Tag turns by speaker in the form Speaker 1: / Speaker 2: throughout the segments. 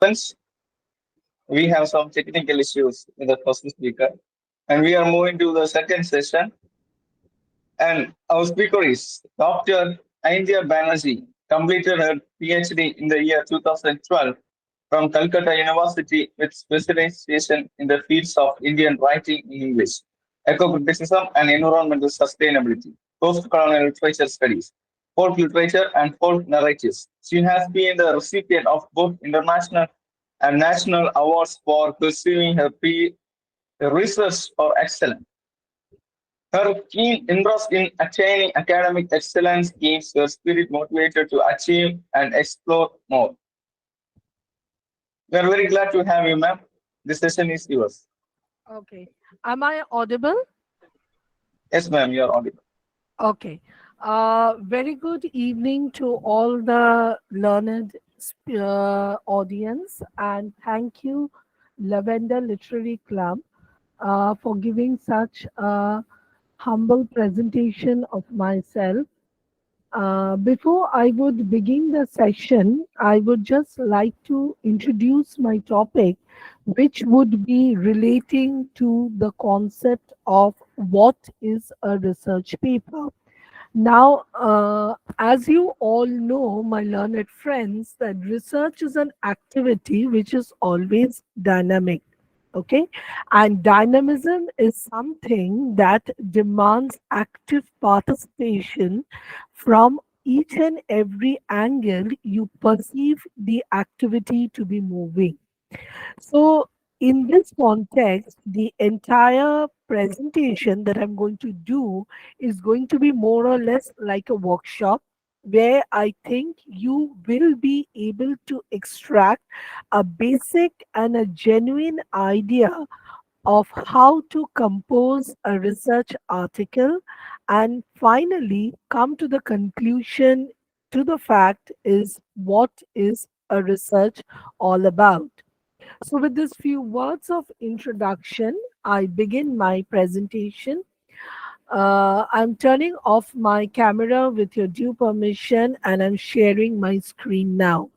Speaker 1: Friends, we have some technical issues with the first speaker, and we are moving to the second session. And our speaker is Dr. Aindya Banerjee, completed her PhD in the year 2012 from Calcutta University with specialization in the fields of Indian writing in English, eco-criticism and environmental sustainability, post-colonial literature studies, folk literature and folk narratives. She has been the recipient of both international and national awards for pursuing her research for excellence. Her keen interest in attaining academic excellence keeps her spirit motivated to achieve and explore more. We are very glad to have you, ma'am. This session is yours.
Speaker 2: Okay. Am I audible?
Speaker 1: Yes, ma'am, you are audible.
Speaker 2: Okay. Very good evening to all the learned audience, and thank you, Lavender Literary Club, for giving such a humble presentation of myself. Before I would begin the session, I would just like to introduce my topic, which would be relating to the concept of what is a research paper. Now, as you all know, my learned friends, that research is an activity which is always dynamic. Okay, and dynamism is something that demands active participation from each and every angle you perceive the activity to be moving. So, in this context, the entire presentation that I'm going to do is going to be more or less like a workshop where I think you will be able to extract a basic and a genuine idea of how to compose a research article, and finally come to the conclusion to the fact is what is a research all about. So, with these few words of introduction, I begin my presentation. I'm turning off my camera with your due permission, and I'm sharing my screen now.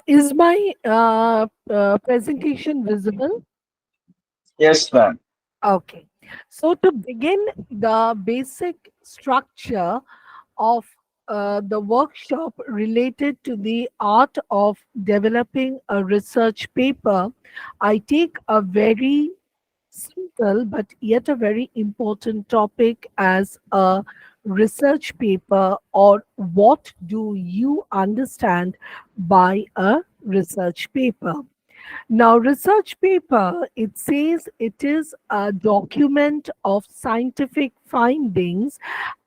Speaker 2: Is my presentation visible?
Speaker 1: Yes, ma'am.
Speaker 2: Okay. So, to begin the basic structure of the workshop related to the art of developing a research paper, I take a very simple but yet a very important topic as a research paper, or what do you understand by a research paper. Now, research paper, it says it is a document of scientific findings,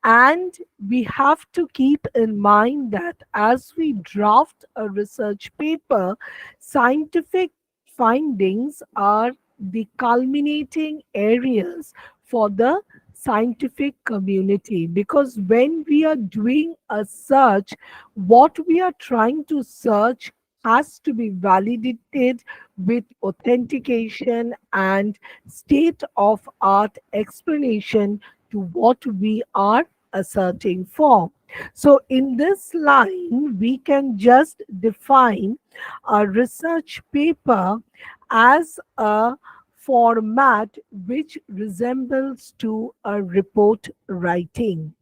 Speaker 2: and we have to keep in mind that as we draft a research paper, scientific findings are the culminating areas for the scientific community, because when we are doing a search, what we are trying to search has to be validated with authentication and state of art explanation to what we are asserting for. So, in this line, we can just define a research paper as a format which resembles to a report writing.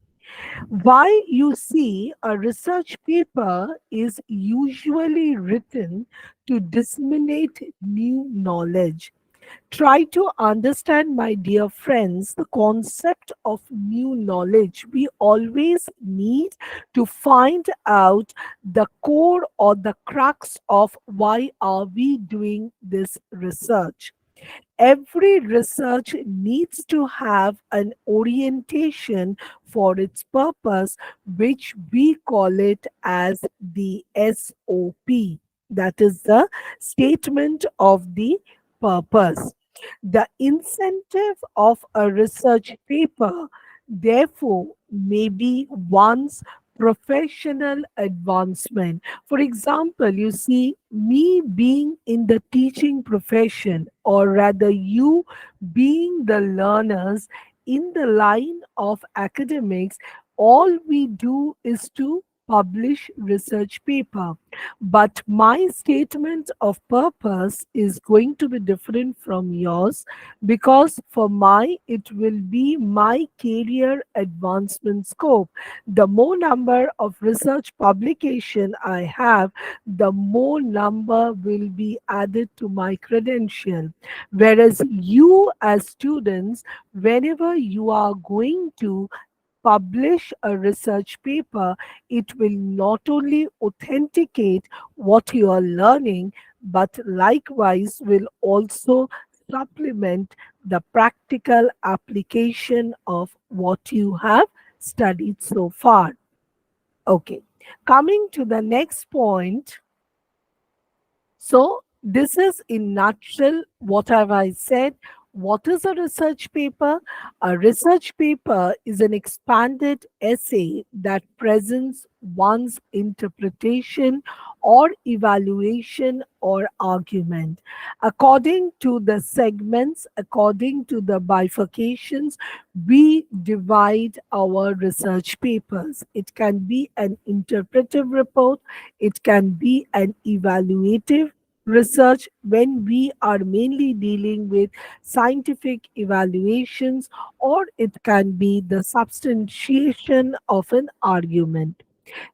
Speaker 2: Why you see a research paper is usually written to disseminate new knowledge. Try to understand, my dear friends, the concept of new knowledge. We always need to find out the core or the crux of why are we doing this research. Every research needs to have an orientation for its purpose, which we call it as the SOP. That is the statement of the purpose. The incentive of a research paper, therefore, may be one's professional advancement. For example, you see, me being in the teaching profession, or rather, you being the learners in the line of academics, all we do is to publish research paper, but my statement of purpose is going to be different from yours, because for my it will be my career advancement scope. The more number of research publication I have, the more number will be added to my credential. Whereas you as students, whenever you are going to publish a research paper, it will not only authenticate what you are learning, but likewise will also supplement the practical application of what you have studied so far. Okay, coming to the next point. So this is in nutshell what have I said. What is a research paper? A research paper is an expanded essay that presents one's interpretation or evaluation or argument. According to the segments, according to the bifurcations, we divide our research papers. It can be an interpretive report, it can be an evaluative research when we are mainly dealing with scientific evaluations, or it can be the substantiation of an argument.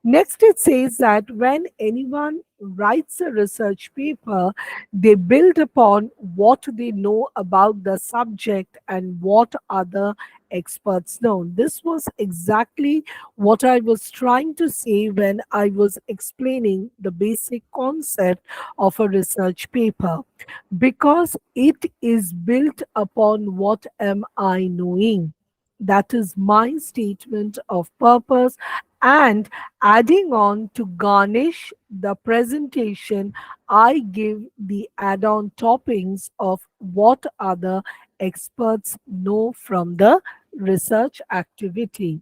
Speaker 2: Next, it says that when anyone writes a research paper, they build upon what they know about the subject and what other experts know. This was exactly what I was trying to say when I was explaining the basic concept of a research paper, because it is built upon what am I knowing. That is my statement of purpose, and adding on to garnish the presentation, I give the add on toppings of what other experts know from the research activity.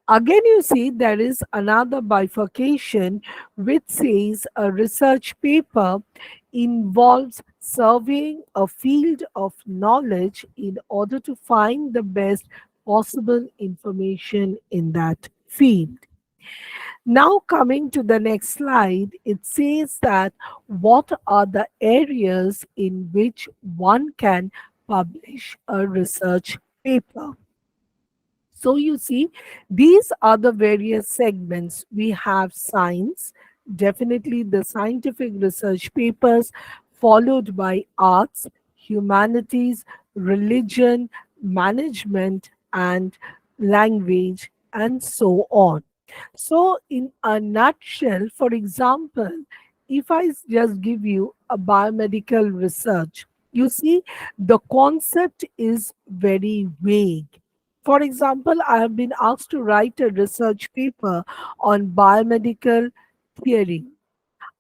Speaker 2: Again, you see, there is another bifurcation which says a research paper involves surveying a field of knowledge in order to find the best possible information in that field. Now, coming to the next slide, it says that what are the areas in which one can publish a research paper. So you see, these are the various segments. We have science, definitely the scientific research papers, followed by arts, humanities, religion, management, and language, and so on. So, in a nutshell, for example, if I just give you a biomedical research, you see, the concept is very vague. For example, I have been asked to write a research paper on biomedical theory.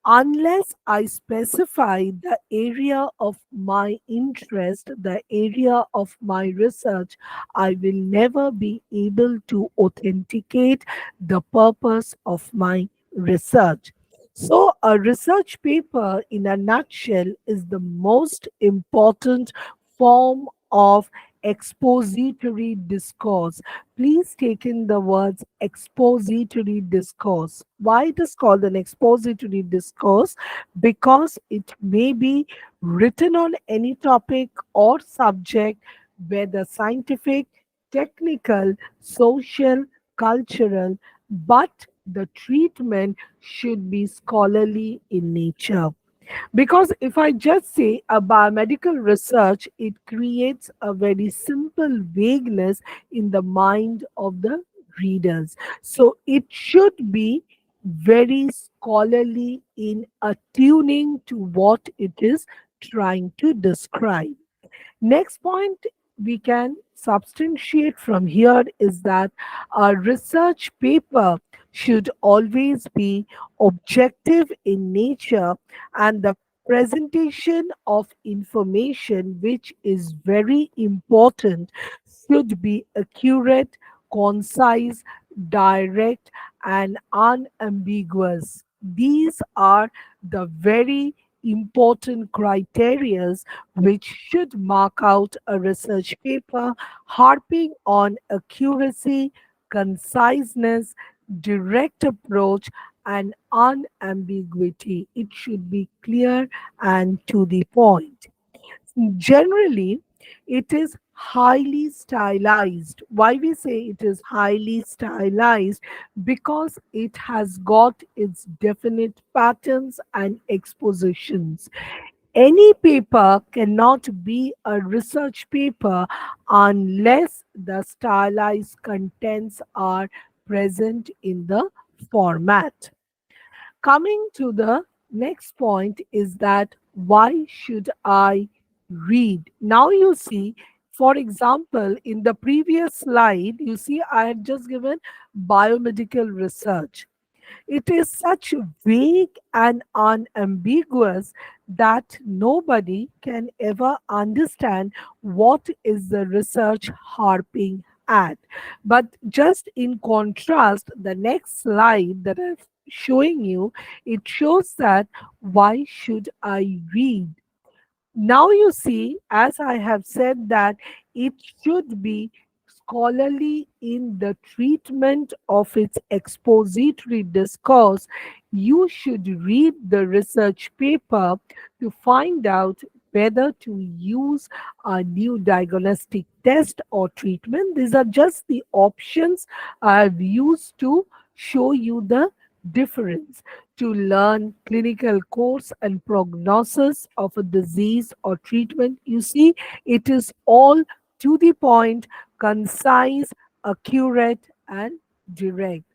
Speaker 2: Unless I specify the area of my interest, the area of my research, I will never be able to authenticate the purpose of my research. So, a research paper, in a nutshell, is the most important form of expository discourse. Please take in the words expository discourse. Why it is called an expository discourse? Because it may be written on any topic or subject, whether scientific, technical, social, cultural, but the treatment should be scholarly in nature. Because if I just say a biomedical research, it creates a very simple vagueness in the mind of the readers. So it should be very scholarly in attuning to what it is trying to describe. Next point we can substantiate from here is that a research paper should always be objective in nature, and the presentation of information, which is very important, should be accurate, concise, direct, and unambiguous. These are the very important criterias which should mark out a research paper, harping on accuracy, conciseness, direct approach, and unambiguity. It should be clear and to the point. Generally, it is highly stylized. Why we say it is highly stylized? Because it has got its definite patterns and expositions. Any paper cannot be a research paper unless the stylized contents are present in the format. Coming to the next point is that why should I read? Now you see, for example, in the previous slide, you see I had just given biomedical research. It is such vague and unambiguous that nobody can ever understand what is the research harping at. But just in contrast, the next slide that I'm showing you, it shows that why should I read? Now you see, as I have said, that it should be scholarly in the treatment of its expository discourse. You should read the research paper to find out whether to use a new diagnostic test or treatment. These are just the options I've used to show you the difference. To learn clinical course and prognosis of a disease or treatment, you see, it is all to the point, concise, accurate, and direct.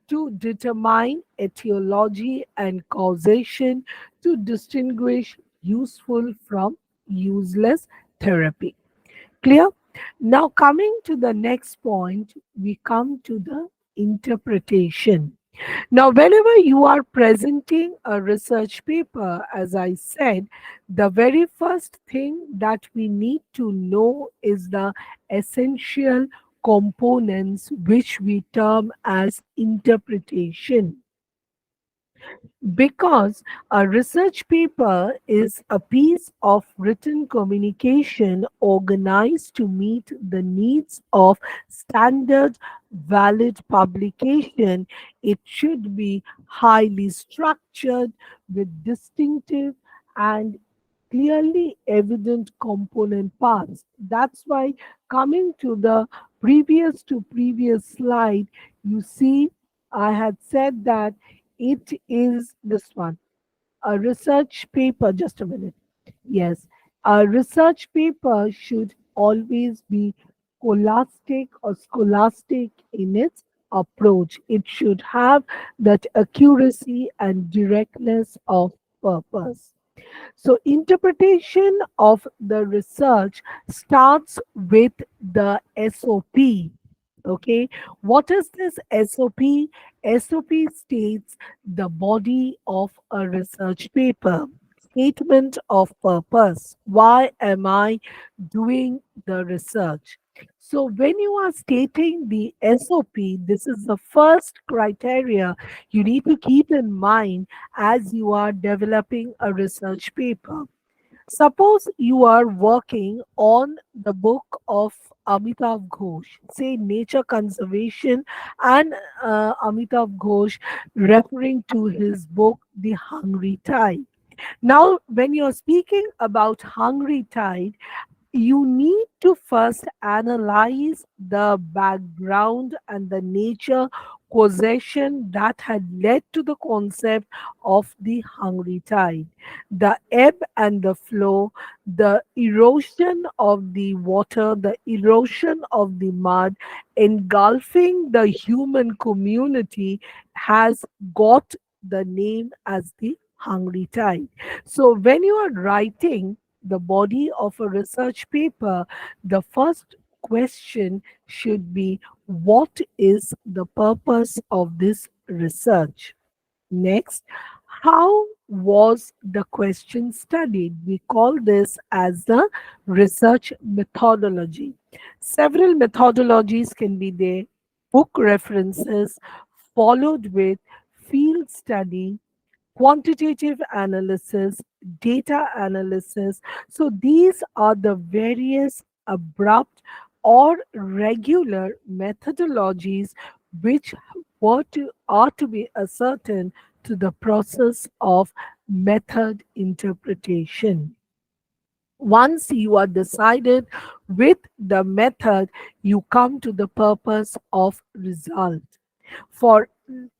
Speaker 2: To determine etiology and causation, to distinguish useful from useless therapy. Clear? Now, coming to the next point, we come to the interpretation. Now, whenever you are presenting a research paper, as I said, the very first thing that we need to know is the essential components which we term as interpretation, because a research paper is a piece of written communication organized to meet the needs of standard valid publication. It should be highly structured with distinctive and clearly evident component parts. That's why, coming to the previous slide, you see I had said that it is this one, a research paper. Just a minute. Yes, a research paper should always be scholastic in its approach. It should have that accuracy and directness of purpose. So, interpretation of the research starts with the SOP. Okay, what is this SOP? SOP states the body of a research paper. Statement of purpose. Why am I doing the research? So, when you are stating the SOP, this is the first criteria you need to keep in mind as you are developing a research paper. Suppose you are working on the book of Amitav Ghosh, say nature conservation, and Amitav Ghosh referring to his book, The Hungry Tide. Now, when you're speaking about Hungry Tide, you need to first analyze the background and the nature causation that had led to the concept of the hungry tide, the ebb and the flow, the erosion of the water, the erosion of the mud engulfing the human community has got the name as the hungry tide. So when you are writing the body of a research paper, the first question should be, what is the purpose of this research? Next, how was the question studied. We call this as the research methodology. Several methodologies can be there: book references, followed with field study, quantitative analysis, data analysis. So these are the various abrupt or regular methodologies which are to be ascertained to the process of method interpretation. Once you are decided with the method, you come to the purpose of result. For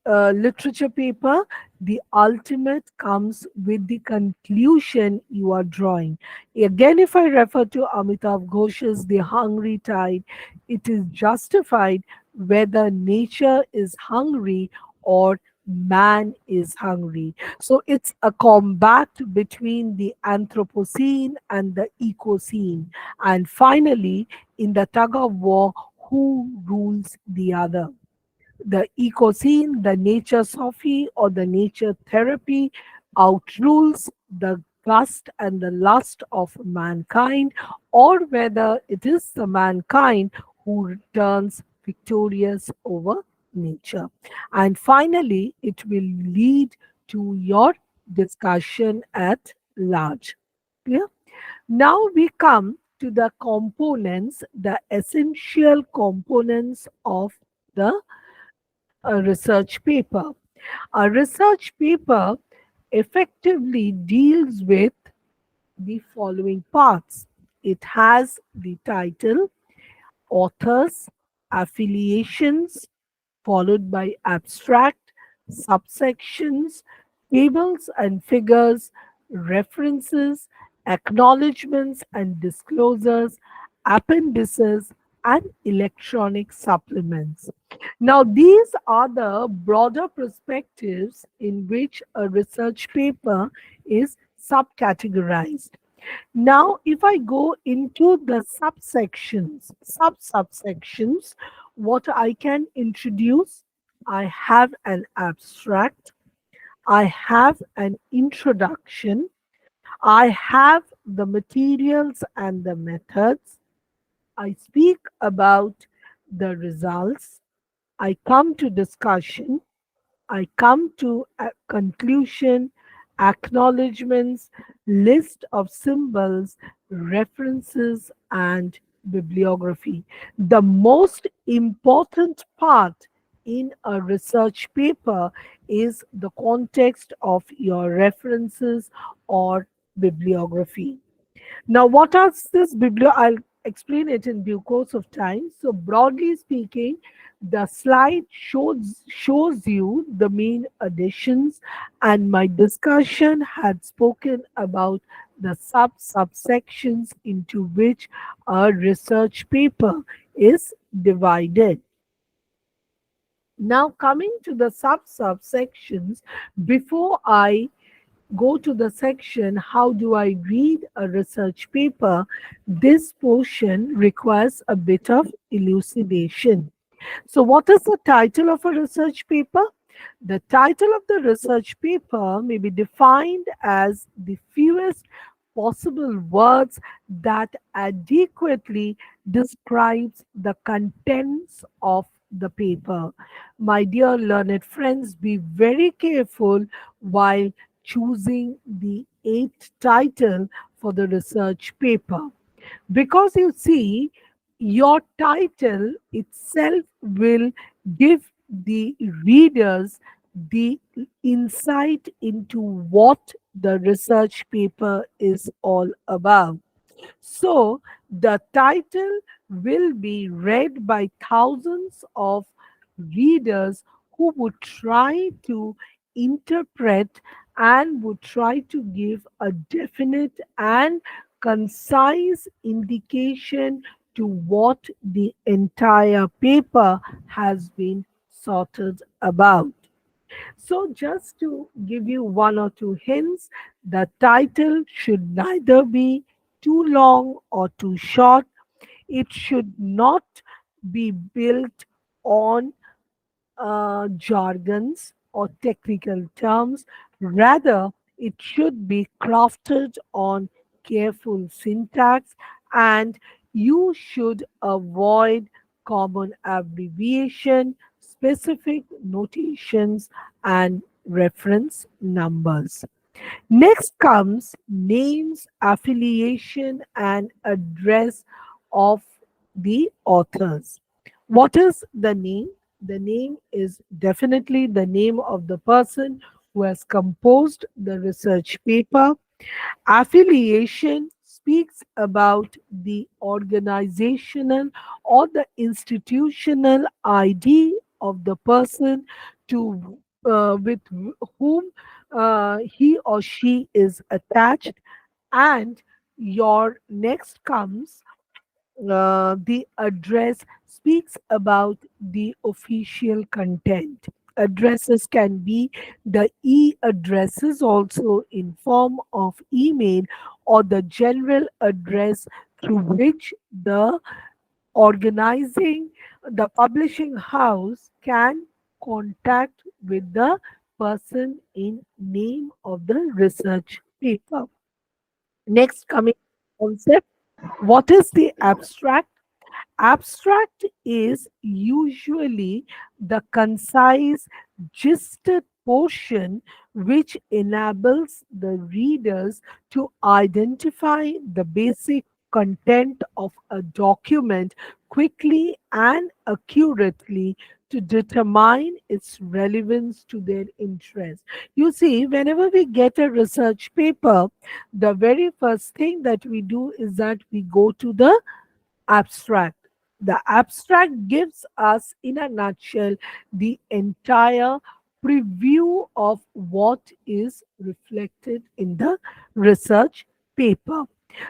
Speaker 2: literature paper, the ultimate comes with the conclusion you are drawing. Again, if I refer to Amitav Ghosh's The Hungry Tide, it is justified whether nature is hungry or man is hungry. So it's a combat between the Anthropocene and the Ecocene. And finally, in the tug of war, who rules the other? The ecocene, the nature sophy, or the nature therapy outrules the gust and the lust of mankind, or whether it is the mankind who returns victorious over nature. And finally, it will lead to your discussion at large. Clear? Now we come to the components, the essential components of the a research paper. A research paper effectively deals with the following parts. It has the title, authors, affiliations, followed by abstract, subsections, tables and figures, references, acknowledgements and disclosures, appendices, and electronic supplements. Now, these are the broader perspectives in which a research paper is subcategorized. Now, if I go into the sub-subsections, what I can introduce, I have an abstract, I have an introduction, I have the materials and the methods, I speak about the results, I come to discussion, I come to a conclusion, acknowledgements, list of symbols, references, and bibliography. The most important part in a research paper is the context of your references or bibliography. Now, what are this biblio? I'll explain it in due course of time. So, broadly speaking, the slide shows you the main additions, and my discussion had spoken about the subsections into which a research paper is divided. Now, coming to the subsections, before I go to the section, how do I read a research paper? This portion requires a bit of elucidation. So, what is the title of a research paper? The title of the research paper may be defined as the fewest possible words that adequately describes the contents of the paper. My dear learned friends, be very careful while choosing the eighth title for the research paper, because you see, your title itself will give the readers the insight into what the research paper is all about. So the title will be read by thousands of readers who would try to interpret and would try to give a definite and concise indication to what the entire paper has been sorted about. So, just to give you one or two hints, the title should neither be too long or too short. It should not be built on jargons or technical terms. Rather, It should be crafted on careful syntax, and you should avoid common abbreviation, specific notations, and reference numbers. Next comes names, affiliation, and address of the authors. What is the name? The name is definitely the name of the person who has composed the research paper. Affiliation speaks about the organizational or the institutional ID of the person to with whom he or she is attached. And your next comes the address speaks about the official content. Addresses can be the e-addresses also in form of email, or the general address through which the organizing the publishing house can contact with the person in name of the research paper. Next coming concept, what is the abstract? Abstract is usually the concise, gisted portion which enables the readers to identify the basic content of a document quickly and accurately to determine its relevance to their interest. You see, whenever we get a research paper, the very first thing that we do is that we go to the abstract. The abstract gives us, in a nutshell, the entire preview of what is reflected in the research paper.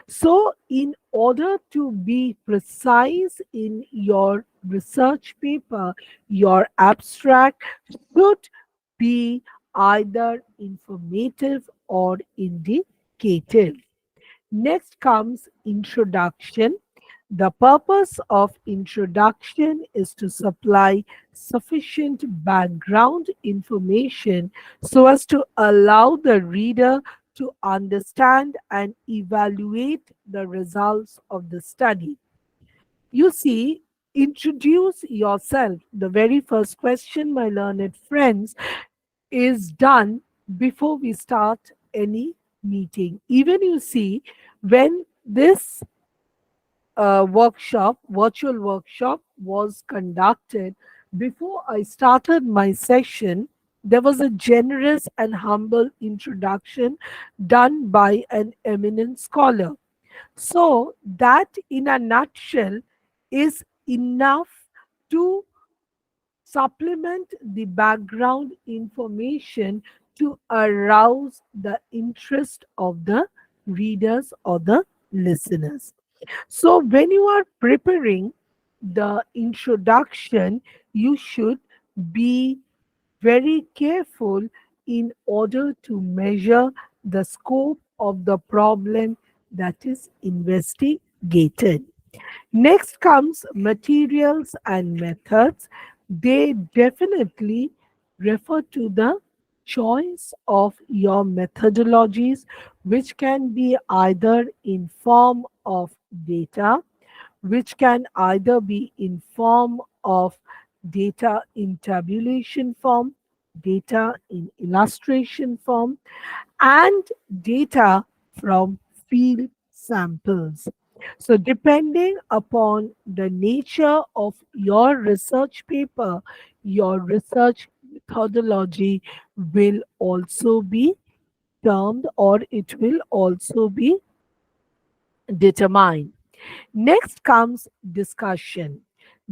Speaker 2: So, in order to be precise in your research paper, your abstract should be either informative or indicative. Next comes introduction. The purpose of introduction is to supply sufficient background information so as to allow the reader to understand and evaluate the results of the study. You see, introduce yourself. The very first question, my learned friends, is done before we start any meeting. Even you see, when this virtual workshop was conducted, before I started my session, there was a generous and humble introduction done by an eminent scholar. So, that in a nutshell is enough to supplement the background information to arouse the interest of the readers or the listeners. So, when you are preparing the introduction, you should be very careful in order to measure the scope of the problem that is investigated. Next comes materials and methods. They definitely refer to the choice of your methodologies, which can be either in form of data, which can either be in form of data in tabulation form, data in illustration form, and data from field samples. So, depending upon the nature of your research paper, your research methodology will also be termed, or it will also be determined. Next comes discussion.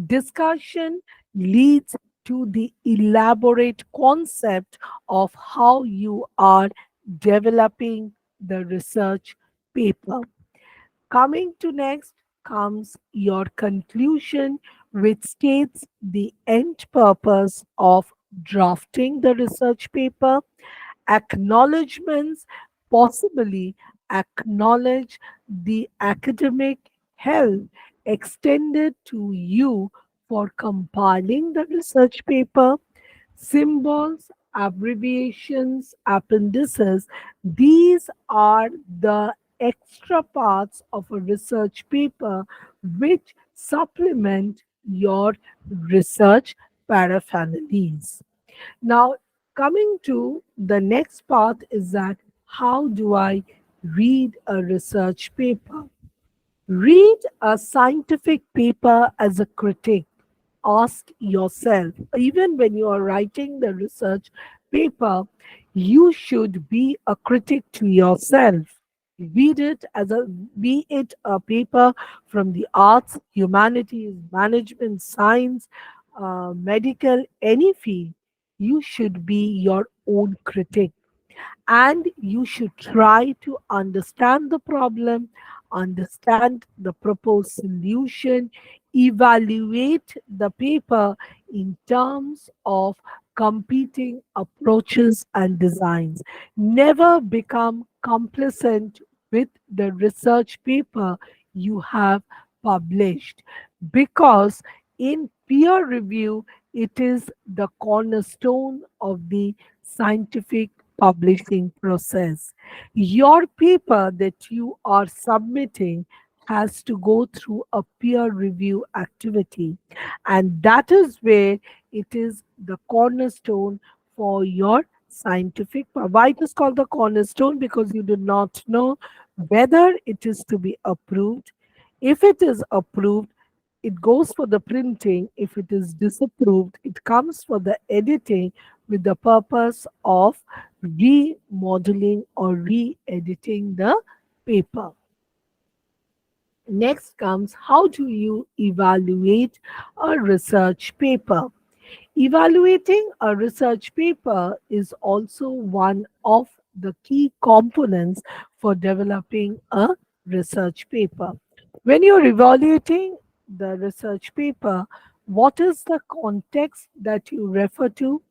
Speaker 2: Discussion leads to the elaborate concept of how you are developing the research paper. Coming to next comes your conclusion, which states the end purpose of drafting the research paper. Acknowledgements possibly acknowledge the academic help extended to you for compiling the research paper. Symbols abbreviations, appendices. These are the extra parts of a research paper which supplement your research paraphernalia. Now, coming to the next part is that how do I read a research paper? Read a scientific paper as a critic. Ask yourself, even when you are writing the research paper, you should be a critic to yourself. Read it as a be it a paper from the arts, humanities, management, science, medical, any field. You should be your own critic, and you should try to understand the problem, understand the proposed solution, evaluate the paper in terms of competing approaches and designs. Never become complacent with the research paper you have published, because in peer review, it is the cornerstone of the scientific publishing process. Your paper that you are submitting has to go through a peer review activity, and that is where it is the cornerstone for your scientific. Why it is called the cornerstone? Because you do not know whether it is to be approved. If it is approved, it goes for the printing. If it is disapproved, it comes for the editing with the purpose of remodeling or re-editing the paper. Next comes, how do you evaluate a research paper? Evaluating a research paper is also one of the key components for developing a research paper. When you're evaluating the research paper, what is the context that you refer to?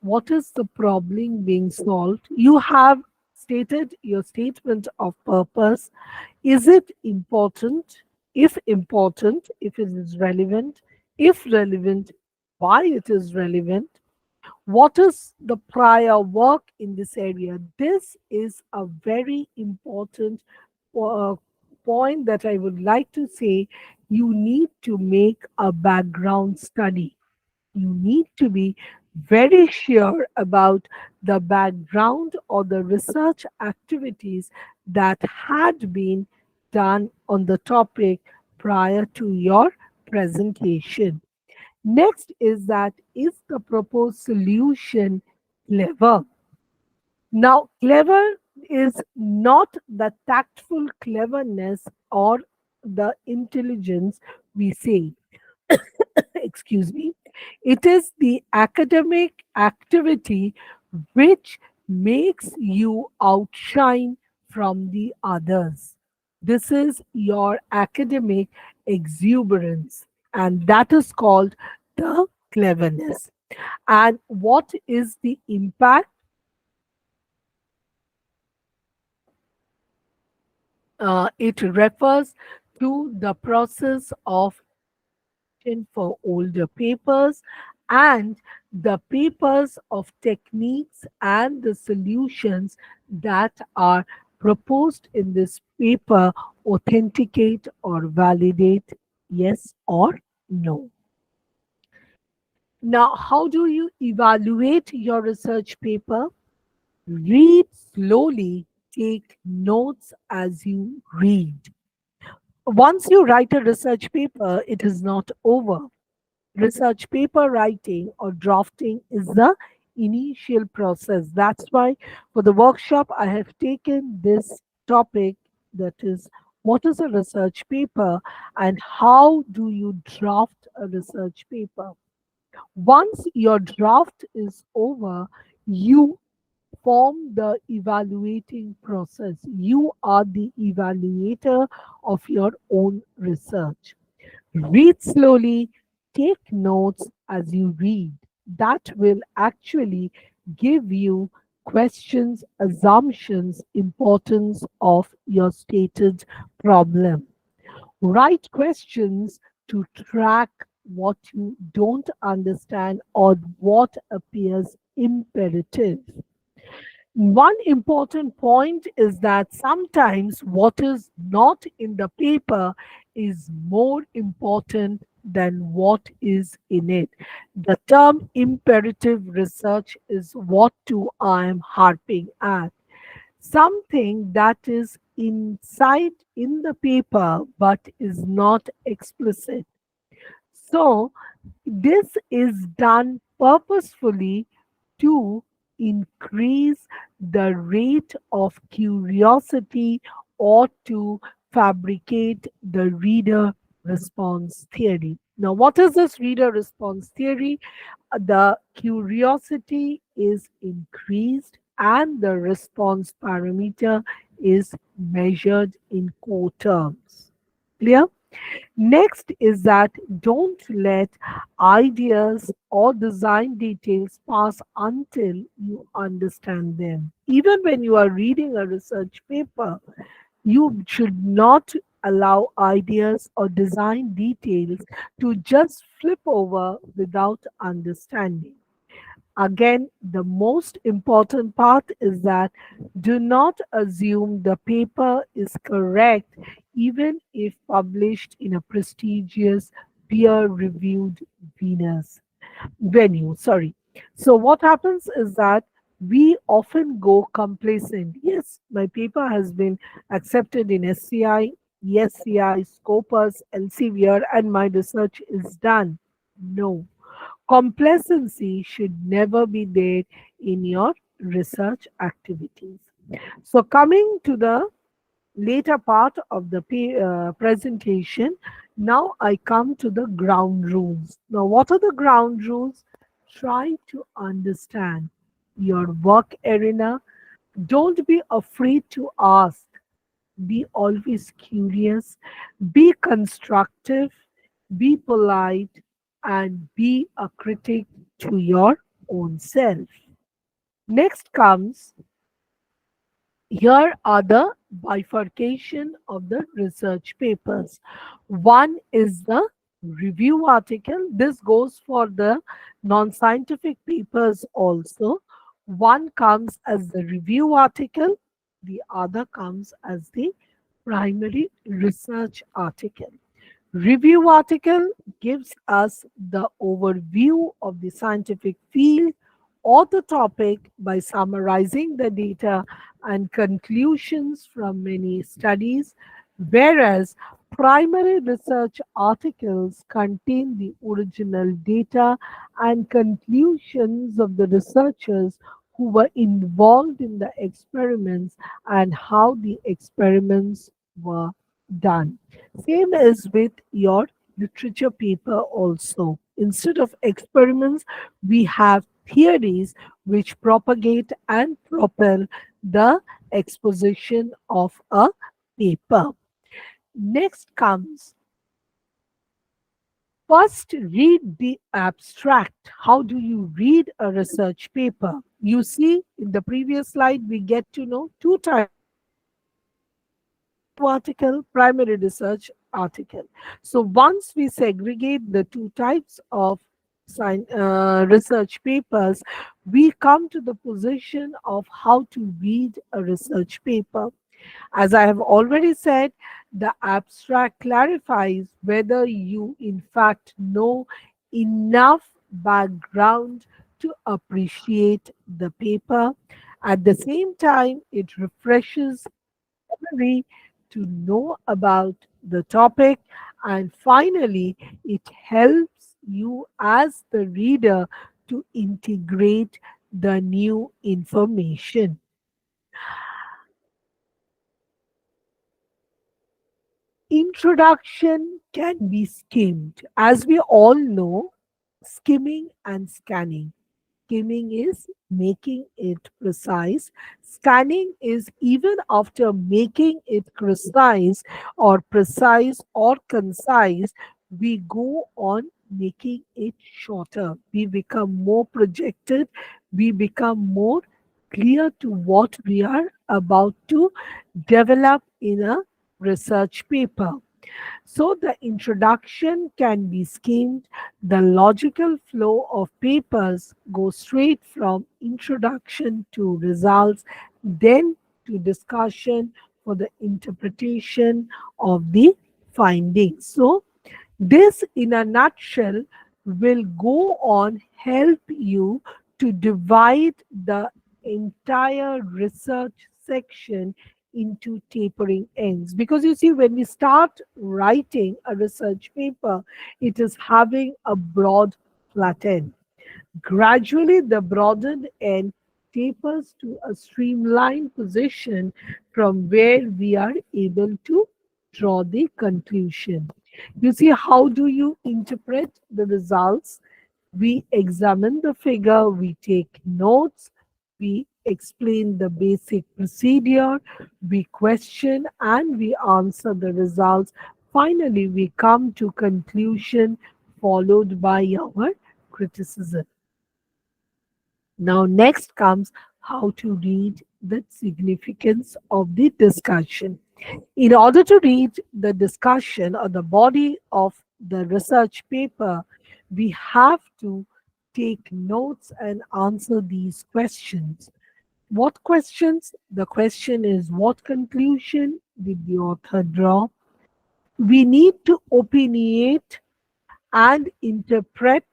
Speaker 2: What is the problem being solved? You have stated your statement of purpose. Is it important? If important, if it is relevant, if relevant, why it is relevant, what is the prior work in this area. This is a very important uh, point that I would like to say. You need to make a background study. You need to be very sure about the background or the research activities that had been done on the topic prior to your presentation. Next is the proposed solution clever? Now, clever is not the tactful cleverness or the intelligence we say. Excuse me. It is the academic activity which makes you outshine from the others. This is your academic exuberance, and that is called the cleverness. And what is the impact? It refers to the process of for older papers, and the papers of techniques and the solutions that are proposed in this paper authenticate or validate, yes or no. Now, how do you evaluate your research paper? Read slowly, take notes as you read. Once you write a research paper, it is not over. Research paper writing or drafting is the initial process. That's why for the workshop, I have taken this topic, that is, what is a research paper and how do you draft a research paper. Once your draft is over, you form the evaluating process. You are the evaluator of your own research. Read slowly, take notes as you read. That will actually give you questions, assumptions, importance of your stated problem. Write questions to track what you don't understand or what appears imperative. One important point is that sometimes what is not in the paper is more important than what is in it. The term imperative research is what to I am harping at. Something that is inside in the paper but is not explicit. So, this is done purposefully to increase the rate of curiosity or to fabricate the reader response theory. Now, what is this reader response theory? The curiosity is increased and the response parameter is measured in core terms. Clear? Next is that don't let ideas or design details pass until you understand them. Even when you are reading a research paper, you should not allow ideas or design details to just flip over without understanding. Again, the most important part is that do not assume the paper is correct even if published in a prestigious peer-reviewed Venus venue. Sorry. So what happens is that we often go complacent. Yes, my paper has been accepted in SCI, ESCI, Scopus, Elsevier, and my research is done. No, complacency should never be there in your research activities. So, coming to the later part of the presentation, now I come to the ground rules. Now, what are the ground rules? Try to understand your work arena. Don't be afraid to ask. Be always curious. Be constructive. Be polite and be a critic to your own self. Next comes here are the bifurcation of the research papers. One is the review article. This goes for the non-scientific papers also. One comes as the review article, the other comes as the primary research article. Review article gives us the overview of the scientific field or the topic by summarizing the data and conclusions from many studies, whereas primary research articles contain the original data and conclusions of the researchers who were involved in the experiments and how the experiments were done. Same as with your literature paper also. Instead of experiments, we have theories which propagate and propel the exposition of a paper. Next comes first read the abstract. How do you read a research paper? You see in the previous slide, we get to know two types article, primary research article. So once we segregate the two types of research papers, we come to the position of how to read a research paper. As I have already said, the abstract clarifies whether you in fact know enough background to appreciate the paper. At the same time, it refreshes memory to know about the topic. And finally, it helps you as the reader to integrate the new information. Introduction can be skimmed. As we all know, skimming and scanning. Skimming is making it precise. Scanning is even after making it precise or concise, we go on making it shorter. We become more projected. We become more clear to what we are about to develop in a research paper. So the introduction can be skimmed. The logical flow of papers goes straight from introduction to results, then to discussion for the interpretation of the findings. So this, in a nutshell, will go on help you to divide the entire research section into tapering ends. Because you see, when we start writing a research paper, it is having a broad flat end. Gradually, the broadened end tapers to a streamlined position from where we are able to draw the conclusion. You see, how do you interpret the results? We examine the figure, we take notes, we explain the basic procedure, we question and we answer the results. Finally, we come to conclusion followed by our criticism. Now, next comes how to read the significance of the discussion. In order to read the discussion or the body of the research paper, we have to take notes and answer these questions. What questions? The question is, what conclusion did the author draw? We need to opinionate and interpret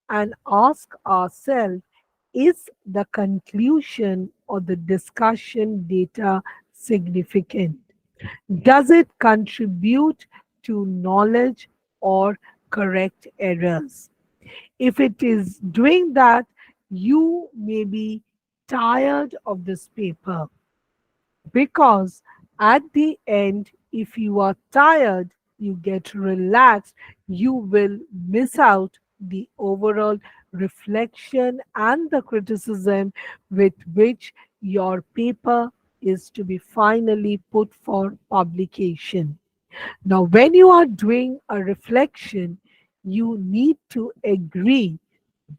Speaker 2: and ask ourselves, is the conclusion or the discussion data significant? Does it contribute to knowledge or correct errors? If it is doing that, you may be tired of this paper, because at the end, if you are tired, you get relaxed, you will miss out the overall reflection and the criticism with which your paper is to be finally put for publication. Now, when you are doing a reflection, you need to agree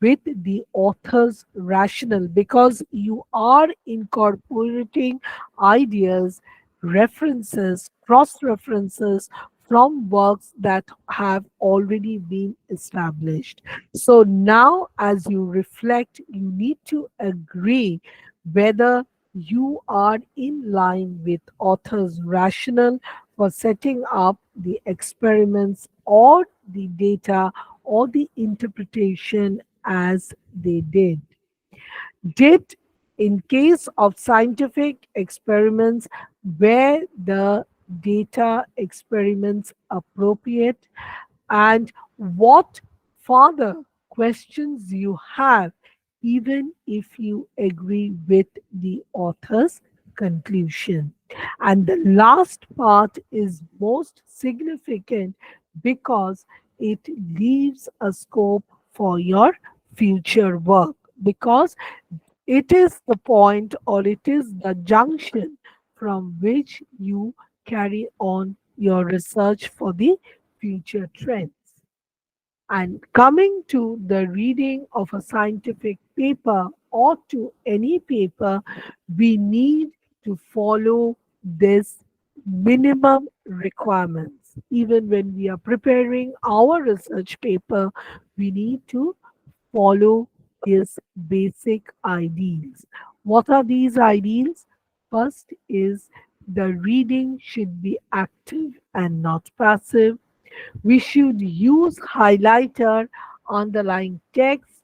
Speaker 2: with the author's rationale, because you are incorporating ideas, references, cross references from works that have already been established. So now, as you reflect, you need to agree whether you are in line with author's rationale for setting up the experiments or the data or the interpretation as they did. Did, in case of scientific experiments, were the data experiments appropriate, and what further questions you have, even if you agree with the author's conclusion. And the last part is most significant because it leaves a scope for your future work, because it is the point or it is the junction from which you carry on your research for the future trends. And coming to the reading of a scientific paper or to any paper, we need to follow this minimum requirements. Even when we are preparing our research paper, we need to follow his basic ideals. What are these ideals? First is the reading should be active and not passive. We should use highlighter, underline text,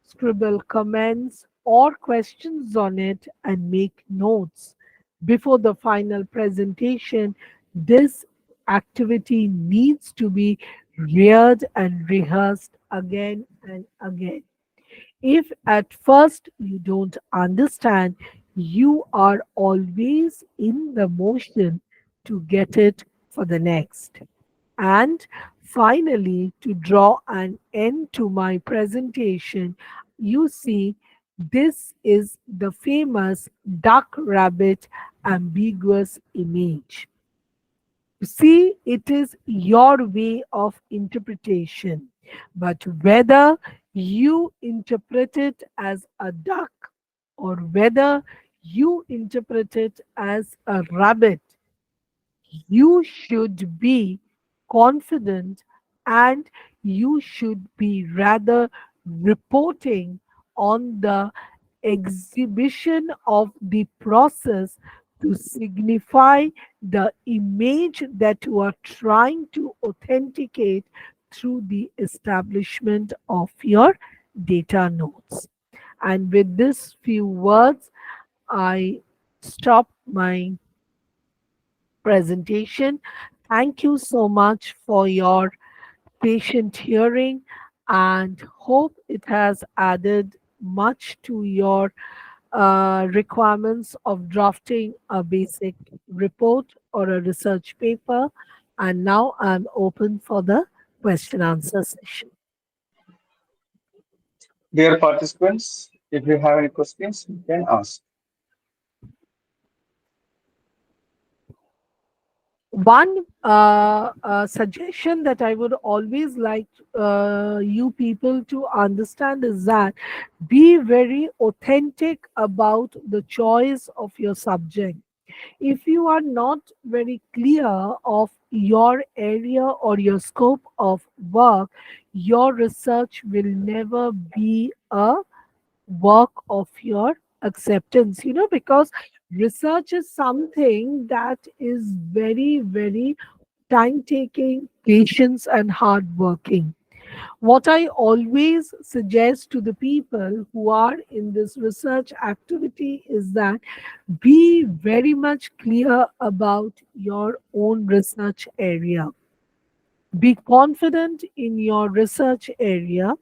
Speaker 2: scribble comments or questions on it, and make notes. Before the final presentation, this activity needs to be read and rehearsed again and again. If at first you don't understand, you are always in the motion to get it for the next. And finally, to draw an end to my presentation, you see, this is the famous duck rabbit ambiguous image. You see, it is your way of interpretation, but whether you interpret it as a duck or whether you interpret it as a rabbit, you should be confident, and you should be rather reporting on the exhibition of the process to signify the image that you are trying to authenticate through the establishment of your data nodes. And with these few words, I stop my presentation. Thank you so much for your patient hearing and hope it has added much to your requirements of drafting a basic report or a research paper. And now I'm open for the question answer session.
Speaker 1: Dear participants, if you have any questions, you can ask.
Speaker 2: One suggestion that I would always like you people to understand is that be very authentic about the choice of your subject. If you are not very clear of your area or your scope of work, your research will never be a work of your acceptance, because research is something that is very, very time taking, patience, and hard working. What I always suggest to the people who are in this research activity is that be very much clear about your own research area. Be confident in your research area,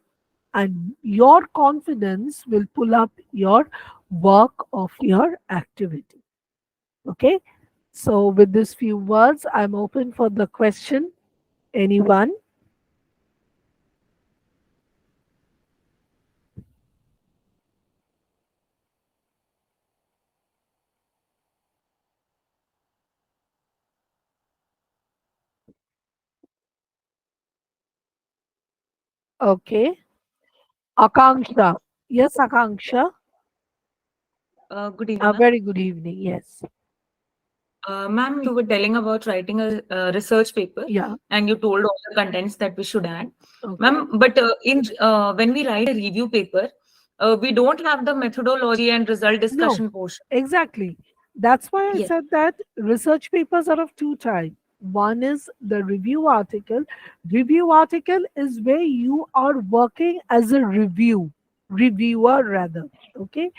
Speaker 2: and your confidence will pull up your work of your activity. Okay. So, with these few words, I'm open for the question. Anyone? Okay. Akanksha. Yes, Akanksha.
Speaker 3: Good evening,
Speaker 2: A
Speaker 3: ma'am.
Speaker 2: very good evening. Yes.
Speaker 3: Ma'am, you were telling about writing a research paper,
Speaker 2: Yeah.
Speaker 3: and you told all the contents that we should add.
Speaker 2: Okay.
Speaker 3: Ma'am, but in when we write a review paper, we don't have the methodology and result
Speaker 2: No,
Speaker 3: discussion portion.
Speaker 2: exactly. That's why I
Speaker 3: Yes.
Speaker 2: said that research papers are of two types. One is the review article. Review article is where you are working as a reviewer rather. Okay.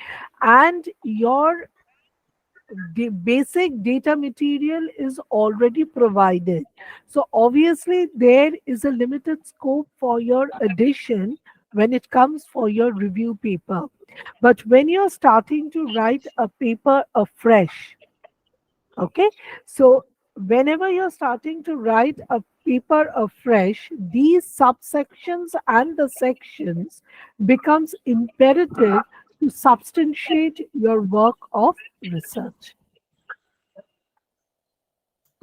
Speaker 2: And your the basic data material is already provided. So obviously there is a limited scope for your addition when it comes for your review paper. But when you're starting to write a paper afresh, okay, so whenever you're starting to write a paper afresh, these subsections and the sections becomes imperative to substantiate your work of research.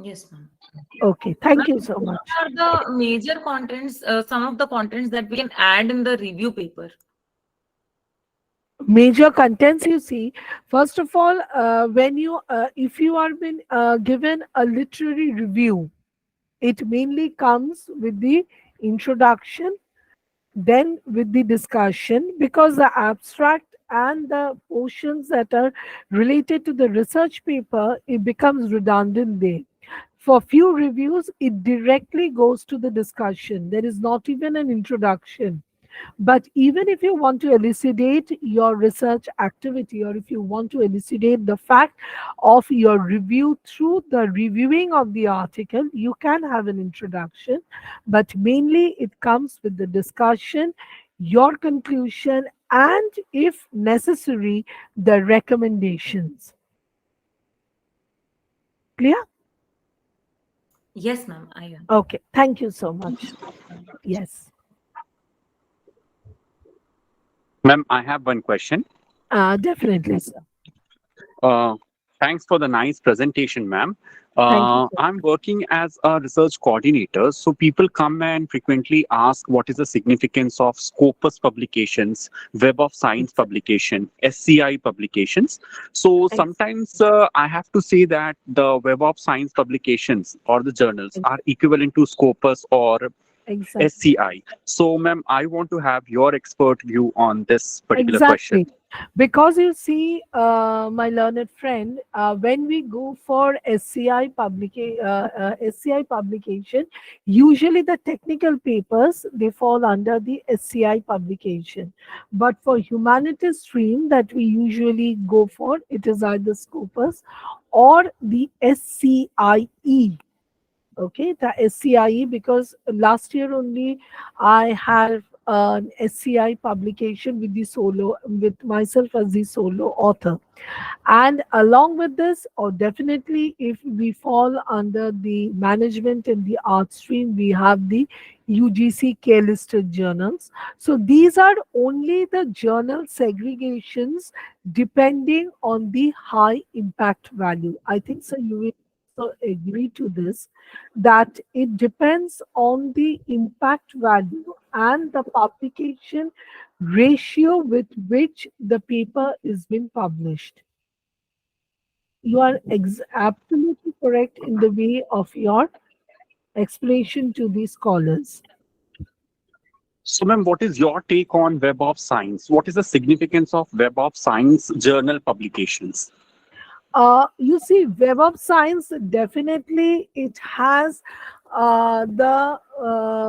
Speaker 3: Yes, ma'am.
Speaker 2: Okay, thank
Speaker 3: Ma'am,
Speaker 2: you so
Speaker 3: what
Speaker 2: much.
Speaker 3: are the major contents, some of the contents that we can add in the review paper?
Speaker 2: Major contents, you see, first of all, when you if you are been given a literary review, it mainly comes with the introduction, then with the discussion, because the abstract and the portions that are related to the research paper, it becomes redundant there. For few reviews, it directly goes to the discussion. There is not even an introduction. But even if you want to elucidate your research activity, or if you want to elucidate the fact of your review through the reviewing of the article, you can have an introduction. But mainly it comes with the discussion, your conclusion, and if necessary, the recommendations. Clear?
Speaker 3: Yes, ma'am, I am.
Speaker 2: Okay. Thank you so much. Yes.
Speaker 4: Ma'am, I have one question.
Speaker 2: Definitely, sir.
Speaker 4: Uh, Thanks for the nice presentation, ma'am.
Speaker 2: Thank you, sir.
Speaker 4: I'm working as a research coordinator. So people come and frequently ask what is the significance of Scopus publications, Web of Science publication, SCI publications. So sometimes I have to say that the Web of Science publications or the journals are equivalent to Scopus or
Speaker 2: Exactly.
Speaker 4: SCI. So, ma'am, I want to have your expert view on this particular question.
Speaker 2: Exactly. Because you see, my learned friend, when we go for SCI publication, usually the technical papers they fall under the SCI publication. But for humanities stream that we usually go for, it is either Scopus or the SCIE. Okay, the SCIE, because last year only I have an SCI publication with myself as the solo author. And along with this, or definitely if we fall under the management in the art stream, we have the UGC K listed journals. So these are only the journal segregations depending on the high impact value. I think so you will also agree to this, that it depends on the impact value and the publication ratio with which the paper is being published. You are absolutely correct in the way of your explanation to the scholars.
Speaker 4: So, ma'am, what is your take on Web of Science? What is the significance of Web of Science journal publications?
Speaker 2: You see, Web of Science, definitely it has the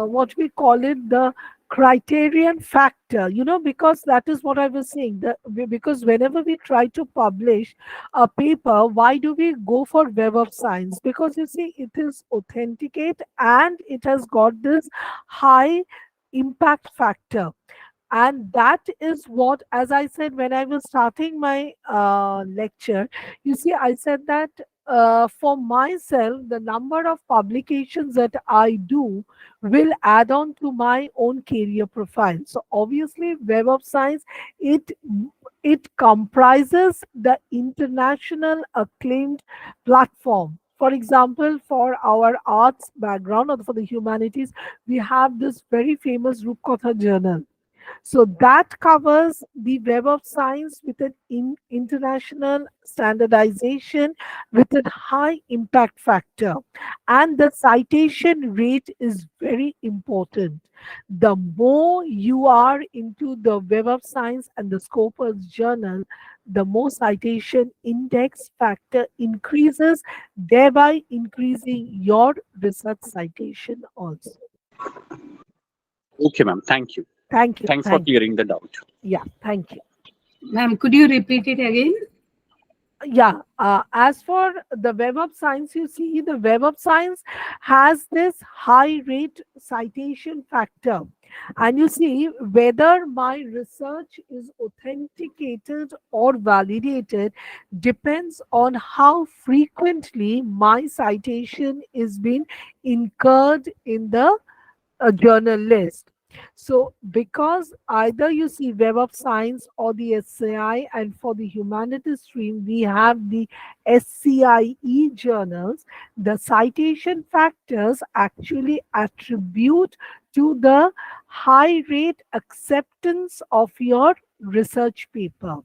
Speaker 2: what we call it, the criterion factor, because that is what I was saying. Because whenever we try to publish a paper, why do we go for Web of Science? Because you see, it is authenticate and it has got this high impact factor. And that is what, as I said when I was starting my lecture, you see, I said that for myself, the number of publications that I do will add on to my own career profile. So obviously, Web of Science, it it comprises the international acclaimed platform. For example, for our arts background or for the humanities, we have this very famous Rupkatha journal. So that covers the Web of Science with an international standardization with a high impact factor. And the citation rate is very important. The more you are into the Web of Science and the Scopus journal, the more citation index factor increases, thereby increasing your research citation also.
Speaker 4: Okay, ma'am. Thank you.
Speaker 2: Thank you.
Speaker 4: Thanks for clearing the doubt.
Speaker 2: Yeah, thank you.
Speaker 5: Ma'am, could you repeat it again?
Speaker 2: Yeah, as for the Web of Science, you see, the Web of Science has this high rate citation factor. And you see, whether my research is authenticated or validated depends on how frequently my citation is being incurred in the journal list. So, because either you see Web of Science or the SCI, and for the humanities stream, we have the SCIE journals, the citation factors actually attribute to the high rate acceptance of your research paper.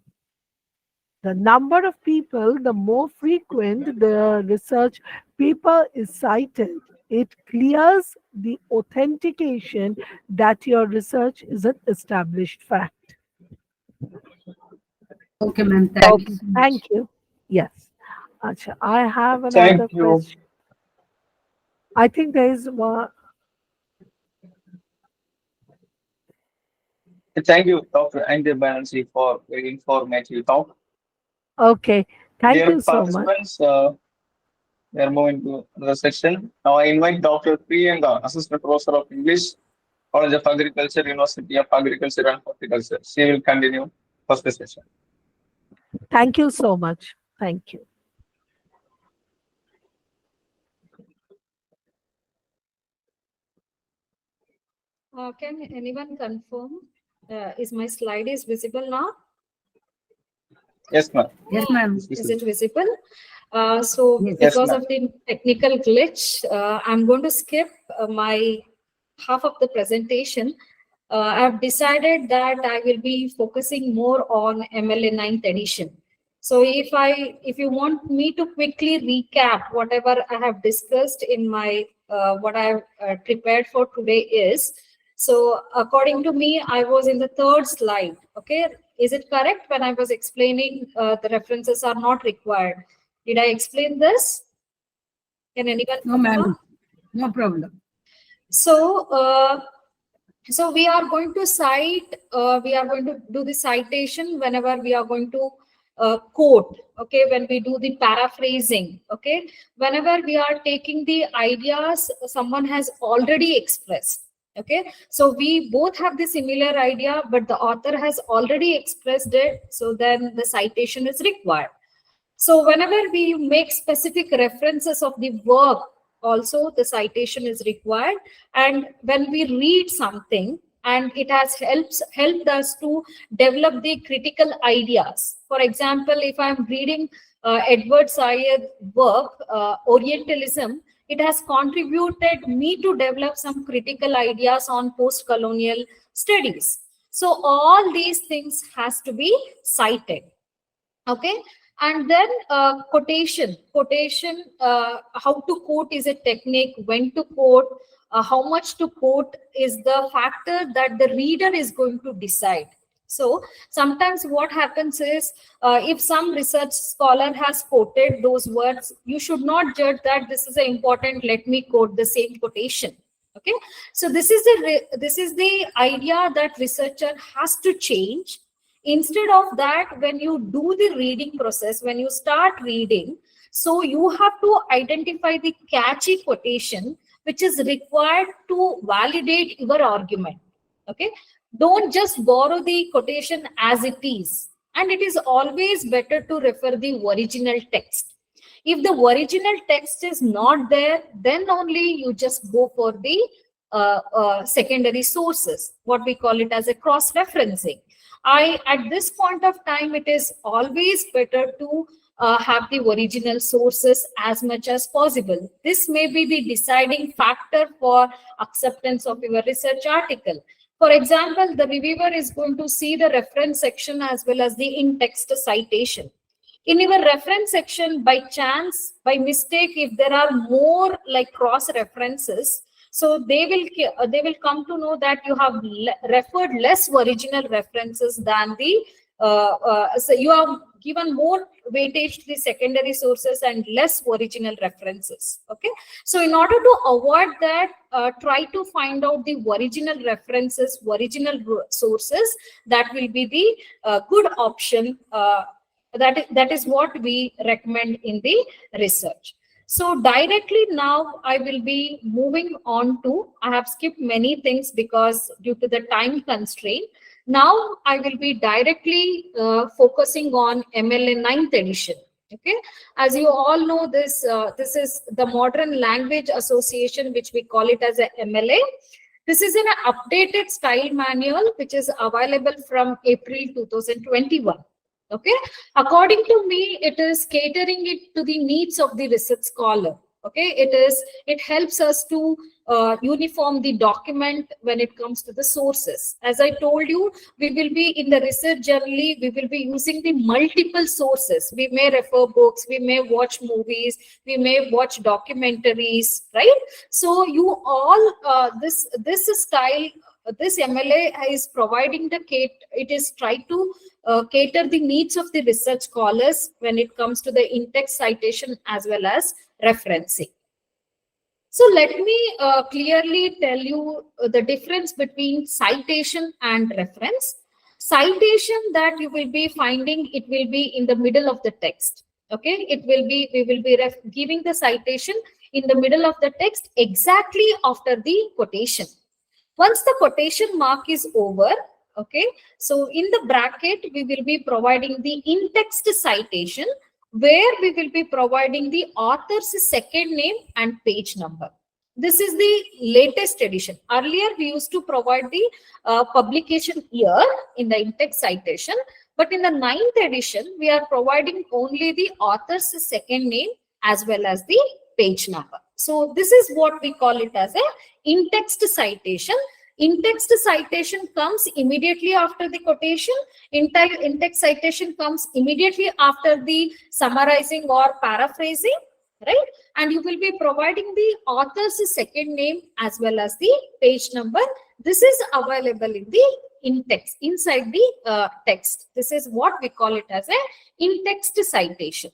Speaker 2: The number of people, the more frequent the research paper is cited, it clears the authentication that your research is an established fact.
Speaker 5: Okay, ma'am. Thank
Speaker 2: Okay,
Speaker 5: you.
Speaker 2: thank you. Yes. Acha, I have another
Speaker 1: Thank you.
Speaker 2: question. I think there is one.
Speaker 1: Thank you, Dr. Andy Banerjee, for very informative talk.
Speaker 2: Okay, thank
Speaker 1: Dear
Speaker 2: you so much.
Speaker 1: participants, we are moving to the section. Now I invite Dr. Priyanka, Assistant Professor of English, College of Agriculture, University of Agriculture and Horticulture. She will continue first session.
Speaker 2: Thank you so much. Thank you.
Speaker 6: Can anyone confirm? Is my slide is visible now?
Speaker 1: Yes, ma'am.
Speaker 5: Yes, ma'am.
Speaker 6: Is it visible? So
Speaker 5: Yes.
Speaker 1: Yes,
Speaker 6: because
Speaker 1: ma'am.
Speaker 6: of the technical glitch, I'm going to skip my half of the presentation. I've decided that I will be focusing more on MLA 9th edition. So if you want me to quickly recap whatever I have discussed in my what I have prepared for today is, so according to me, I was in the third slide. Okay, is it correct when I was explaining the references are not required? Did I explain this? Can anyone?
Speaker 5: No, ma'am. No problem.
Speaker 6: So, so we are going to cite, we are going to do the citation whenever we are going to quote, okay, when we do the paraphrasing, okay, whenever we are taking the ideas someone has already expressed, okay. So we both have the similar idea, but the author has already expressed it, so then the citation is required. So whenever we make specific references of the work, also the citation is required. And when we read something and it has helped us to develop the critical ideas. For example, if I'm reading Edward Said's work, Orientalism, it has contributed me to develop some critical ideas on post-colonial studies. So all these things has to be cited. Okay. And then quotation, how to quote is a technique, when to quote, how much to quote is the factor that the reader is going to decide. So sometimes what happens is, if some research scholar has quoted those words, you should not judge that this is important, let me quote the same quotation. Okay, so this is the idea that researcher has to change. Instead of that, when you do the reading process, when you start reading, so you have to identify the catchy quotation which is required to validate your argument. Okay, don't just borrow the quotation as it is. And it is always better to refer the original text. If the original text is not there, then only you just go for the secondary sources, what we call it as a cross-referencing. At this point of time, it is always better to have the original sources as much as possible. This may be the deciding factor for acceptance of your research article. For example, the reviewer is going to see the reference section as well as the in-text citation. In your reference section, by chance, by mistake, if there are more like cross references, so they will come to know that you have referred less original references than the so you have given more weightage to the secondary sources and less original references. Okay, so in order to avoid that, try to find out the original references, original sources. That will be the good option. That is what we recommend in the research. So directly now I will be moving on to, I have skipped many things because due to the time constraint. Now I will be directly focusing on MLA 9th edition. Okay, as you all know, this is the Modern Language Association, which we call it as a MLA. This is an updated style manual which is available from April 2021. Okay, according to me, it is catering it to the needs of the research scholar. Okay, it helps us to uniform the document when it comes to the sources. As I told you, we will be in the research journey, we will be using the multiple sources. We may refer books, we may watch movies, we may watch documentaries, right? So you all, this style, this MLA is providing it is try to cater the needs of the research scholars when it comes to the in-text citation as well as referencing. So let me clearly tell you the difference between citation and reference. Citation that you will be finding, it will be in the middle of the text. Okay, it will be, we will be giving the citation in the middle of the text exactly after the quotation. Once the quotation mark is over, okay, so in the bracket, we will be providing the in-text citation where we will be providing the author's second name and page number. This is the latest edition. Earlier, we used to provide the publication year in the in-text citation, But in the 9th edition, we are providing only the author's second name as well as the page number. So this is what we call it as a in-text citation. In-text citation comes immediately after the quotation. In-text citation comes immediately after the summarizing or paraphrasing, right? And you will be providing the author's second name as well as the page number. This is available in the in-text, inside the text. This is what we call it as a in-text citation.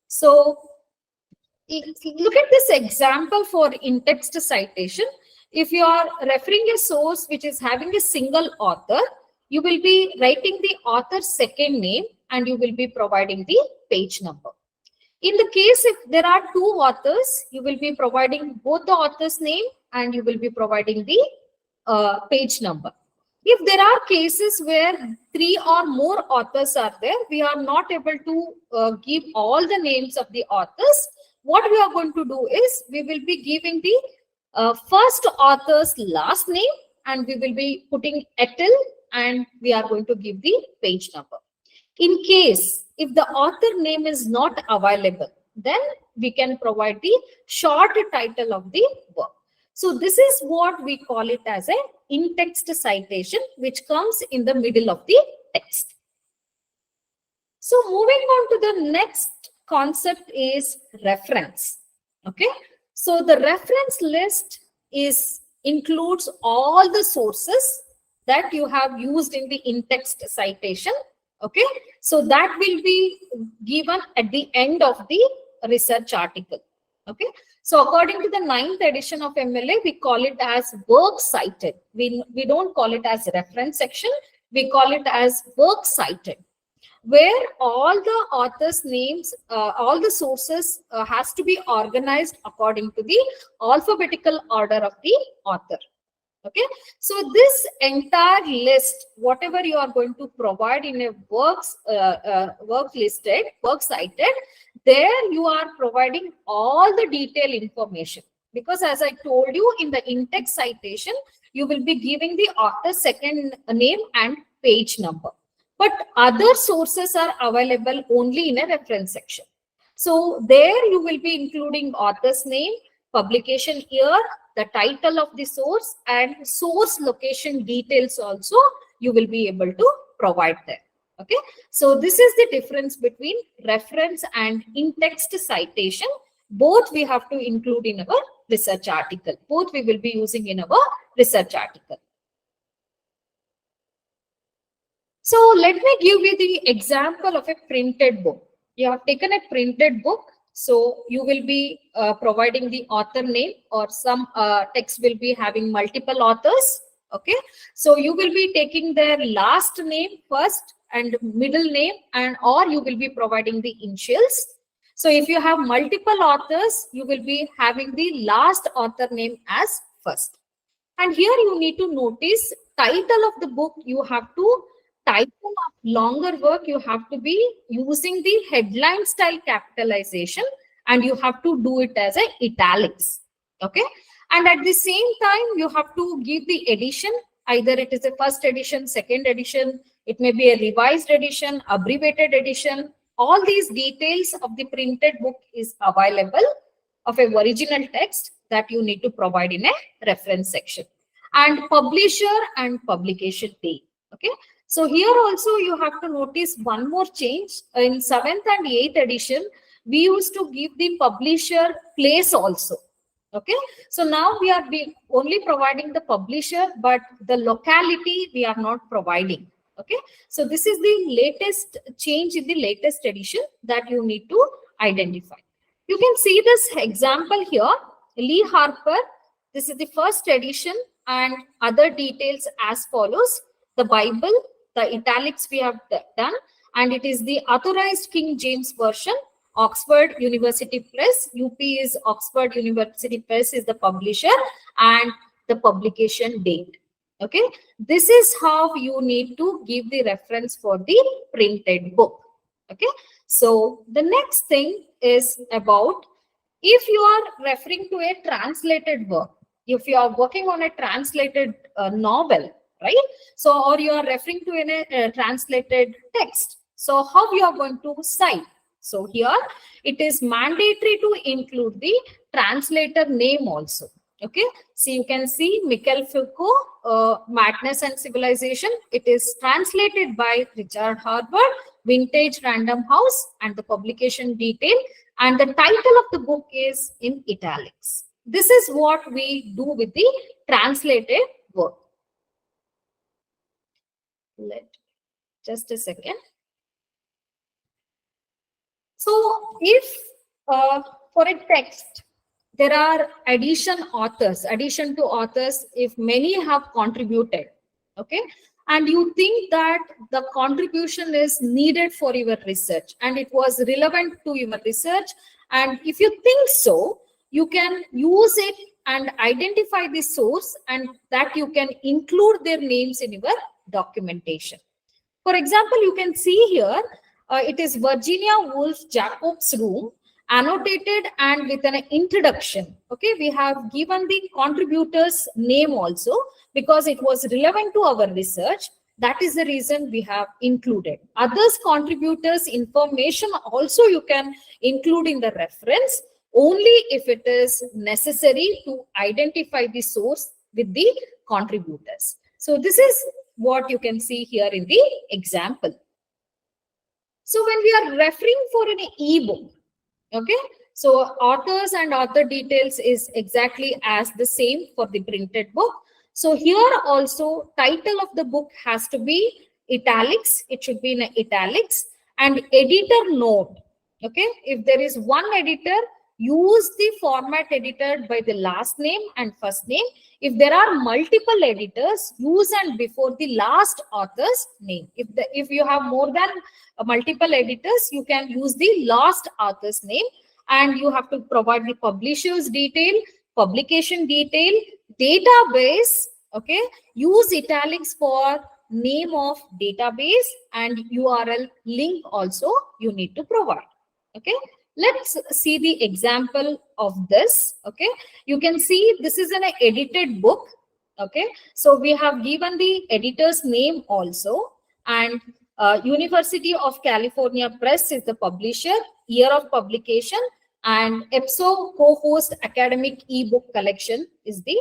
Speaker 6: So look at this example for in-text citation. If you are referring a source which is having a single author, you will be writing the author's second name and you will be providing the page number. In the case if there are two authors, you will be providing both the author's name and you will be providing the page number. If there are cases where 3 or more authors are there, we are not able to give all the names of the authors. What we are going to do is we will be giving the first author's last name and we will be putting etil and we are going to give the page number. In case if the author name is not available, then we can provide the short title of the work. So this is what we call it as a in-text citation, which comes in the middle of the text. So moving on to the next concept is reference. Okay. So the reference list includes all the sources that you have used in the in-text citation. Okay. So that will be given at the end of the research article. Okay. So according to the 9th edition of MLA, we call it as work cited. We don't call it as reference section. We call it as work cited, where all the authors' names, all the sources has to be organized according to the alphabetical order of the author. Okay, so this entire list, whatever you are going to provide in a work cited, there you are providing all the detailed information. Because as I told you, in the in-text citation, you will be giving the author's second name and page number. But other sources are available only in a reference section. So there you will be including author's name, publication year, the title of the source, and source location details also you will be able to provide there. Okay, so this is the difference between reference and in-text citation. Both we have to include in our research article. Both we will be using in our research article. So let me give you the example of a printed book. You have taken a printed book. So you will be providing the author name, or some text will be having multiple authors. Okay, so you will be taking their last name first and middle name, and or you will be providing the initials. So if you have multiple authors, you will be having the last author name as first. And here you need to notice title of the book. You have to title of longer work, you have to be using the headline style capitalization, and you have to do it as a italics. Okay, and at the same time you have to give the edition. Either it is a first edition, second edition, it may be a revised edition, abbreviated edition. All these details of the printed book is available of a original text that you need to provide in a reference section. And publisher and publication date. Okay, so here also you have to notice one more change. In 7th and 8th edition, we used to give the publisher place also. Okay, so now we are only providing the publisher, but the locality we are not providing. Okay, so this is the latest change in the latest edition that you need to identify. You can see this example here, Lee Harper. This is the first edition, and other details as follows. The Bible, the italics we have done, and it is the authorized King James Version, Oxford University Press. UP is Oxford University Press is the publisher, and the publication date. Okay, this is how you need to give the reference for the printed book. Okay, so the next thing is about if you are referring to a translated work, if you are working on a translated novel, right? So, or you are referring to a translated text. So how you are going to cite? So here it is mandatory to include the translator name also. Okay, so you can see Michel Foucault, Madness and Civilization. It is translated by Richard Harvard, Vintage Random House, and the publication detail. And the title of the book is in italics. This is what we do with the translated work. Just a second. So if for a text, there are addition to authors, if many have contributed, okay, and you think that the contribution is needed for your research and it was relevant to your research, and if you think so, you can use it and identify the source, and that you can include their names in your documentation. For example, you can see here, it is Virginia Woolf Jacob's Room, annotated and with an introduction. Okay, we have given the contributor's name also because it was relevant to our research. That is the reason we have included. Others contributors information also you can include in the reference only if it is necessary to identify the source with the contributors. So this is what you can see here in the example. So when we are referring for an ebook, okay, so authors and author details is exactly as the same for the printed book. So here also title of the book has to be italics. It should be in italics, and editor note. Okay, if there is one editor, use the format edited by the last name and first name. If there are multiple editors, use and before the last author's name. If you have more than multiple editors, you can use the last author's name, and you have to provide the publisher's detail, publication detail, database. Okay, use italics for name of database, and URL link also you need to provide. Okay, let's see the example of this. Okay, you can see this is an edited book. Okay, so we have given the editor's name also, and University of California Press is the publisher, year of publication, and EPSO co-host academic ebook collection is the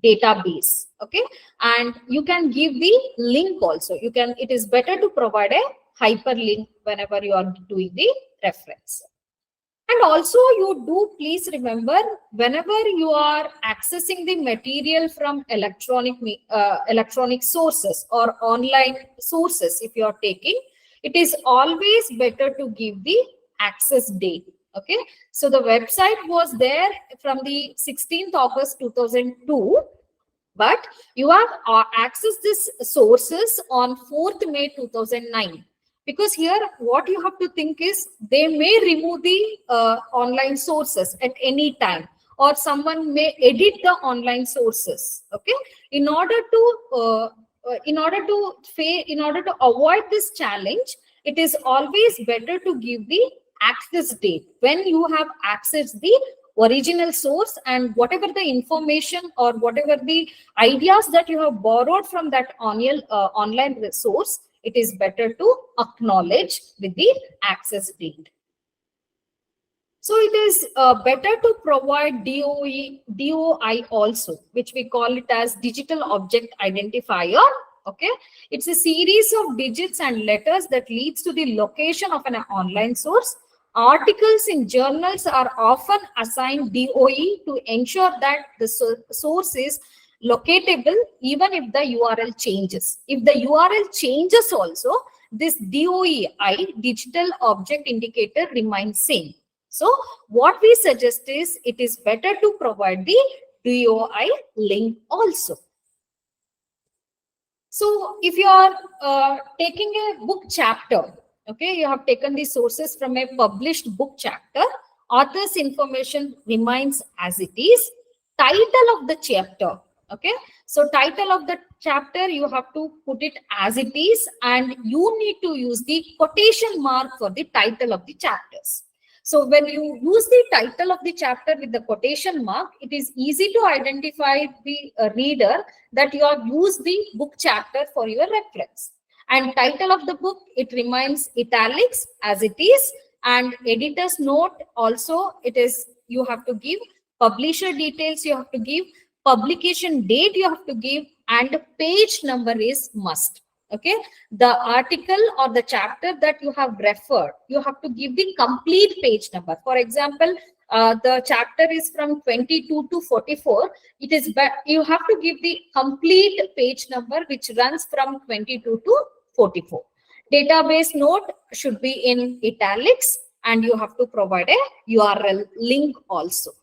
Speaker 6: database. Okay, and you can give the link also. You can, it is better to provide a hyperlink whenever you are doing the reference. And also you do please remember, whenever you are accessing the material from electronic sources or online sources, if you are taking, it is always better to give the access date. Okay, so the website was there from the 16th August 2002, but you have accessed these sources on 4th May 2009. Because here what you have to think is they may remove the online sources at any time, or someone may edit the online sources. Okay, in order to avoid this challenge, it is always better to give the access date when you have accessed the original source, and whatever the information or whatever the ideas that you have borrowed from that online resource, it is better to acknowledge with the access date. So it is better to provide DOI also, which we call it as digital object identifier. Okay, it's a series of digits and letters that leads to the location of an online source. Articles in journals are often assigned DOE to ensure that the source is locatable even if the URL changes. If the URL changes also, this DOI, digital object indicator, remains same. So what we suggest is it is better to provide the DOI link also. So if you are taking a book chapter, okay, you have taken the sources from a published book chapter, author's information remains as it is. Title of the chapter. Okay, so title of the chapter, you have to put it as it is, and you need to use the quotation mark for the title of the chapters. So when you use the title of the chapter with the quotation mark, it is easy to identify the reader that you have used the book chapter for your reference. And title of the book, it remains italics as it is, and editor's note also, it is, you have to give publisher details, you have to give publication date, you have to give, and page number is must. Okay, the article or the chapter that you have referred, you have to give the complete page number. For example, the chapter is from 22 to 44. It is, you have to give the complete page number which runs from 22 to 44. Database note should be in italics, and you have to provide a URL link also.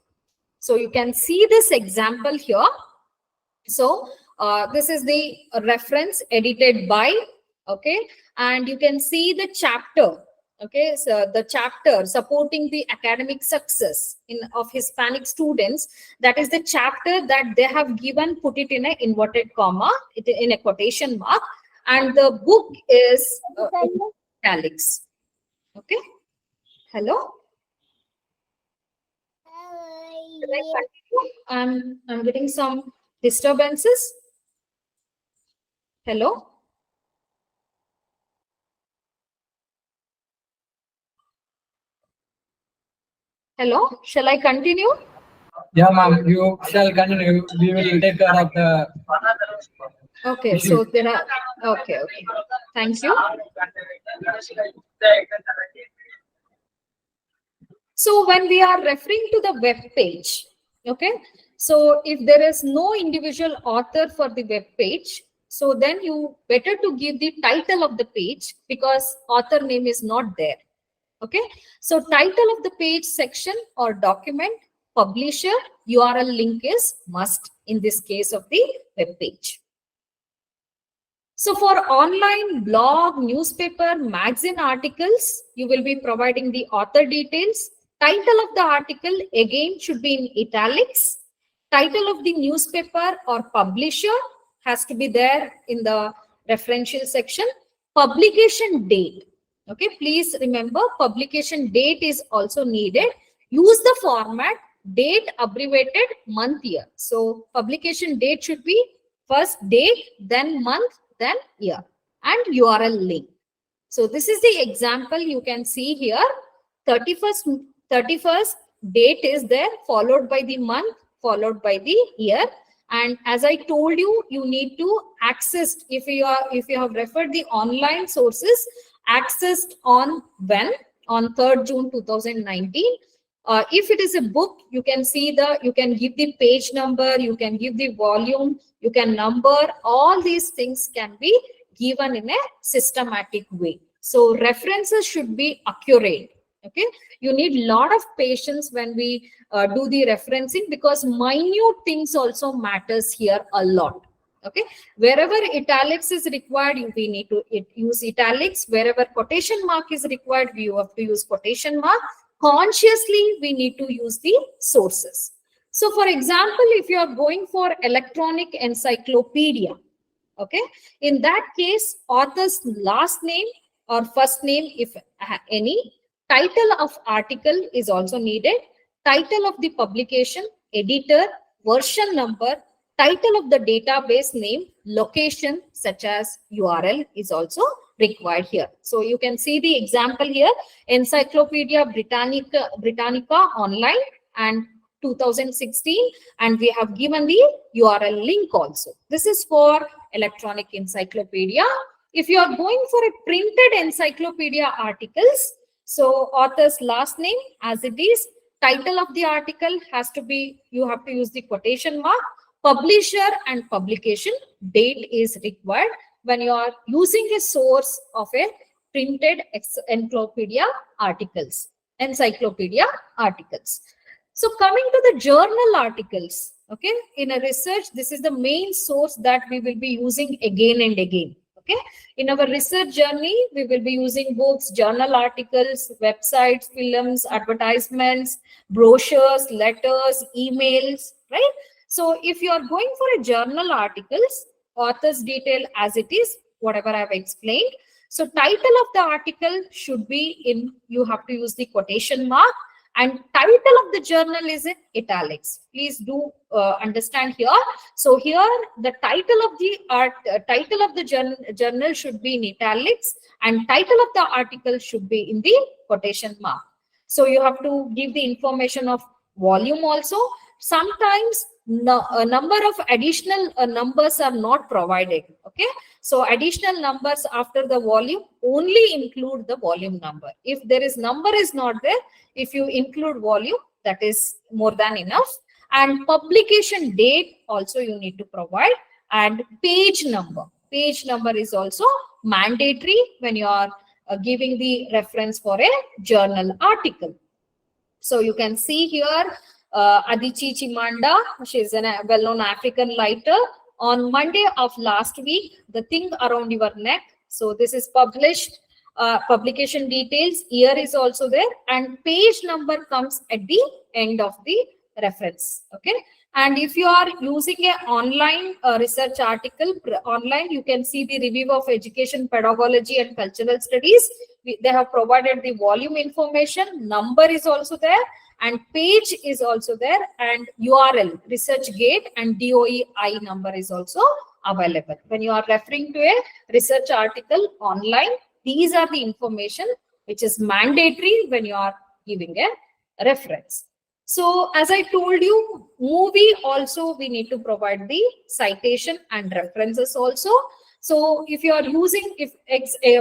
Speaker 6: So you can see this example here. So this is the reference edited by, okay, and you can see the chapter. Okay, so the chapter supporting the academic success of Hispanic students, that is the chapter that they have given, put it in a inverted comma, in a quotation mark, and the book is italics. Okay, hello. Can I continue? I'm getting some disturbances. Hello. Hello, shall I continue?
Speaker 5: Yeah, ma'am, you shall continue. We will take care of the.
Speaker 6: Okay, so there are, okay, thank you. So when we are referring to the web page, okay, so if there is no individual author for the web page, so then you better to give the title of the page, because author name is not there. Okay, so title of the page section or document, publisher, URL link is must in this case of the web page. So for online blog, newspaper, magazine articles, you will be providing the author details. Title of the article again should be in italics. Title of the newspaper or publisher has to be there in the referential section. Publication date. Okay, please remember publication date is also needed. Use the format date abbreviated month year. So publication date should be first date, then month, then year, and URL link. So this is the example you can see here. 31st date is there, followed by the month, followed by the year. And as I told you, you need to access, if you have referred the online sources, accessed on when? On 3rd June 2019. If it is a book, you can see you can give the page number, you can give the volume, you can number, all these things can be given in a systematic way. So references should be accurate. Okay, you need a lot of patience when we do the referencing, because minute things also matters here a lot. Okay, wherever italics is required, we need to use italics. Wherever quotation mark is required, we have to use quotation mark. Consciously, we need to use the sources. So for example, if you are going for electronic encyclopedia, okay, in that case, author's last name or first name, if any, title of article is also needed, title of the publication, editor, version number, title of the database name, location such as URL is also required here. So you can see the example here, Encyclopedia Britannica Online and 2016, and we have given the URL link also. This is for electronic encyclopedia. If you are going for a printed encyclopedia articles, so author's last name as it is, title of the article has to be, you have to use the quotation mark, publisher and publication date is required when you are using a source of a printed encyclopedia articles. So coming to the journal articles, okay, in a research, this is the main source that we will be using again and again. Okay, in our research journey, we will be using books, journal articles, websites, films, advertisements, brochures, letters, emails, right? So if you are going for a journal articles, author's detail as it is, whatever I have explained. So title of the article should be in, you have to use the quotation mark, and title of the journal is in italics. Please do understand here. So here the title of the journal should be in italics, and title of the article should be in the quotation mark. So you have to give the information of volume also. Sometimes a number of additional numbers are not provided. Okay, so additional numbers after the volume only include the volume number. If there is number is not there, if you include volume, that is more than enough. And publication date also you need to provide, and page number. Page number is also mandatory when you are giving the reference for a journal article. So you can see here Adichie Chimamanda, she is a well-known African writer. On Monday of last week, The Thing Around Your Neck. So this is published. Publication details, year is also there, and page number comes at the end of the reference. Okay, and if you are using an online research article online, you can see the review of education, pedagogy, and cultural studies. They have provided the volume information, number is also there, and page is also there, and URL, ResearchGate, and DOEI number is also available. When you are referring to a research article online, these are the information which is mandatory when you are giving a reference. So as I told you, movie also we need to provide the citation and references also. So if you are using,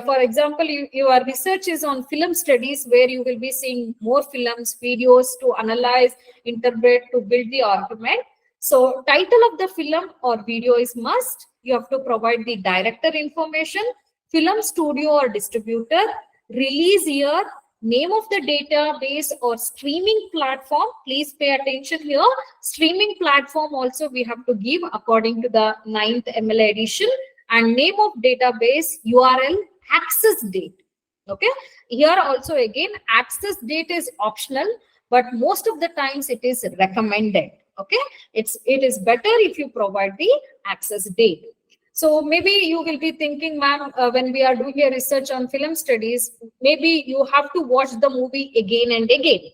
Speaker 6: for example, your research is on film studies, where you will be seeing more films, videos to analyze, interpret, to build the argument. So title of the film or video is must. You have to provide the director information, film studio or distributor, release year, name of the database or streaming platform. Please pay attention here. Streaming platform also we have to give according to the 9th MLA edition, and name of database, URL, access date. Okay, here also again access date is optional, but most of the times it is recommended. Okay, it is better if you provide the access date. So maybe you will be thinking, ma'am, when we are doing a research on film studies, maybe you have to watch the movie again and again.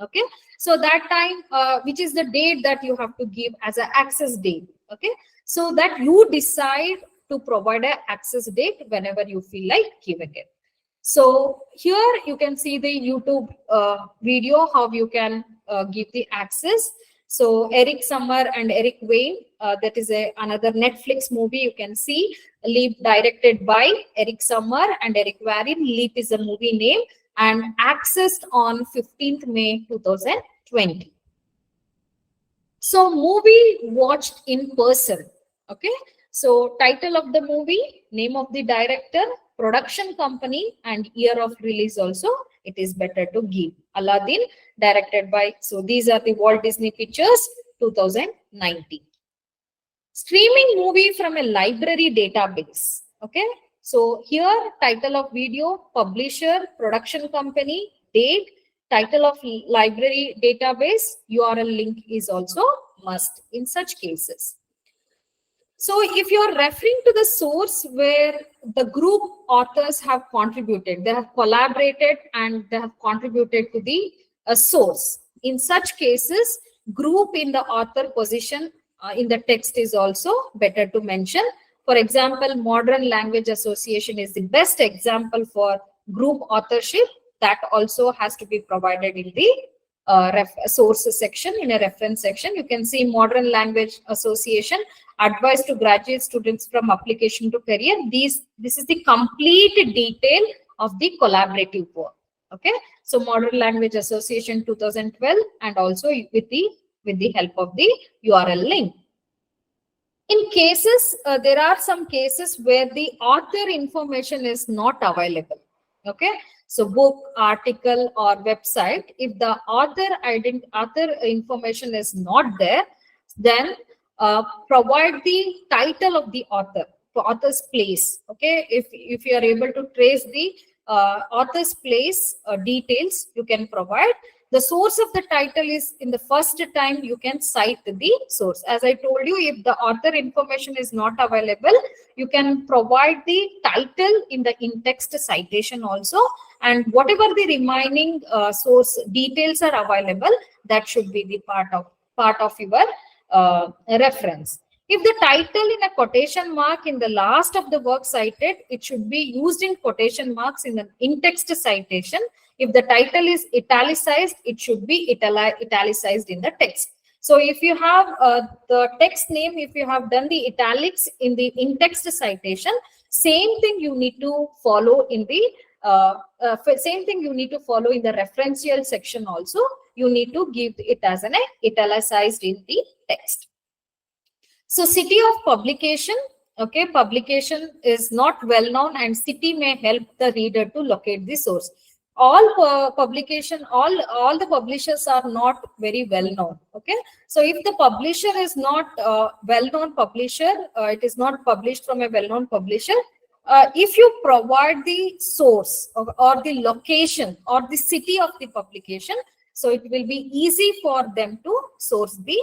Speaker 6: Okay, so that time, which is the date that you have to give as an access date. Okay, so that you decide to provide an access date whenever you feel like giving it. So here you can see the YouTube video, how you can give the access. So Eric Summer and Eric Wayne, that is another Netflix movie you can see. Leap, directed by Eric Summer and Eric Warren. Leap is a movie name, and accessed on 15th May 2020. So movie watched in person. Okay, so title of the movie, name of the director, production company, and year of release also it is better to give. Aladdin, directed by, so these are the Walt Disney Pictures, 2019. Streaming movie from a library database. Okay, so here title of video, publisher, production company, date, title of library database, URL link is also must in such cases. So if you're referring to the source where the group authors have contributed, they have collaborated and they have contributed to the source. In such cases, group in the author position in the text is also better to mention. For example, Modern Language Association is the best example for group authorship. That also has to be provided in the source section, in a reference section. You can see Modern Language Association, advice to graduate students from application to career. This is the complete detail of the collaborative work. Okay, so Modern Language Association 2012, and also with the help of the URL link. In cases, there are some cases where the author information is not available. Okay, so book, article, or website, if the author information is not there, then provide the title of the author's place. Okay, if you are able to trace the author's place details, you can provide. The source of the title is in the first time you can cite the source. As I told you, if the author information is not available, you can provide the title in the in-text citation also, and whatever the remaining source details are available, that should be the part of your reference. If the title in a quotation mark in the last of the work cited, it should be used in quotation marks in the in-text citation. If the title is italicized, it should be italicized in the text. So if you have the text name, if you have done the italics in the in-text citation, same thing you need to follow in the referential section also. You need to give it as an italicized in the text. So city of publication, okay, publication is not well known and city may help the reader to locate the source. All publication, all the publishers are not very well known, okay. So if the publisher is not well-known publisher, it is not published from a well-known publisher, if you provide the source or the location or the city of the publication, so it will be easy for them to source the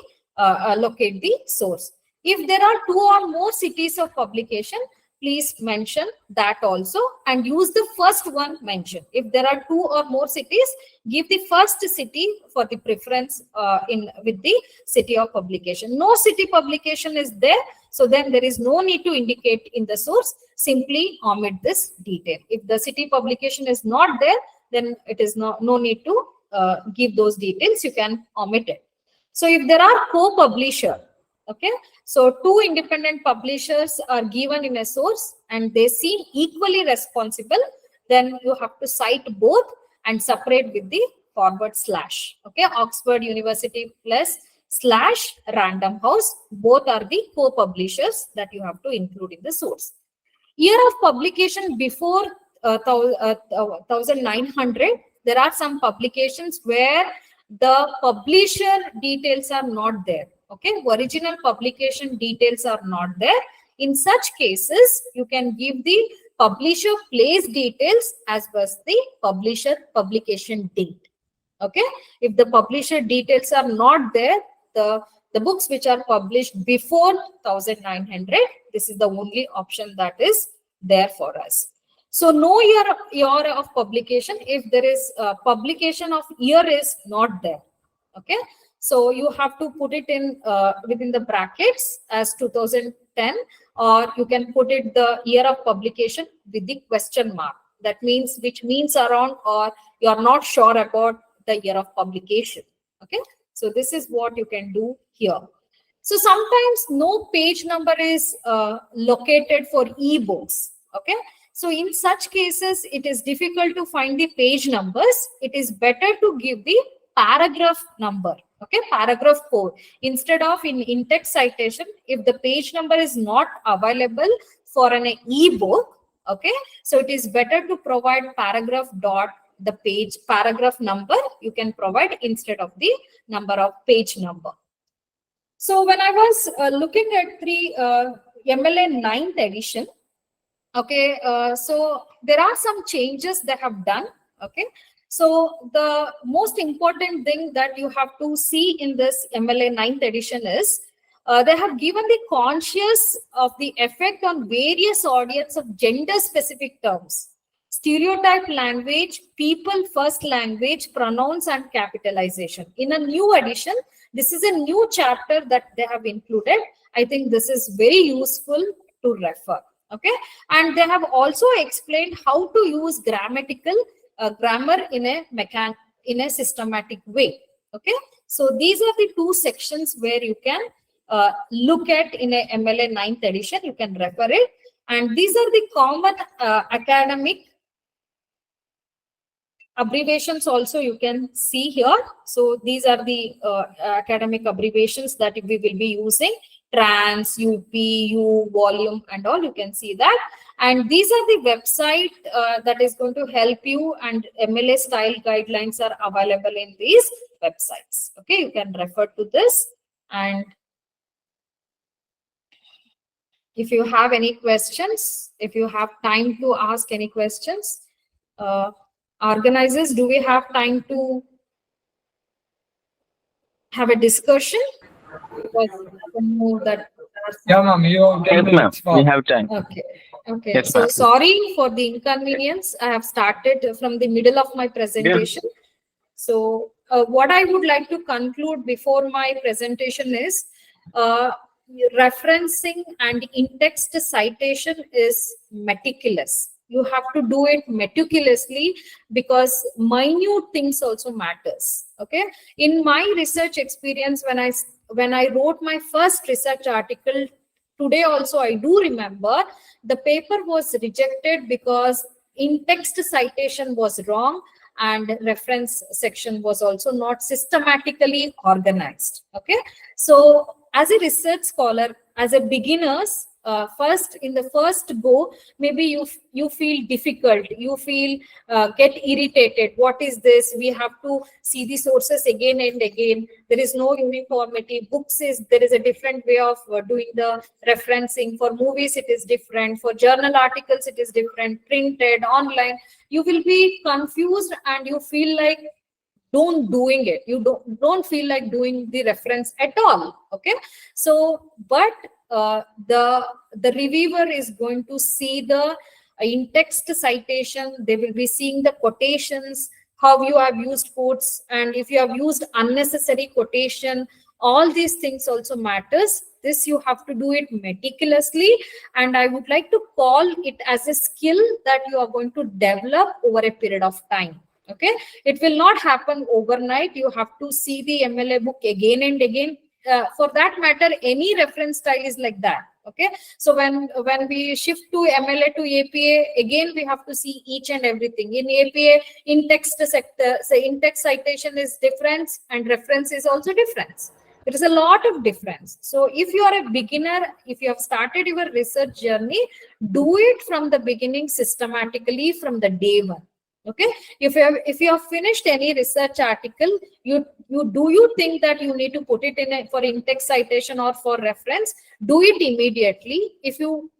Speaker 6: locate the source. If there are 2 or more cities of publication, please mention that also and use the first one mentioned. If there are 2 or more cities, give the first city for the preference with the city of publication. No city publication is there, so then there is no need to indicate in the source. Simply omit this detail. If the city publication is not there, then it is no need to give those details. You can omit it. So if there are co-publisher, okay, so 2 independent publishers are given in a source and they seem equally responsible, then you have to cite both and separate with the forward slash. Okay, Oxford University plus / Random House, both are the co-publishers that you have to include in the source. Year of publication before 1900, there are some publications where the publisher details are not there. Okay, original publication details are not there. In such cases, you can give the publisher place details as well as the publisher publication date. Okay, if the publisher details are not there, the books which are published before 1900, this is the only option that is there for us. So no year of publication if there is publication of year is not there. Okay, so you have to put it in within the brackets as 2010, or you can put it the year of publication with the question mark. That means which means around, or you are not sure about the year of publication. Okay, so this is what you can do here. So sometimes no page number is located for ebooks. Okay, so in such cases it is difficult to find the page numbers. It is better to give the paragraph number. Okay, paragraph 4 instead of in text citation. If the page number is not available for an ebook, okay, so it is better to provide paragraph dot the page paragraph number you can provide instead of the number of page number. So when I was looking at the MLA 9th edition, okay, so there are some changes they have done. Okay, so the most important thing that you have to see in this MLA 9th edition is they have given the conscious of the effect on various audience of gender specific terms, stereotype language, people first language, pronouns and capitalization. In a new edition, this is a new chapter that they have included. I think this is very useful to refer. Okay, and they have also explained how to use grammatical grammar in a systematic way. Okay, so these are the 2 sections where you can look at in a MLA 9th edition. You can refer it, and these are the common academic abbreviations also you can see here. So these are the academic abbreviations that we will be using: trans, UP, U, volume, and all. You can see that. And these are the website that is going to help you, and MLA style guidelines are available in these websites. Okay, you can refer to this. And if you have any questions, if you have time to ask any questions, organizers, do we have time to have a discussion? Because I know that.
Speaker 5: Yeah, ma'am, you have 10
Speaker 1: Yes, ma'am.
Speaker 5: minutes for.
Speaker 1: We have time.
Speaker 6: Okay. Okay.
Speaker 1: Yes,
Speaker 6: So
Speaker 1: ma'am.
Speaker 6: sorry for the inconvenience. I have started from the middle of my presentation. So what I would like to conclude before my presentation is referencing and in-text citation is meticulous. You have to do it meticulously because minute things also matters. Okay. In my research experience, when I wrote my first research article, today also I do remember the paper was rejected because in-text citation was wrong and reference section was also not systematically organized. Okay, so as a research scholar, as a beginners, in the first go, maybe you feel difficult, you feel get irritated. What is this? We have to see the sources again and again. There is no uniformity. Books there is a different way of doing the referencing. For movies, it is different. For journal articles, it is different. Printed, online, you will be confused and you feel like doing it. You don't feel like doing the reference at all. Okay, so but the reviewer is going to see the in-text citation. They will be seeing the quotations, how you have used quotes, and if you have used unnecessary quotation. All these things also matters. This you have to do it meticulously, and I would like to call it as a skill that you are going to develop over a period of time. Okay, it will not happen overnight. You have to see the MLA book again and again. For that matter, any reference style is like that. Okay, so when we shift to MLA to APA, again we have to see each and everything. In APA, in-text sector, say in-text citation is different and reference is also different. There is a lot of difference. So if you are a beginner, if you have started your research journey, do it from the beginning systematically from the day one. Okay, if you have finished any research article, you think that you need to put it in for in-text citation or for reference, do it immediately. If you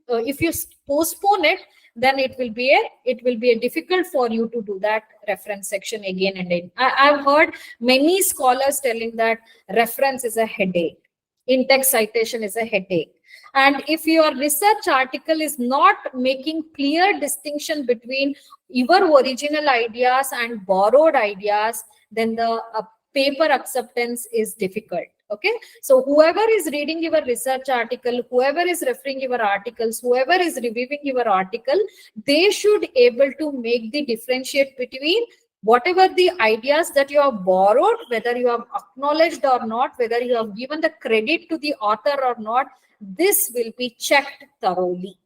Speaker 6: postpone it, then it will be a difficult for you to do that reference section again and again. I've heard many scholars telling that reference is a headache, in-text citation is a headache. And if your research article is not making clear distinction between your original ideas and borrowed ideas, then the paper acceptance is difficult. Okay, so whoever is reading your research article, whoever is referring your articles, whoever is reviewing your article, they should able to make the differentiate between whatever the ideas that you have borrowed, whether you have acknowledged or not, whether you have given the credit to the author or not. This will be checked thoroughly.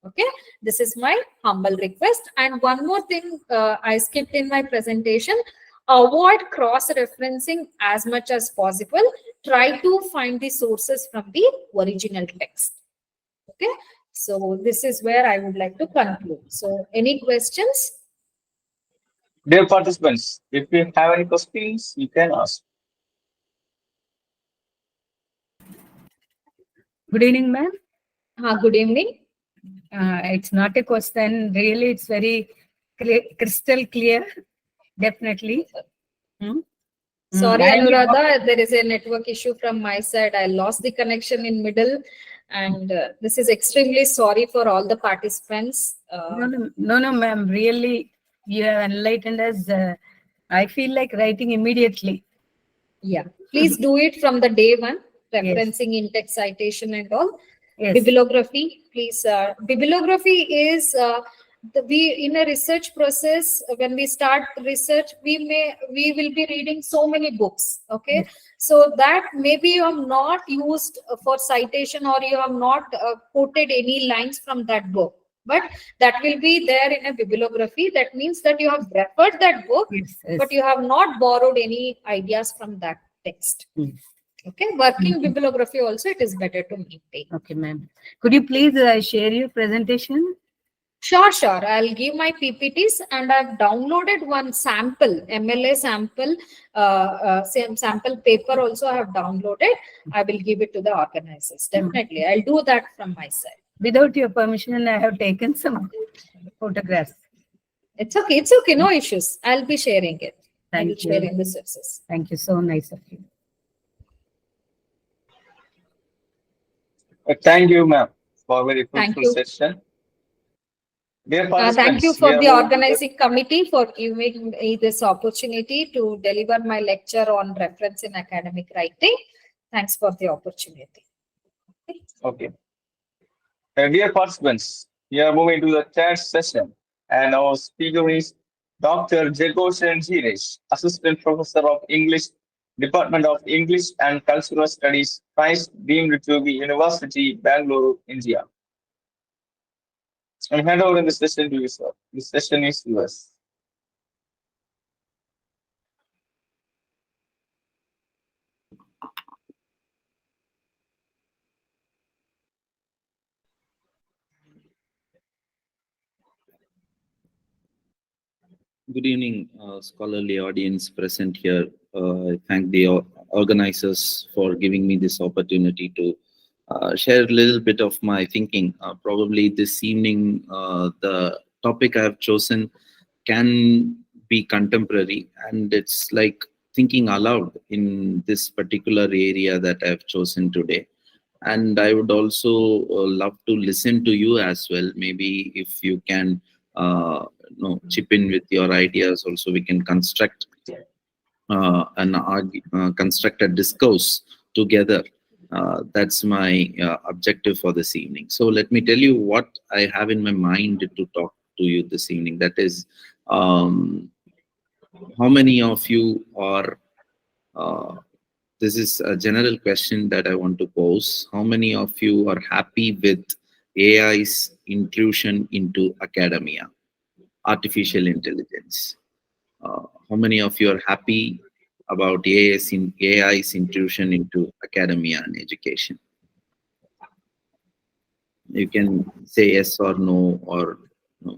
Speaker 6: Okay, this is my humble request. And one more thing I skipped in my presentation: avoid cross-referencing as much as possible. Try to find the sources from the original text. Okay, so this is where I would like to conclude. So any questions?
Speaker 1: Dear participants, if you have any questions, you can ask.
Speaker 7: Good evening, ma'am.
Speaker 6: Good evening.
Speaker 7: It's not a question. Really, it's very crystal clear. Definitely.
Speaker 6: Sorry,
Speaker 7: I am-
Speaker 6: Anuradha, there is a network issue from my side. I lost the connection in middle, and this is extremely sorry for all the participants.
Speaker 7: No, ma'am. Really, you have enlightened us. I feel like writing immediately.
Speaker 6: Yeah, please do it from the day one, referencing in-text citation and all.
Speaker 7: Yes.
Speaker 6: Bibliography, please. Bibliography is in a research process. When we start research, we will be reading so many books. Okay, so that maybe you have not used for citation, or you have not quoted any lines from that book, but that will be there in a bibliography. That means that you have referred that book,
Speaker 7: Yes.
Speaker 6: but you have not borrowed any ideas from that text. Okay, working bibliography also, it is better to maintain.
Speaker 7: Okay, ma'am. Could you please share your presentation?
Speaker 6: Sure. I'll give my PPTs, and I've downloaded one sample, MLA sample, sample paper also I have downloaded. I will give it to the organizers. Definitely, I'll do that from my side.
Speaker 7: Without your permission, I have taken some photographs.
Speaker 6: It's okay. No issues. I'll be sharing it.
Speaker 7: Thank
Speaker 6: I'll
Speaker 7: you.
Speaker 6: share in the sources.
Speaker 7: Thank you. So nice of you.
Speaker 1: Thank you, ma'am, for a very
Speaker 6: Thank
Speaker 1: fruitful
Speaker 6: you.
Speaker 1: session. Dear
Speaker 6: Thank you
Speaker 1: participants,
Speaker 6: for
Speaker 1: we are
Speaker 6: the
Speaker 1: moving to
Speaker 6: organizing committee for giving me this opportunity to deliver my lecture on reference in academic writing. Thanks for the opportunity.
Speaker 1: Okay. Dear participants, we are moving to the third session, and our speaker is Dr. Jagoshan Giresh, Assistant Professor of English, Department of English and Cultural Studies, Christ deemed to be University, Bangalore, India. And hand over the session to you, sir. This session is yours.
Speaker 8: Good evening, scholarly audience present here. I thank the organizers for giving me this opportunity to share a little bit of my thinking. Probably this evening, the topic I have chosen can be contemporary, and it's like thinking aloud in this particular area that I have chosen today. And I would also love to listen to you as well. Maybe if you can chip in with your ideas, also we can construct construct a discourse together. That's my objective for this evening. So let me tell you what I have in my mind to talk to you this evening. That is, how many of you are this is a general question that I want to pose. How many of you are happy with AI's intrusion into academia, artificial intelligence? How many of you are happy about AI's intrusion into academia and education? You can say yes or no or no.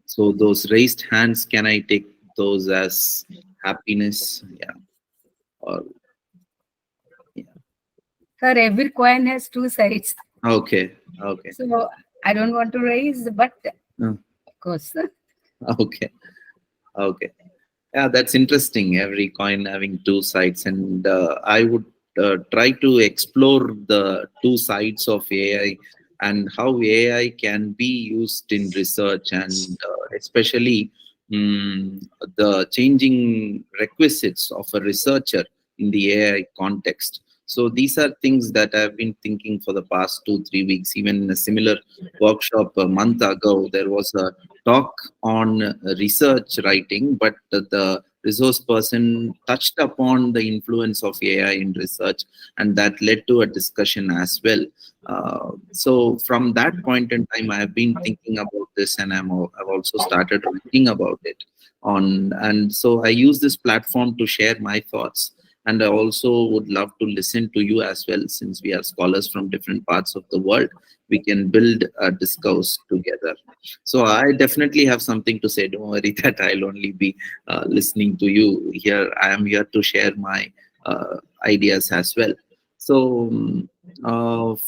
Speaker 8: So those raised hands, can I take those as happiness? Yeah. Or
Speaker 7: Sir, every coin has two sides.
Speaker 8: okay. Okay.
Speaker 7: So I don't want to raise, but
Speaker 8: Hmm.
Speaker 7: of course.
Speaker 8: Okay. Okay. Yeah, that's interesting. Every coin having two sides, and I would try to explore the two sides of AI and how AI can be used in research, and especially the changing requisites of a researcher in the AI context. So these are things that I've been thinking for the past 2-3 weeks. Even in a similar workshop a month ago, there was a talk on research writing, but the resource person touched upon the influence of AI in research, and that led to a discussion as well. So from that point in time, I have been thinking about this, and I've also started writing about it. And so I use this platform to share my thoughts. And I also would love to listen to you as well, since we are scholars from different parts of the world. We can build a discourse together. So I definitely have something to say. Don't worry that I'll only be listening to you here. I am here to share my ideas as well. So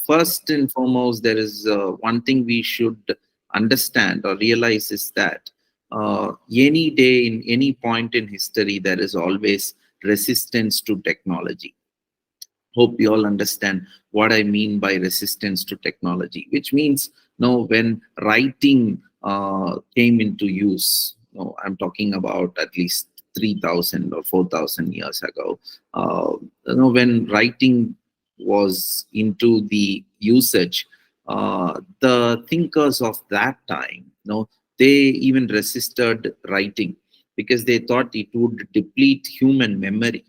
Speaker 8: first and foremost, there is one thing we should understand or realize is that any day, in any point in history, there is always resistance to technology. Hope you all understand what I mean by resistance to technology, which means, when writing came into use, I'm talking about at least 3,000 or 4,000 years ago, when writing was into the usage, the thinkers of that time, they even resisted writing because they thought it would deplete human memory.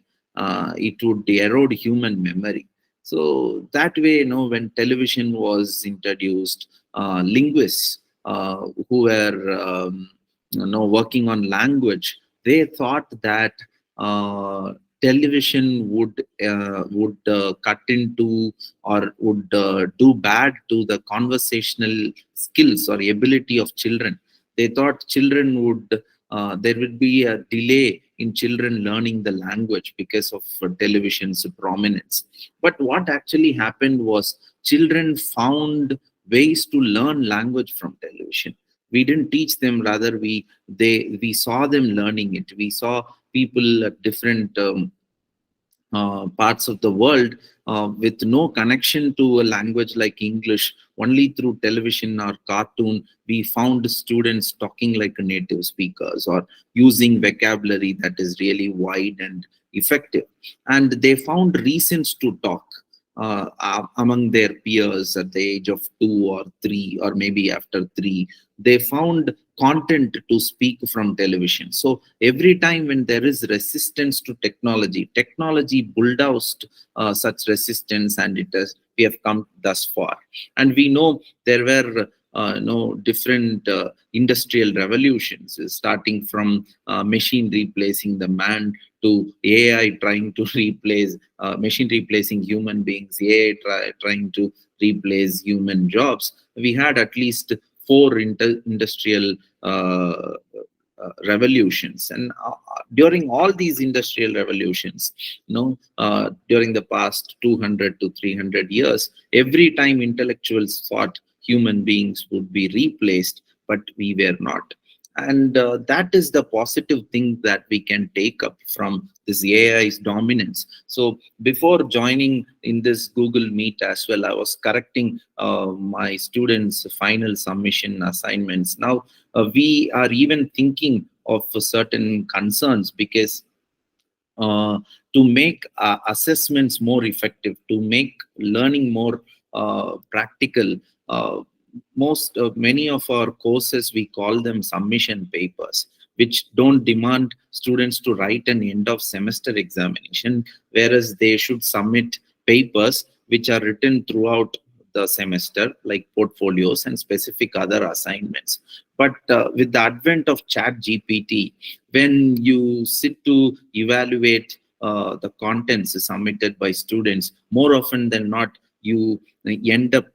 Speaker 8: It would erode human memory. So that way, when television was introduced, linguists who were working on language, they thought that television would cut into or would do bad to the conversational skills or ability of children. They thought children would there would be a delay in children learning the language because of television's prominence. But what actually happened was children found ways to learn language from television. We didn't teach them, rather we saw them learning it. We saw people at different parts of the world with no connection to a language like English. Only through television or cartoon, we found students talking like native speakers or using vocabulary that is really wide and effective. And they found reasons to talk among their peers at the age of 2 or 3, or maybe after 3. They found content to speak from television. So every time when there is resistance to technology, technology bulldozed such resistance, and we have come thus far. And we know there were different industrial revolutions, starting from machine replacing the man to AI trying to replace machine replacing human beings, AI trying to replace human jobs. We had at least 4 industrial revolutions, and during all these industrial revolutions, during the past 200 to 300 years, every time intellectuals thought human beings would be replaced, but we were not. And that is the positive thing that we can take up from this AI's dominance. So before joining in this Google Meet as well, I was correcting my students' final submission assignments. Now we are even thinking of certain concerns, because to make assessments more effective, to make learning more practical, many of our courses, we call them submission papers, which don't demand students to write an end of semester examination, whereas they should submit papers which are written throughout the semester, like portfolios and specific other assignments. But with the advent of ChatGPT, when you sit to evaluate the contents submitted by students, more often than not, you end up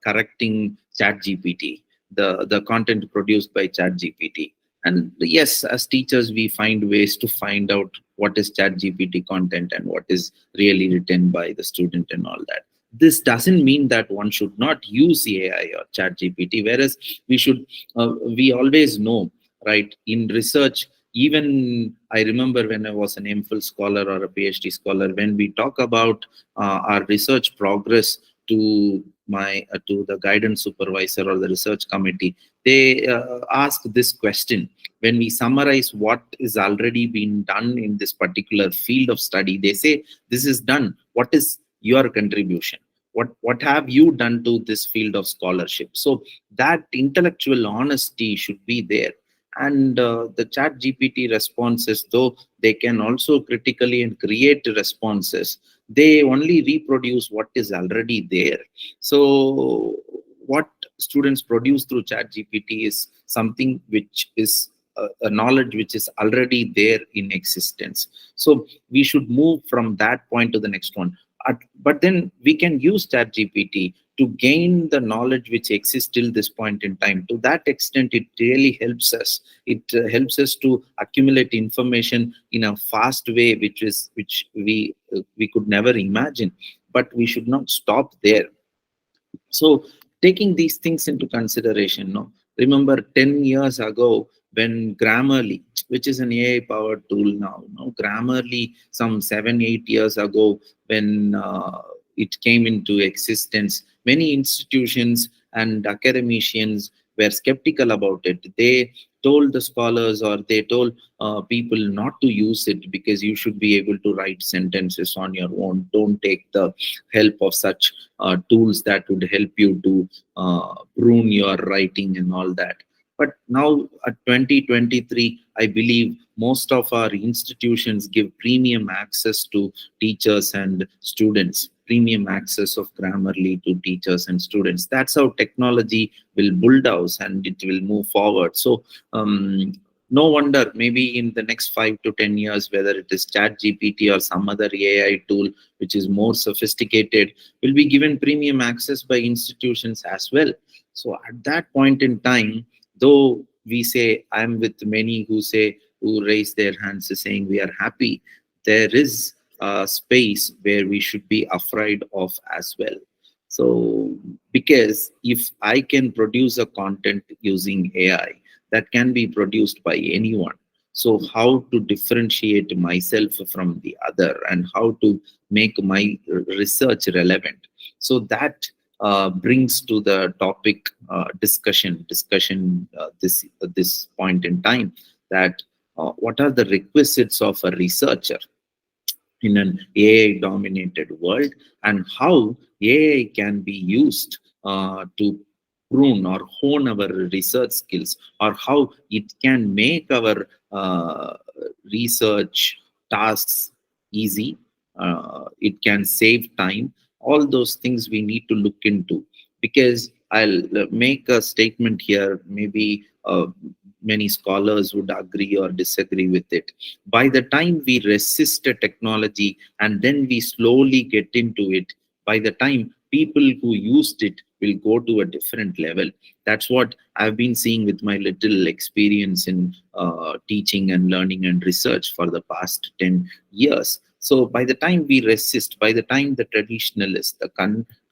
Speaker 8: correcting ChatGPT, the content produced by ChatGPT. And yes, as teachers, we find ways to find out what is ChatGPT content and what is really written by the student and all that. This doesn't mean that one should not use AI or ChatGPT, whereas we always know, right, in research. Even I remember when I was an MPhil scholar or a PhD scholar, when we talk about our research progress to the guidance supervisor or the research committee, they ask this question. When we summarize what is already been done in this particular field of study, they say, this is done. What is your contribution? What have you done to this field of scholarship? So that intellectual honesty should be there. And the ChatGPT responses, though they can also critically and create responses, they only reproduce what is already there. So what students produce through ChatGPT is something which is a knowledge which is already there in existence. So we should move from that point to the next one. But then we can use ChatGPT to gain the knowledge which exists till this point in time. To that extent, it really helps us. It helps us to accumulate information in a fast way, which we could never imagine. But we should not stop there. So taking these things into consideration, remember 10 years ago when Grammarly, which is an AI-powered tool now, Grammarly some 7-8 years ago when it came into existence, many institutions and academicians were skeptical about it. They told the scholars, or they told people not to use it because you should be able to write sentences on your own. Don't take the help of such tools that would help you to prune your writing and all that. But now at 2023, I believe most of our institutions give premium access to teachers and students, premium access of Grammarly to teachers and students. That's how technology will bulldoze and it will move forward. So no wonder maybe in the next 5 to 10 years, whether it is ChatGPT or some other AI tool which is more sophisticated, will be given premium access by institutions as well. So at that point in time, though we say, I'm with many who raise their hands saying we are happy, there is a space where we should be afraid of as well. So, because if I can produce a content using AI that can be produced by anyone, So how to differentiate myself from the other, and how to make my research relevant. So that brings to the topic discussion this point in time, that what are the requisites of a researcher in an AI dominated world, and how AI can be used to prune or hone our research skills, or how it can make our research tasks easy. It can save time. All those things we need to look into, because I'll make a statement here. Maybe many scholars would agree or disagree with it. By the time we resist a technology and then we slowly get into it, by the time people who used it will go to a different level. That's what I've been seeing with my little experience in teaching and learning and research for the past 10 years. So by the time we resist, by the time the traditionalists, the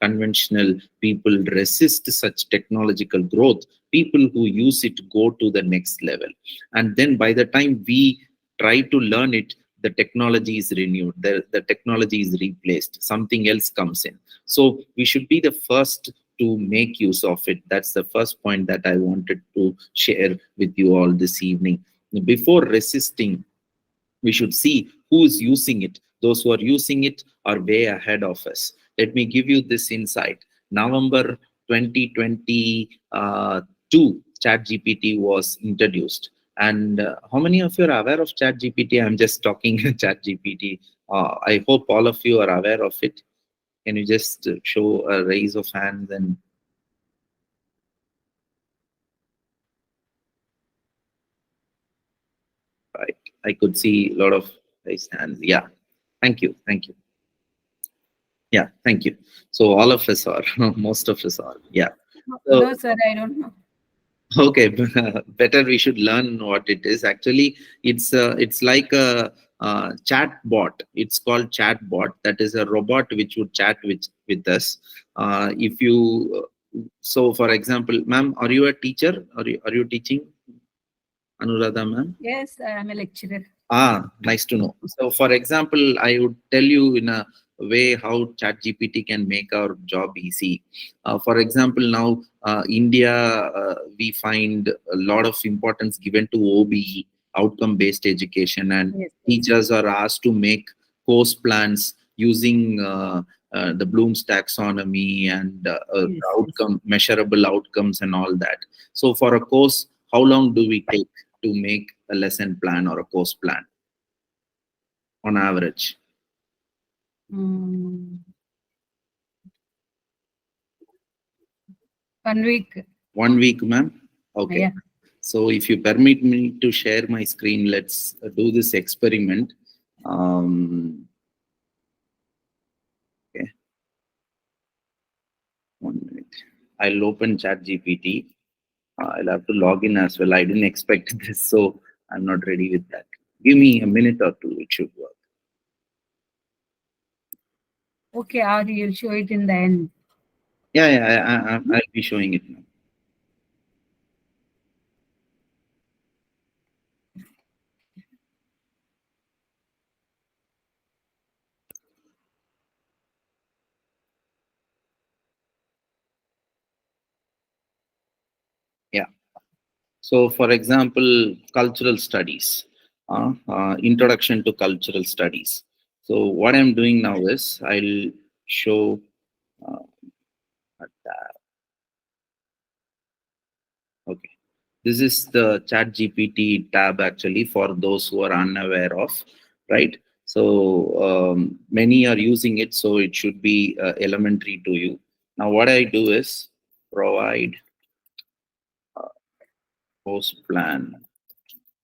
Speaker 8: conventional people resist such technological growth, people who use it go to the next level. And then by the time we try to learn it, the technology is renewed, the technology is replaced, something else comes in. So we should be the first to make use of it. That's the first point that I wanted to share with you all this evening. Before resisting, we should see who is using it. Those who are using it are way ahead of us. Let me give you this insight. November 2022, ChatGPT was introduced. And how many of you are aware of ChatGPT? I'm just talking ChatGPT. I hope all of you are aware of it. Can you just show a raise of hands? And right, I could see a lot of raised hands. Yeah, thank you, thank you. Yeah, thank you. So all of us are, most of us are. Yeah. So,
Speaker 7: No, sir, I don't know.
Speaker 8: okay, better we should learn what it is. Actually, it's like a chat bot. It's called chat bot. That is a robot which would chat with us. If you so, for example, ma'am, are you a teacher? Are you teaching, Anuradha ma'am?
Speaker 7: Yes, I am a lecturer.
Speaker 8: Ah, nice to know. So, for example, I would tell you in a way how ChatGPT can make our job easy. For example, now India, we find a lot of importance given to OBE, outcome-based education, and
Speaker 7: Yes.
Speaker 8: teachers are asked to make course plans using the Bloom's taxonomy and
Speaker 7: Yes,
Speaker 8: outcome measurable outcomes and all that. So, for a course, how long do we take to make a lesson plan or a course plan on average?
Speaker 7: Mm. 1 week.
Speaker 8: 1 week, ma'am? Okay.
Speaker 7: Yeah.
Speaker 8: So if you permit me to share my screen, let's do this experiment. Okay. 1 minute. I'll open ChatGPT. I'll have to log in as well. I didn't expect this, so I'm not ready with that. Give me a minute or two. It should work.
Speaker 7: Okay, or you'll show it in the end.
Speaker 8: Yeah, I'll be showing it now. Yeah. So, for example, cultural studies, introduction to cultural studies. So, what I'm doing now is I'll show a tab. Okay, this is the Chat GPT tab actually for those who are unaware of, right? So, many are using it, so it should be elementary to you. Now, what I do is provide course plan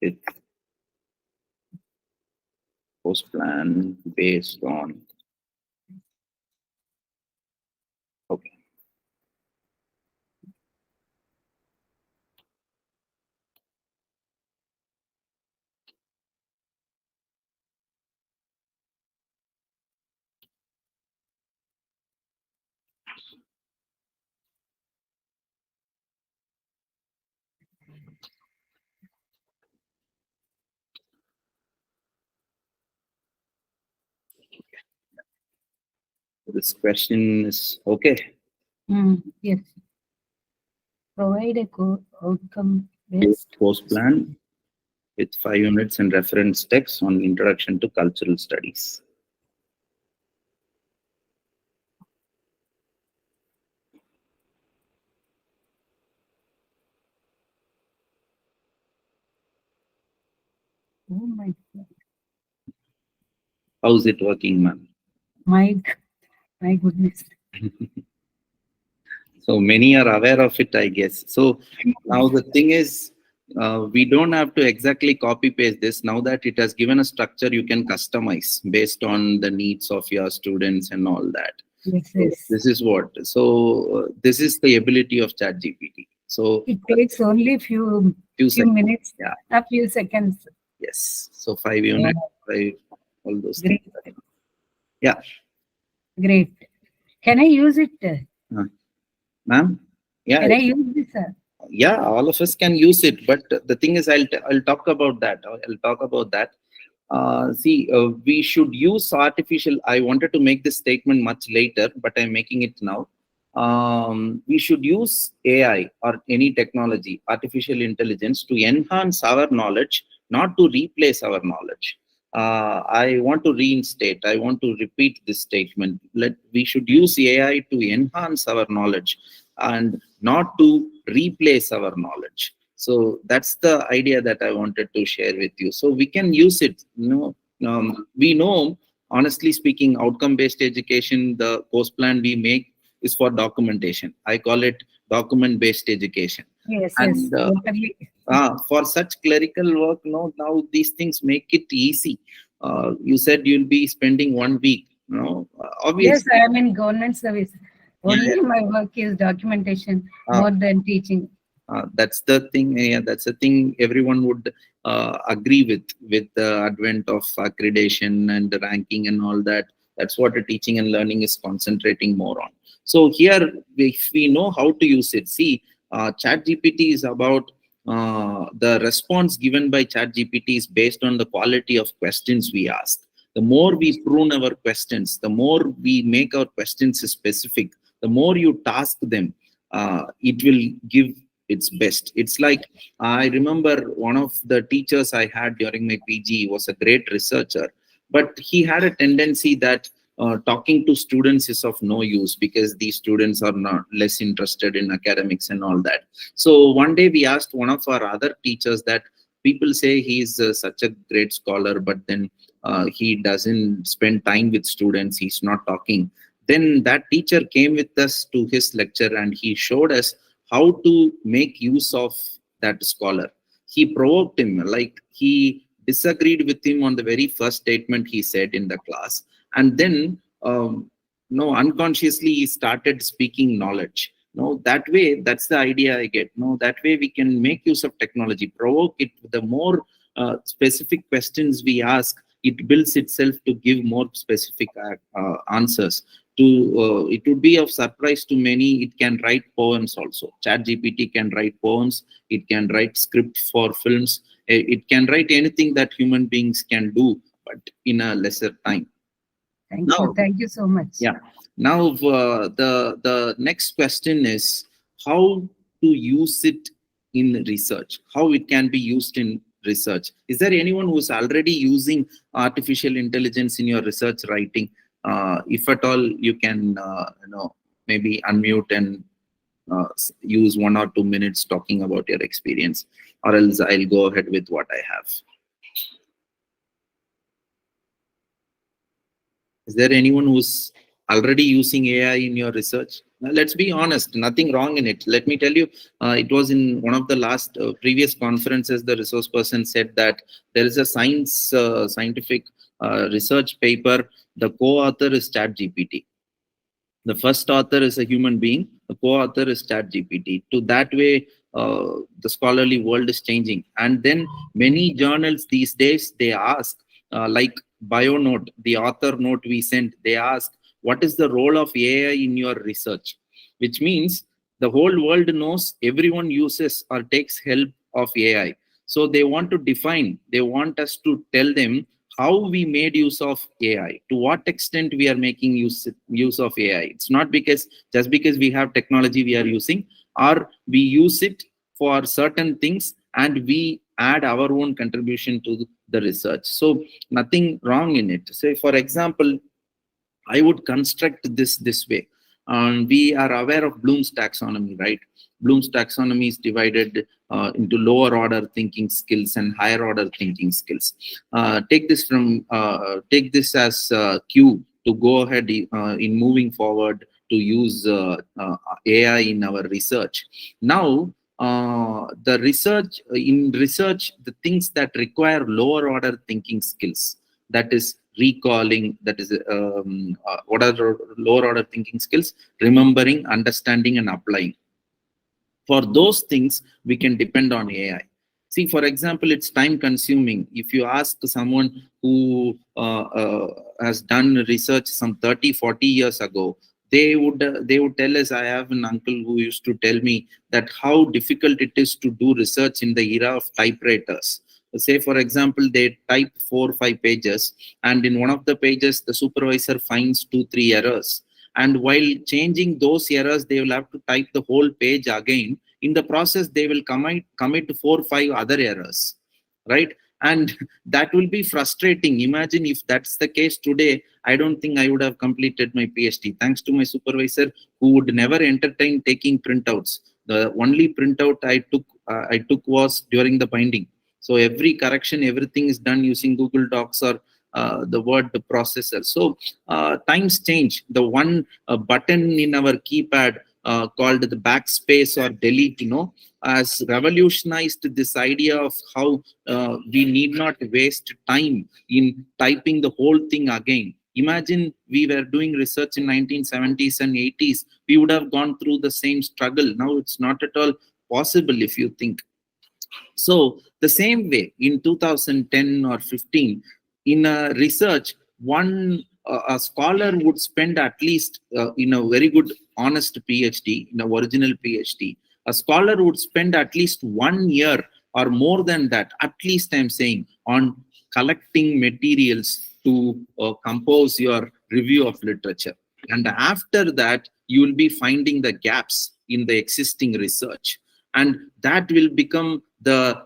Speaker 8: with course plan based on, okay. This question is okay.
Speaker 7: Yes. Provide a outcome based.
Speaker 8: Course plan with 5 units and reference text on introduction to cultural studies.
Speaker 7: Oh my God.
Speaker 8: How's it working, ma'am?
Speaker 7: My goodness.
Speaker 8: So many are aware of it, I guess. So now the thing is, we don't have to exactly copy paste this. Now that it has given a structure, you can customize based on the needs of your students and all that.
Speaker 7: Yes,
Speaker 8: So
Speaker 7: yes.
Speaker 8: this is what. So this is the ability of ChatGPT. So
Speaker 7: It takes only few
Speaker 8: seconds.
Speaker 7: minutes,
Speaker 8: Yeah.
Speaker 7: a few seconds.
Speaker 8: Yes. So 5 units, 5, all those
Speaker 7: Great.
Speaker 8: things. Yeah.
Speaker 7: Great. Can I use it?
Speaker 8: Ma'am? Yeah.
Speaker 7: Can I use this?
Speaker 8: Yeah, all of us can use it, but the thing is, I'll talk about that. I'll talk about that. See, we should use artificial. I wanted to make this statement much later, but I'm making it now. We should use AI or any technology, artificial intelligence, to enhance our knowledge, not to replace our knowledge. I want to reinstate, I want to repeat this statement. We should use AI to enhance our knowledge and not to replace our knowledge. So that's the idea that I wanted to share with you. So we can use it. We know, honestly speaking, outcome-based education, the course plan we make is for documentation. I call it document-based education.
Speaker 7: Yes,
Speaker 8: And,
Speaker 7: yes. Totally.
Speaker 8: For such clerical work, now these things make it easy. You said you'll be spending 1 week. Obviously.
Speaker 7: Yes, I am in government service. Only my work is documentation more than teaching.
Speaker 8: That's the thing. Yeah, that's the thing everyone would agree with the advent of accreditation and the ranking and all that. That's what the teaching and learning is concentrating more on. So here, if we know how to use it, see, ChatGPT is about the response given by ChatGPT is based on the quality of questions we ask. The more we prune our questions, the more we make our questions specific, the more you task them, it will give its best. It's like, I remember one of the teachers I had during my PG was a great researcher, but he had a tendency that talking to students is of no use because these students are not less interested in academics and all that. So one day we asked one of our other teachers that people say he's such a great scholar, but then he doesn't spend time with students, he's not talking. Then that teacher came with us to his lecture and he showed us how to make use of that scholar. He provoked him, like he disagreed with him on the very first statement he said in the class. And then, unconsciously he started speaking knowledge. That way, that's the idea I get. That way we can make use of technology, provoke it. The more specific questions we ask, it builds itself to give more specific answers. It would be of surprise to many. It can write poems also. ChatGPT can write poems. It can write scripts for films. It can write anything that human beings can do, but in a lesser time.
Speaker 7: Thank you so much.
Speaker 8: Yeah. Now the next question is how to use it in research. How it can be used in research. Is there anyone who's already using artificial intelligence in your research writing? If at all, you can maybe unmute and use 1 or 2 minutes talking about your experience, or else I'll go ahead with what I have. Is there anyone who's already using AI in your research? Now, let's be honest, nothing wrong in it. Let me tell you, it was in one of the last previous conferences, the resource person said that there is a scientific research paper. The co-author is ChatGPT. The first author is a human being. The co-author is ChatGPT. To that way, the scholarly world is changing. And then many journals these days, they ask, like BioNote, the author note we sent, they ask, what is the role of AI in your research? Which means the whole world knows everyone uses or takes help of AI. So they want to define, they want us to tell them how we made use of AI, to what extent we are making use of AI. It's not just because we have technology we are using, or we use it for certain things and we add our own contribution to the research. So nothing wrong in it. Say, for example, I would construct this way. We are aware of Bloom's taxonomy, right? Bloom's taxonomy is divided into lower order thinking skills and higher order thinking skills. Take this as a cue to go ahead in moving forward to use AI in our research. Now, the research, the things that require lower order thinking skills, that is recalling, that is what are the lower order thinking skills? Remembering, understanding, and applying. For those things, we can depend on AI. See, for example, it's time consuming. If you ask someone who has done research some 30-40 years ago, they would tell us, I have an uncle who used to tell me that how difficult it is to do research in the era of typewriters. Say, for example, they type 4 or 5 pages, and in one of the pages, the supervisor finds 2-3 errors. And while changing those errors, they will have to type the whole page again. In the process, they will commit 4 or 5 other errors, right? And that will be frustrating. Imagine if that's the case today, I don't think I would have completed my PhD. Thanks to my supervisor, who would never entertain taking printouts. The only printout I took was during the binding. So every correction, everything is done using Google Docs or the word processor. So times change. The one button in our keypad called the backspace or delete, has revolutionized this idea of how we need not waste time in typing the whole thing again. Imagine we were doing research in 1970s and 80s. We would have gone through the same struggle. Now it's not at all possible if you think. So the same way in 2010 or 15, in a research, a scholar would spend at least in a very good, honest PhD, in a original PhD, a scholar would spend at least 1 year or more than that, at least I'm saying, on collecting materials to compose your review of literature. And after that, you will be finding the gaps in the existing research. And that will become the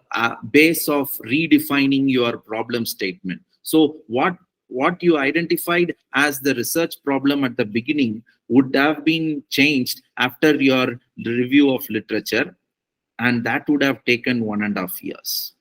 Speaker 8: base of redefining your problem statement. So what you identified as the research problem at the beginning would have been changed after your review of literature, and that would have taken 1.5 years.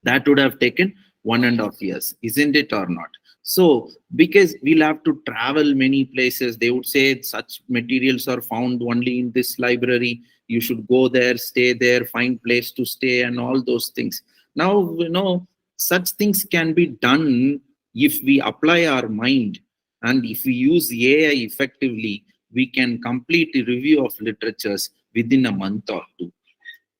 Speaker 8: That would have taken 1.5 years, isn't it or not? So, because we'll have to travel many places, they would say such materials are found only in this library. You should go there, stay there, find place to stay, and all those things. Now, such things can be done if we apply our mind, and if we use AI effectively, we can complete a review of literatures within a month or 2,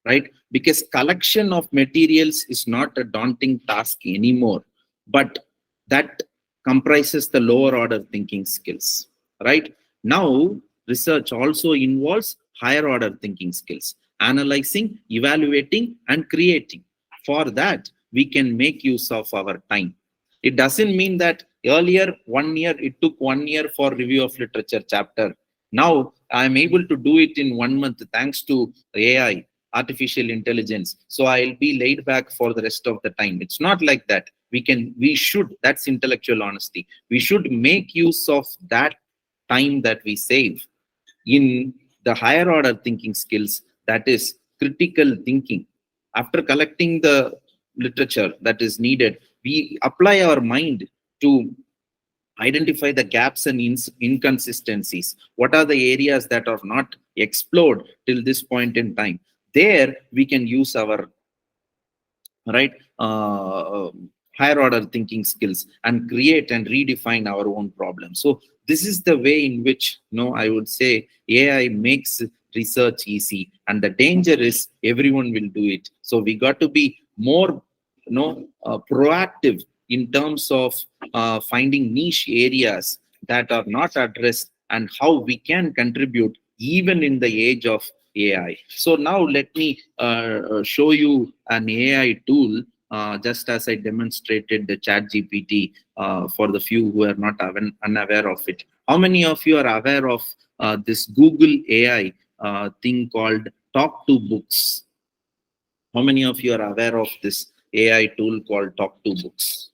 Speaker 8: right? Because collection of materials is not a daunting task anymore, but that comprises the lower order thinking skills, right? Now, research also involves higher order thinking skills, analyzing, evaluating, and creating. For that, we can make use of our time. It doesn't mean that earlier 1 year, it took 1 year for review of literature chapter. Now, I'm able to do it in 1 month thanks to AI, artificial intelligence. So I'll be laid back for the rest of the time. It's not like that. We should, that's intellectual honesty. We should make use of that time that we save in the higher order thinking skills, that is critical thinking. After collecting the literature that is needed, we apply our mind to identify the gaps and inconsistencies. What are the areas that are not explored till this point in time? There we can use our higher order thinking skills and create and redefine our own problems. So this is the way in which I would say AI makes research easy, and the danger is everyone will do it. So we got to be more proactive in terms of finding niche areas that are not addressed and how we can contribute even in the age of AI. So now let me show you an AI tool just as I demonstrated the ChatGPT for the few who are not unaware of it. How many of you are aware of this Google AI thing called Talk to Books? How many of you are aware of this AI tool called Talk to Books?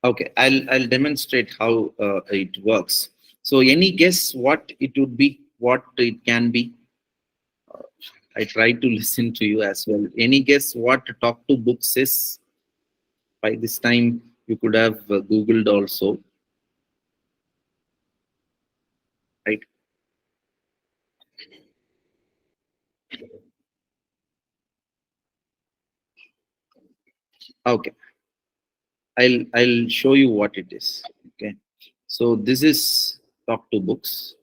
Speaker 8: Okay, I'll demonstrate how it works. So any guess what it would be, what it can be? I try to listen to you as well. Any guess what Talk to Books is? By this time, you could have Googled also, right? Okay, I'll show you what it is. Okay, so this is Talk to Books.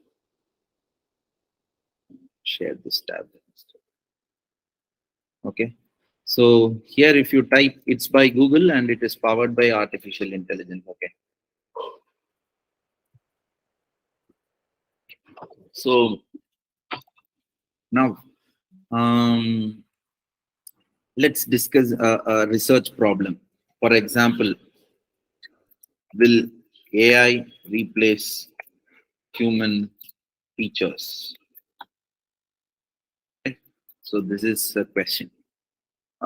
Speaker 8: Share this tab. Okay, so here if you type, it's by Google and it is powered by artificial intelligence. Okay, so now let's discuss a research problem. For example, will AI replace human teachers? Okay. So this is a question.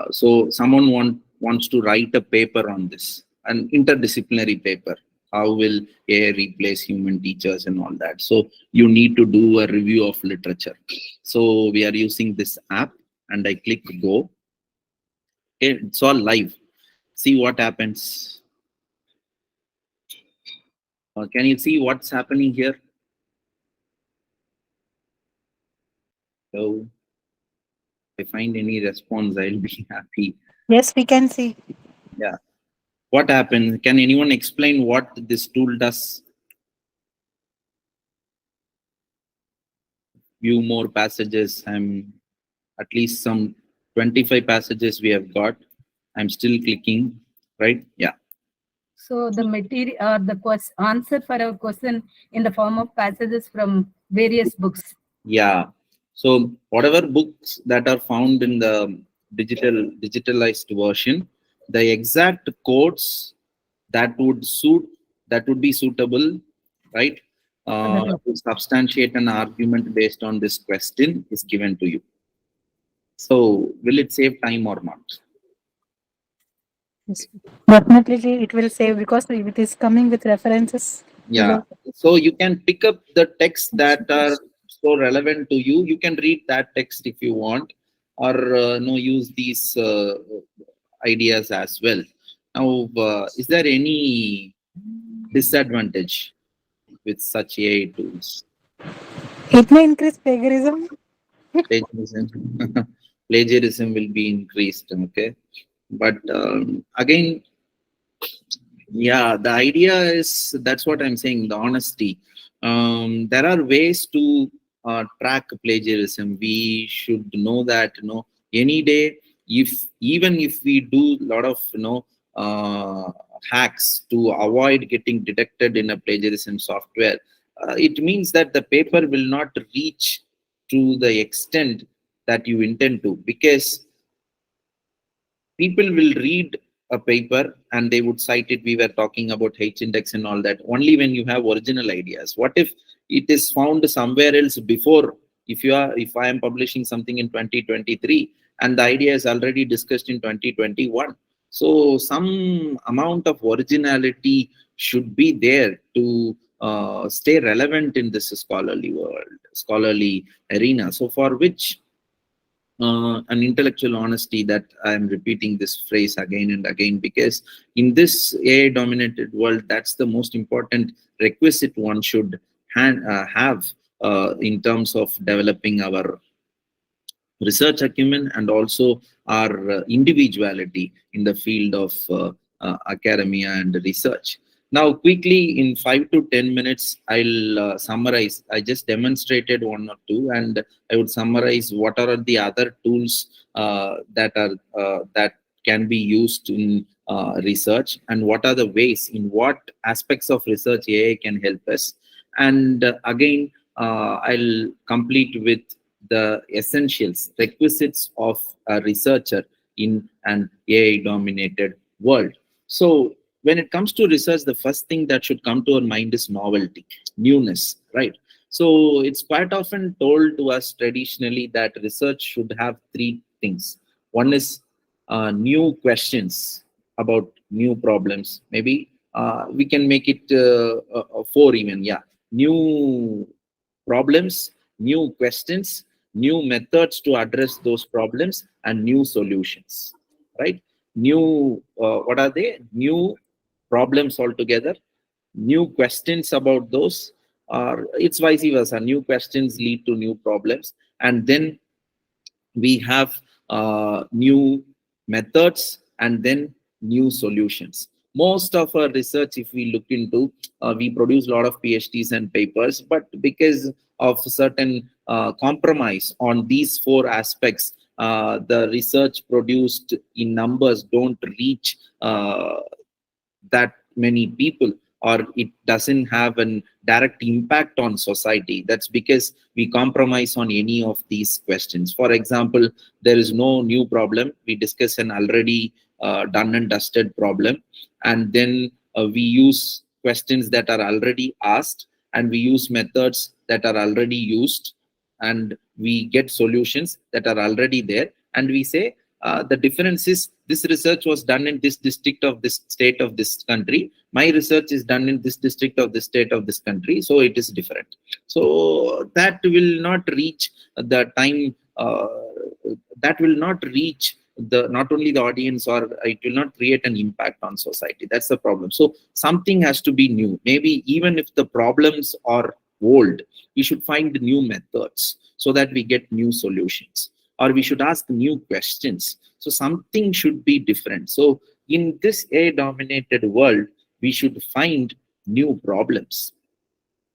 Speaker 8: So someone wants to write a paper on this, an interdisciplinary paper. How will AI replace human teachers and all that? So you need to do a review of literature. So we are using this app and I click go. Okay, it's all live. See what happens. Can you see what's happening here? So if I find any response, I'll be happy.
Speaker 9: Yes, we can see.
Speaker 8: Yeah. What happens? Can anyone explain what this tool does? View more passages. I'm at least some 25 passages we have got. I'm still clicking, right? Yeah.
Speaker 7: So the material, the answer for our question in the form of passages from various books.
Speaker 8: Yeah. So whatever books that are found in the digitalized version, the exact quotes that would be suitable, right? To substantiate an argument based on this question is given to you. So will it save time or not?
Speaker 9: Definitely, it will save because it is coming with references.
Speaker 8: Yeah. So you can pick up the texts that are so relevant to you. You can read that text if you want, or use these ideas as well. Now, is there any disadvantage with such AI tools?
Speaker 9: It may increase plagiarism.
Speaker 8: Plagiarism will be increased. Okay, but again, yeah, the idea is, that's what I'm saying, the honesty. There are ways to track plagiarism. We should know that, any day, even if we do a lot of hacks to avoid getting detected in a plagiarism software, it means that the paper will not reach to the extent that you intend to, because people will read a paper and they would cite it. We were talking about H-index and all that only when you have original ideas. What if it is found somewhere else before? If I am publishing something in 2023 and the idea is already discussed in 2021, so some amount of originality should be there to stay relevant in this scholarly world, scholarly arena. So for which an intellectual honesty, that I am repeating this phrase again and again, because in this AI dominated world, that's the most important requisite one should have in terms of developing our research acumen and also our individuality in the field of academia and research. Now, quickly, in 5 to 10 minutes, I'll summarize. I just demonstrated one or two, and I would summarize what are the other tools that can be used in research, and what are the ways, in what aspects of research AI can help us. And again, I'll complete with the essentials, requisites of a researcher in an AI-dominated world. So when it comes to research, the first thing that should come to our mind is novelty, newness, right? So it's quite often told to us traditionally that research should have three things. One is new questions about new problems. Maybe we can make it four even, yeah. New problems, new questions, new methods to address those problems, and new solutions, right? New, what are they? New problems altogether, new questions about those, or it's vice versa. New questions lead to new problems, and then we have new methods and then new solutions. Most of our research, if we look into, we produce a lot of PhDs and papers, but because of certain compromise on these four aspects, the research produced in numbers don't reach that many people, or it doesn't have a direct impact on society. That's because we compromise on any of these questions. For example, there is no new problem. We discuss an already done and dusted problem, and then we use questions that are already asked, and we use methods that are already used, and we get solutions that are already there, and we say the difference is this research was done in this district of this state of this country. My research is done in this district of the state of this country, so it is different. So that will not reach the time, that will not reach not only the audience, or it will not create an impact on society. That's the problem. So something has to be new. Maybe even if the problems are old, we should find new methods so that we get new solutions, or we should ask new questions. So something should be different. So in this AI-dominated world, we should find new problems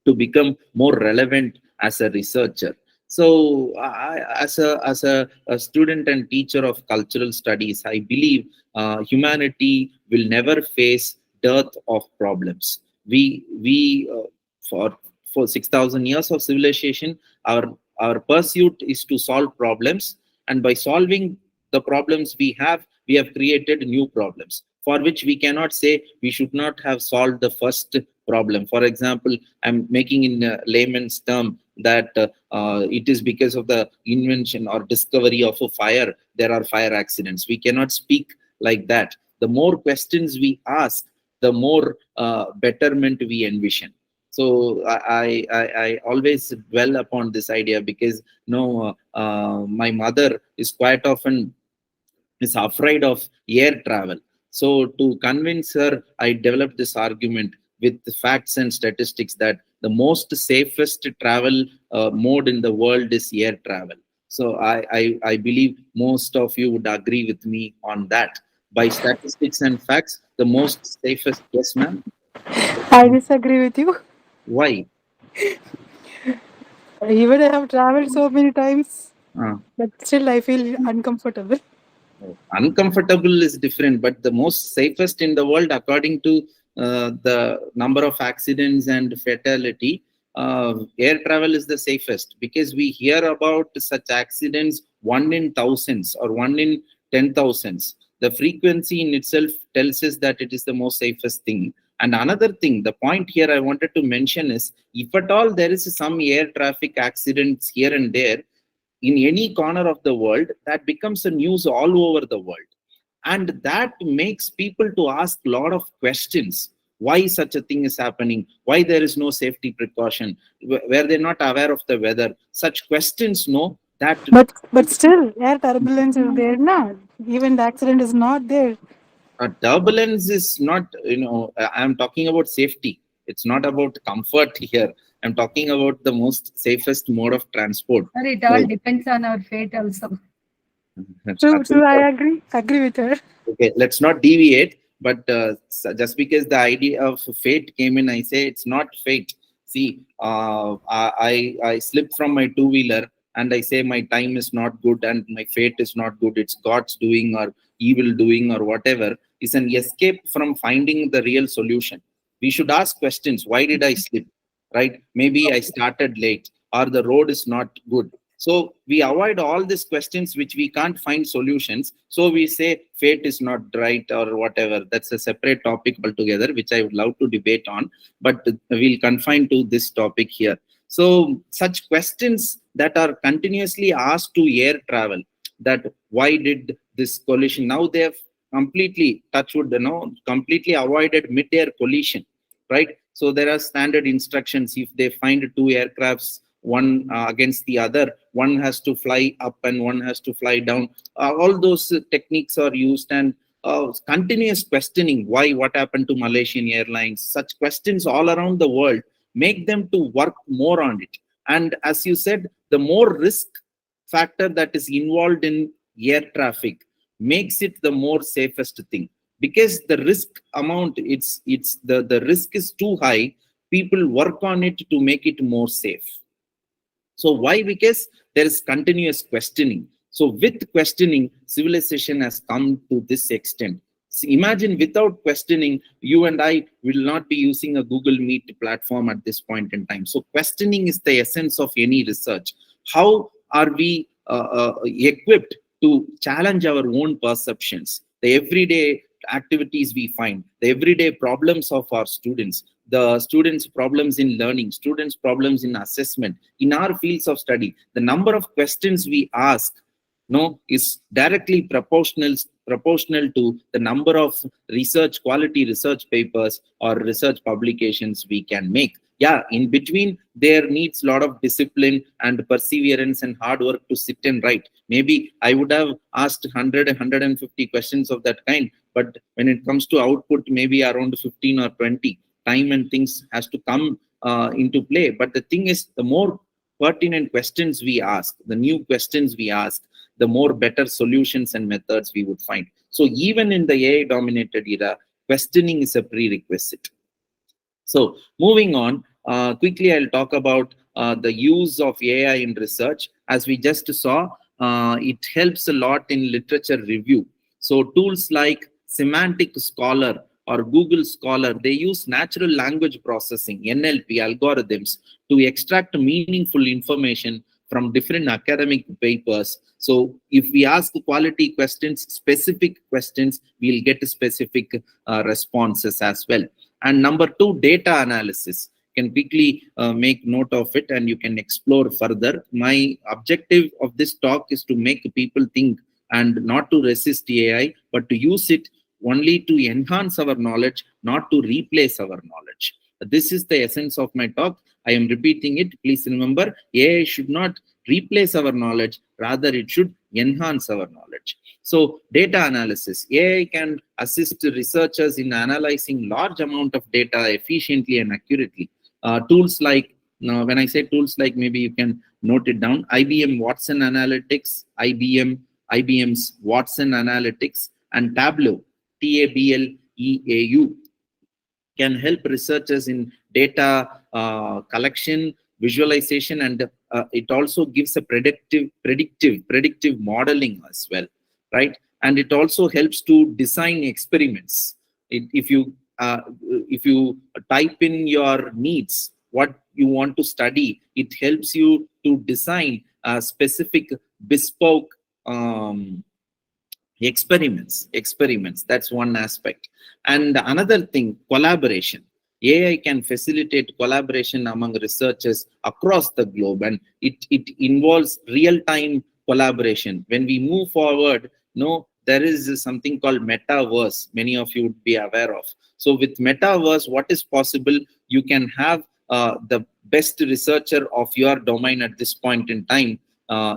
Speaker 8: to become more relevant as a researcher. So as a student and teacher of cultural studies, I believe humanity will never face dearth of problems. For 6,000 years of civilization, our pursuit is to solve problems, and by solving the problems we have created new problems, for which we cannot say we should not have solved the first problem. For example, I'm making in a layman's term that it is because of the invention or discovery of a fire, there are fire accidents. We cannot speak like that. The more questions we ask, the more betterment we envision. So I always dwell upon this idea, because my mother is quite often afraid of air travel. So to convince her, I developed this argument with the facts and statistics that the most safest travel mode in the world is air travel. So I believe most of you would agree with me on that. By statistics and facts, the most safest. Yes, ma'am?
Speaker 9: I disagree with you.
Speaker 8: Why?
Speaker 9: Even I have traveled so many times, but still I feel uncomfortable.
Speaker 8: Uncomfortable is different, but the most safest in the world, according to the number of accidents and fatality, air travel is the safest, because we hear about such accidents 1 in thousands or 1 in 10,000s. The frequency in itself tells us that it is the most safest thing. And another thing, the point here I wanted to mention is, if at all there is some air traffic accidents here and there, in any corner of the world, that becomes a news all over the world. And that makes people to ask a lot of questions. Why such a thing is happening? Why there is no safety precaution? Were they not aware of the weather? Such questions, that...
Speaker 9: But still, air turbulence is there now. Even the accident is not there.
Speaker 8: Turbulence is not, I'm talking about safety. It's not about comfort here. I'm talking about the most safest mode of transport.
Speaker 7: Sir, it all depends on our fate also.
Speaker 9: True, I agree with her.
Speaker 8: Okay, let's not deviate. But just because the idea of fate came in, I say it's not fate. See, I slipped from my two-wheeler and I say my time is not good and my fate is not good. It's God's doing or evil doing or whatever. Is an escape from finding the real solution. We should ask questions. Why did I slip? Right? Maybe I started late, or the road is not good. So we avoid all these questions which we can't find solutions. So we say fate is not right or whatever. That's a separate topic altogether, which I would love to debate on, but we'll confine to this topic here. So such questions that are continuously asked to air travel, that why did this collision? Now they have completely, touchwood, completely avoided mid-air collision, right? So there are standard instructions. If they find two aircrafts, one against the other, one has to fly up and one has to fly down. All those techniques are used, and continuous questioning, why, what happened to Malaysian Airlines, such questions all around the world make them to work more on it. And as you said, the more risk factor that is involved in air traffic makes it the more safest thing, because the risk amount, the risk is too high. People work on it to make it more safe. So why? Because there is continuous questioning. So with questioning, civilization has come to this extent. So imagine without questioning, you and I will not be using a Google Meet platform at this point in time. So questioning is the essence of any research. How are we equipped to challenge our own perceptions, the everyday activities we find, the everyday problems of our students, the students' problems in learning, students' problems in assessment, in our fields of study? The number of questions we ask is directly proportional to the number of quality research papers or research publications we can make. Yeah, in between, there needs a lot of discipline and perseverance and hard work to sit and write. Maybe I would have asked 100, 150 questions of that kind, but when it comes to output, maybe around 15 or 20. Time and things has to come into play. But the thing is, the more pertinent questions we ask, the new questions we ask, the more better solutions and methods we would find. So even in the AI-dominated era, questioning is a prerequisite. So moving on, quickly I'll talk about the use of AI in research. As we just saw, it helps a lot in literature review. So tools like Semantic Scholar or Google Scholar, they use natural language processing, NLP algorithms, to extract meaningful information from different academic papers. So if we ask quality questions, specific questions, we'll get specific responses as well. And number two, data analysis. You can quickly make note of it and you can explore further. My objective of this talk is to make people think and not to resist AI, but to use it only to enhance our knowledge, not to replace our knowledge. This is the essence of my talk. I am repeating it. Please remember, AI should not replace our knowledge, rather it should enhance our knowledge. So data analysis. AI can assist researchers in analyzing large amount of data efficiently and accurately. Tools like, when I say tools like, maybe you can note it down, IBM Watson Analytics, IBM's Watson Analytics, and Tableau, TABLEAU, can help researchers in data collection, visualization, and it also gives a predictive modeling as well, right? And it also helps to design experiments. If you type in your needs, what you want to study, it helps you to design a specific bespoke experiments. That's one aspect. And another thing, collaboration. AI can facilitate collaboration among researchers across the globe, and it involves real-time collaboration. When we move forward, there is something called metaverse. Many of you would be aware of. So with metaverse, what is possible? You can have the best researcher of your domain at this point in time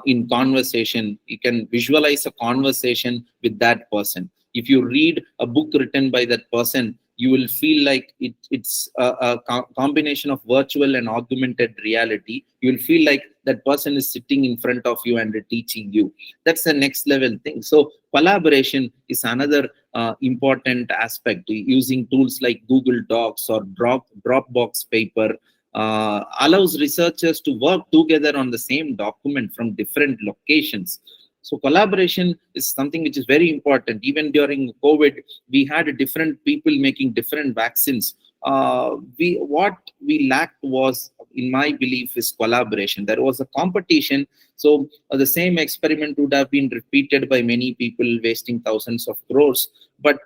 Speaker 8: in conversation. You can visualize a conversation with that person. If you read a book written by that person, you will feel like it's a combination of virtual and augmented reality. You will feel like that person is sitting in front of you and teaching you. That's the next level thing. So collaboration is another important aspect. Using tools like Google Docs or Dropbox Paper allows researchers to work together on the same document from different locations. So collaboration is something which is very important. Even during COVID, we had different people making different vaccines. What we lacked was in my belief, is collaboration. There was a competition, so the same experiment would have been repeated by many people, wasting thousands of crores. But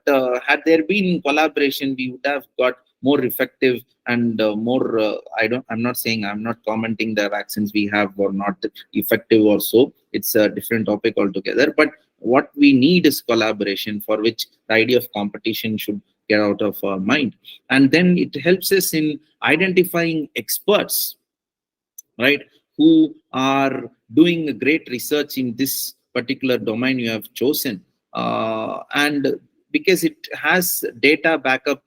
Speaker 8: had there been collaboration, we would have got more effective and more. I'm not saying, I'm not commenting the vaccines we have or not effective or so. It's a different topic altogether. But what we need is collaboration, for which the idea of competition should get out of our mind. And then it helps us in identifying experts, right, who are doing great research in this particular domain you have chosen. And because it has data backup,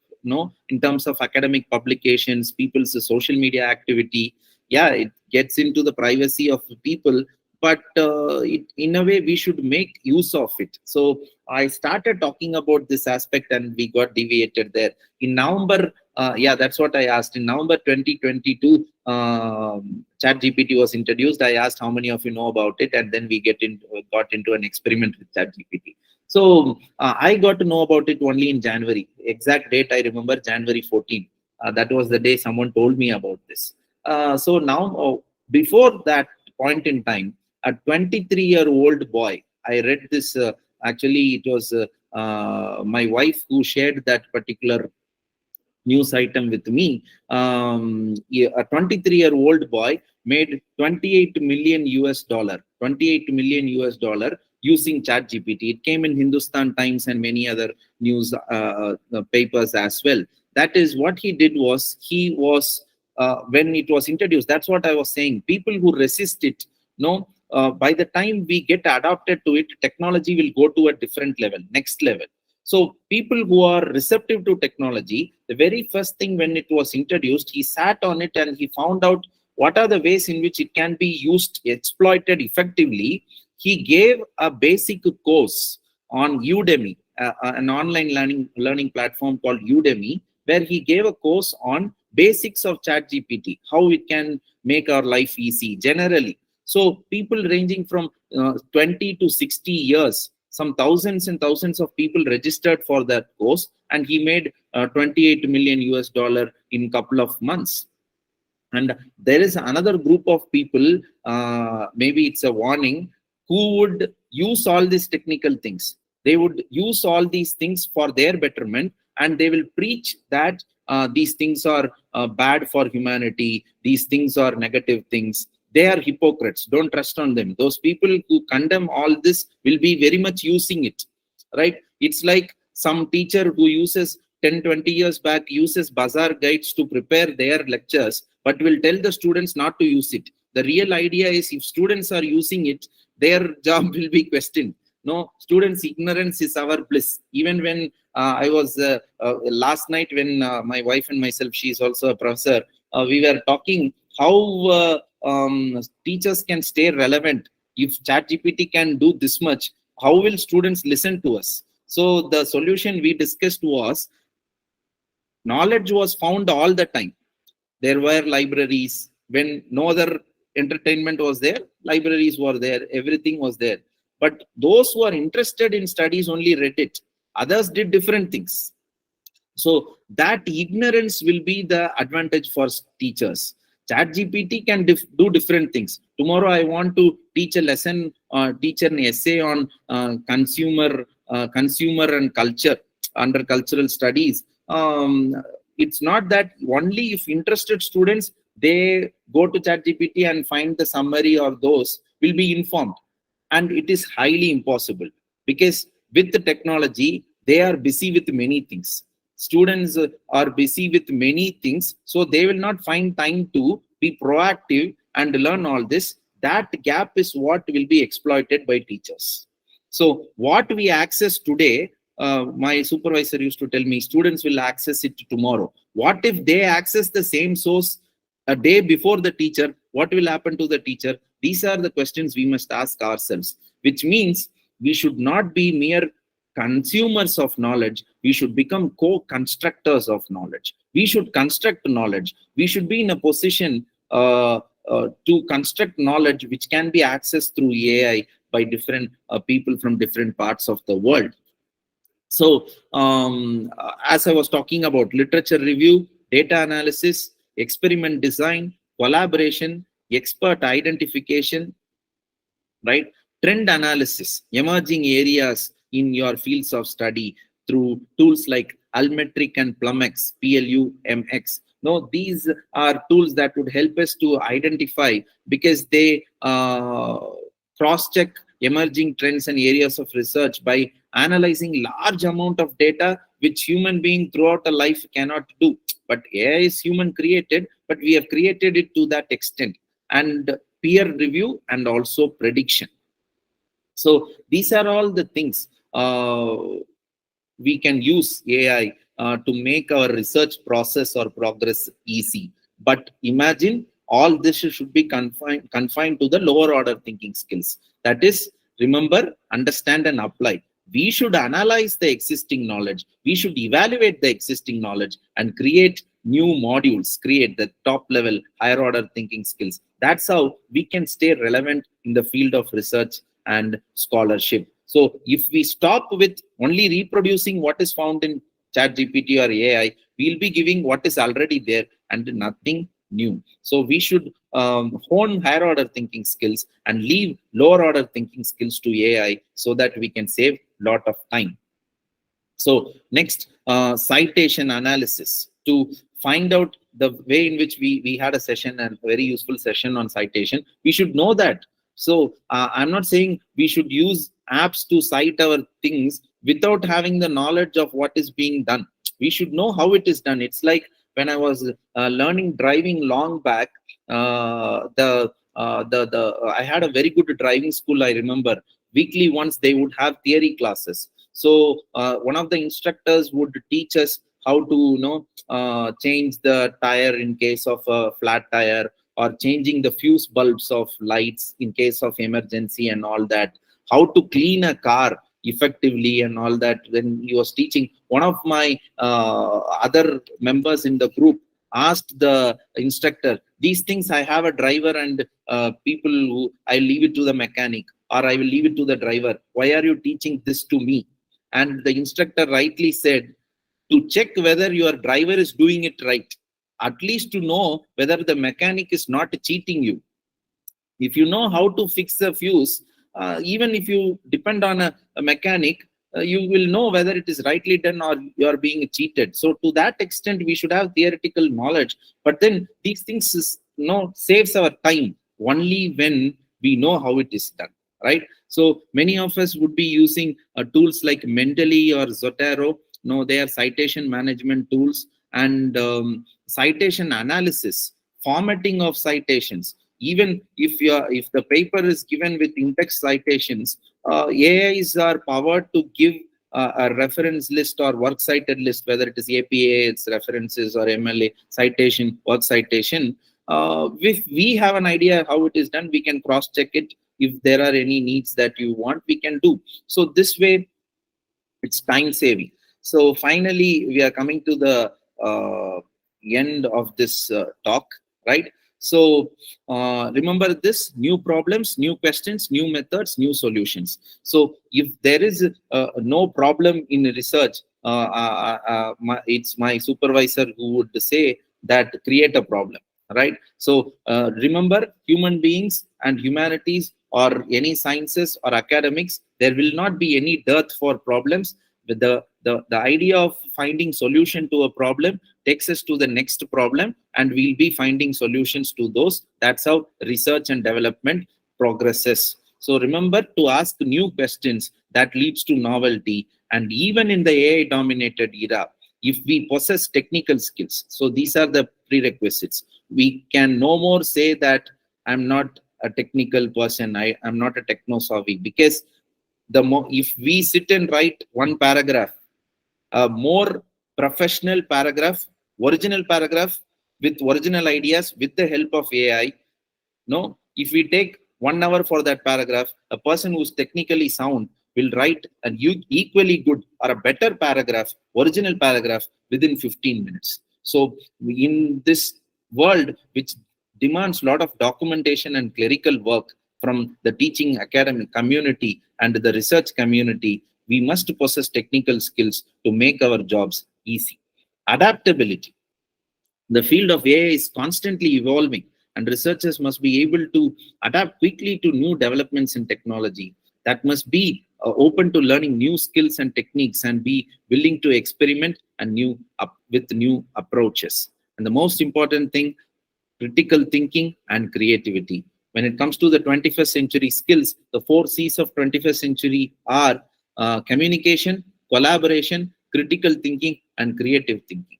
Speaker 8: in terms of academic publications, people's social media activity, yeah, it gets into the privacy of people, but in a way we should make use of it. So I started talking about this aspect and we got deviated there. In November, that's what I asked. In November 2022, ChatGPT was introduced. I asked how many of you know about it, and then we got into an experiment with ChatGPT. So I got to know about it only in January. Exact date I remember, January 14. That was the day someone told me about this. So now, before that point in time, a 23-year-old boy, I read this, actually it was my wife who shared that particular news item with me. A 23-year-old boy made $28 million using ChatGPT. It came in Hindustan Times and many other news papers as well. That is what he did. Was he was when it was introduced, that's what I was saying, people who resist it, by the time we get adapted to it, technology will go to a different level, next level. So people who are receptive to technology, the very first thing when it was introduced, he sat on it and he found out what are the ways in which it can be used, exploited effectively. He gave a basic course on Udemy, an online learning platform called Udemy, where he gave a course on basics of ChatGPT, how it can make our life easy generally. So people ranging from 20 to 60 years, some thousands and thousands of people registered for that course, and he made $28 million in a couple of months. And there is another group of people, maybe it's a warning, who would use all these technical things. They would use all these things for their betterment, and they will preach that these things are bad for humanity, these things are negative things. They are hypocrites. Don't trust on them. Those people who condemn all this will be very much using it, right? It's like some teacher who uses 10, 20 years back, uses bazaar guides to prepare their lectures, but will tell the students not to use it. The real idea is, if students are using it, their job will be questioned. No, students' ignorance is our bliss. Even when I was last night, when my wife and myself, she is also a professor, we were talking how teachers can stay relevant. If ChatGPT can do this much, how will students listen to us? So the solution we discussed was, knowledge was found all the time. There were libraries. When no other entertainment was there, libraries were there, everything was there. But those who are interested in studies only read it. Others did different things. So that ignorance will be the advantage for teachers. ChatGPT can do different things. Tomorrow I want to teach a lesson, teach an essay on consumer and culture under cultural studies. It's not that only if interested students, they go to ChatGPT and find the summary of those, will be informed. And it is highly impossible, because with the technology, they are busy with many things. Students are busy with many things, so they will not find time to be proactive and learn all this. That gap is what will be exploited by teachers. So what we access today, my supervisor used to tell me, students will access it tomorrow. What if they access the same source a day before the teacher? What will happen to the teacher? These are the questions we must ask ourselves, which means we should not be mere consumers of knowledge. We should become co-constructors of knowledge. We should construct knowledge. We should be in a position to construct knowledge which can be accessed through AI by different people from different parts of the world. So as I was talking about literature review, data analysis, experiment design, collaboration, expert identification, right? Trend analysis, emerging areas in your fields of study through tools like Almetric and Plumex, PLUMX. No, these are tools that would help us to identify, because they cross-check emerging trends and areas of research by analyzing large amount of data, which human being throughout a life cannot do. But AI is human created, but we have created it to that extent. And peer review and also prediction. So these are all the things we can use AI to make our research process or progress easy. But imagine all this should be confined to the lower order thinking skills. That is, remember, understand and apply. We should analyze the existing knowledge. We should evaluate the existing knowledge and create new modules, create the top level, higher order thinking skills. That's how we can stay relevant in the field of research and scholarship. So if we stop with only reproducing what is found in ChatGPT or AI, we'll be giving what is already there and nothing new. So we should hone higher order thinking skills and leave lower order thinking skills to AI, so that we can save a lot of time. So next, citation analysis. To find out the way in which we had a session, and very useful session on citation, we should know that. So I'm not saying we should use apps to cite our things without having the knowledge of what is being done. We should know how it is done. It's like when I was learning driving long back, I had a very good driving school. I remember weekly once they would have theory classes. So one of the instructors would teach us how to change the tire in case of a flat tire, or changing the fuse bulbs of lights in case of emergency and all that, how to clean a car effectively and all that. When he was teaching, one of my other members in the group asked the instructor, these things I have a driver and people who I leave it to the mechanic, or I will leave it to the driver. Why are you teaching this to me? And the instructor rightly said, to check whether your driver is doing it right, at least to know whether the mechanic is not cheating you. If you know how to fix the fuse, even if you depend on a mechanic, you will know whether it is rightly done or you are being cheated. So to that extent, we should have theoretical knowledge. But then these things saves our time only when we know how it is done, right? So many of us would be using tools like Mendeley or Zotero. No, they are citation management tools, and citation analysis, formatting of citations. Even if the paper is given with in-text citations, AIs are powered to give a reference list or works cited list, whether it is APA, its references, or MLA citation, work citation. If we have an idea how it is done, we can cross-check it. If there are any needs that you want, we can do. So this way, it's time-saving. So finally, we are coming to the end of this talk, right? So remember this: new problems, new questions, new methods, new solutions. So if there is no problem in research, it's my supervisor who would say that create a problem, right? So remember, human beings and humanities, or any sciences or academics, there will not be any dearth for problems. With the idea of finding solution to a problem takes us to the next problem, and we'll be finding solutions to those. That's how research and development progresses. So remember to ask new questions that leads to novelty. And even in the AI dominated era, if we possess technical skills, so these are the prerequisites, we can no more say that I'm not a technical person, I'm not a techno-savvy, because if we sit and write one paragraph, a more professional paragraph, original paragraph with original ideas with the help of AI, if we take 1 hour for that paragraph, a person who's technically sound will write an equally good or a better paragraph, original paragraph, within 15 minutes. So in this world, which demands a lot of documentation and clerical work from the teaching academic community and the research community, we must possess technical skills to make our jobs easy. Adaptability. The field of AI is constantly evolving, and researchers must be able to adapt quickly to new developments in technology. That must be open to learning new skills and techniques and be willing to experiment and with new approaches. And the most important thing, critical thinking and creativity. When it comes to the 21st century skills, the 4 C's of 21st century are communication, collaboration, critical thinking, and creative thinking.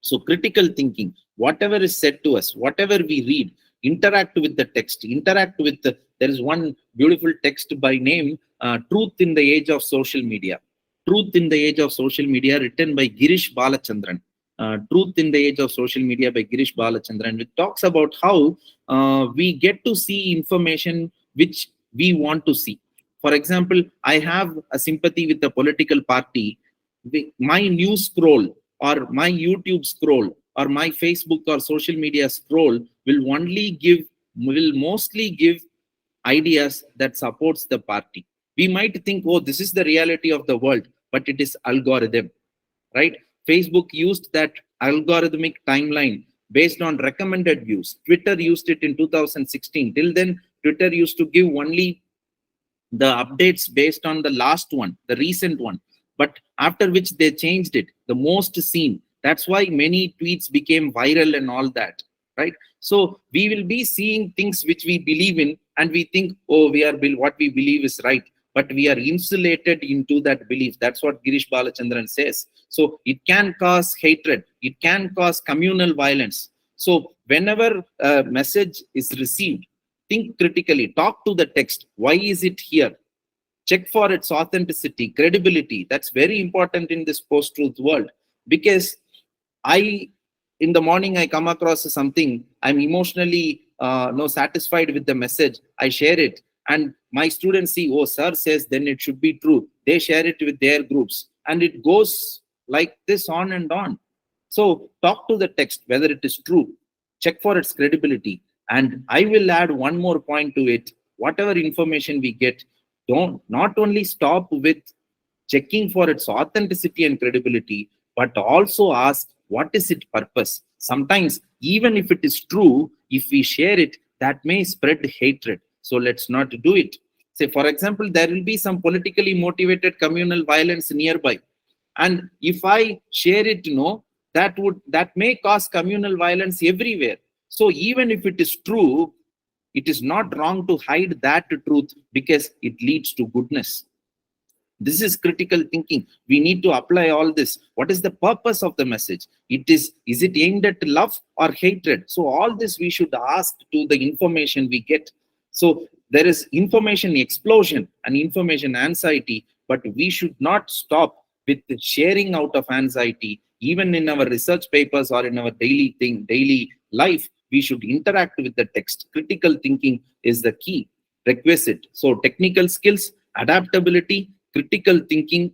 Speaker 8: So critical thinking, whatever is said to us, whatever we read, interact with the text, there is one beautiful text by name, Truth in the Age of Social Media. Truth in the Age of Social Media, written by Girish Balachandran. Truth in the Age of Social Media by Girish Balachandran. It talks about how we get to see information which we want to see. For example, I have a sympathy with a political party. My news scroll or my YouTube scroll or my Facebook or social media scroll will mostly give ideas that supports the party. We might think, oh, this is the reality of the world, but it is algorithm, right? Facebook used that algorithmic timeline based on recommended views. Twitter used it in 2016. Till then, Twitter used to give only the updates based on the last one, the recent one. But after which they changed it, the most seen. That's why many tweets became viral and all that, right? So we will be seeing things which we believe in and we think, oh, what we believe is right. But we are insulated into that belief. That's what Girish Balachandran says. So it can cause hatred. It can cause communal violence. So whenever a message is received, think critically, talk to the text. Why is it here? Check for its authenticity, credibility. That's very important in this post-truth world. Because in the morning, I come across something, I'm emotionally satisfied with the message. I share it. And my students see, oh, sir says, then it should be true. They share it with their groups. And it goes like this on and on. So talk to the text, whether it is true. Check for its credibility. And I will add one more point to it. Whatever information we get, not only stop with checking for its authenticity and credibility, but also ask, what is its purpose? Sometimes, even if it is true, if we share it, that may spread hatred. So let's not do it. Say, for example, there will be some politically motivated communal violence nearby. And if I share it, that may cause communal violence everywhere. So even if it is true, it is not wrong to hide that truth because it leads to goodness. This is critical thinking. We need to apply all this. What is the purpose of the message? Is it aimed at love or hatred? So all this we should ask to the information we get. So there is information explosion and information anxiety, but we should not stop with sharing out of anxiety. Even in our research papers or in our daily life, we should interact with the text. Critical thinking is the key requisite. So technical skills, adaptability, critical thinking,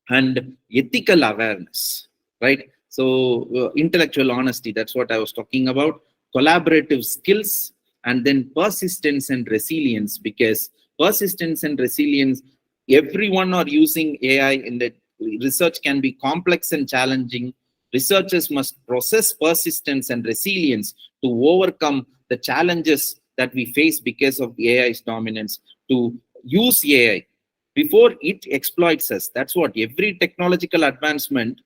Speaker 8: and ethical awareness, right? So intellectual honesty, that's what I was talking about. Collaborative skills, and then persistence and resilience, because persistence and resilience, everyone are using AI in the research can be complex and challenging. Researchers must process persistence and resilience to overcome the challenges that we face because of AI's dominance, to use AI before it exploits us. That's what every technological advancement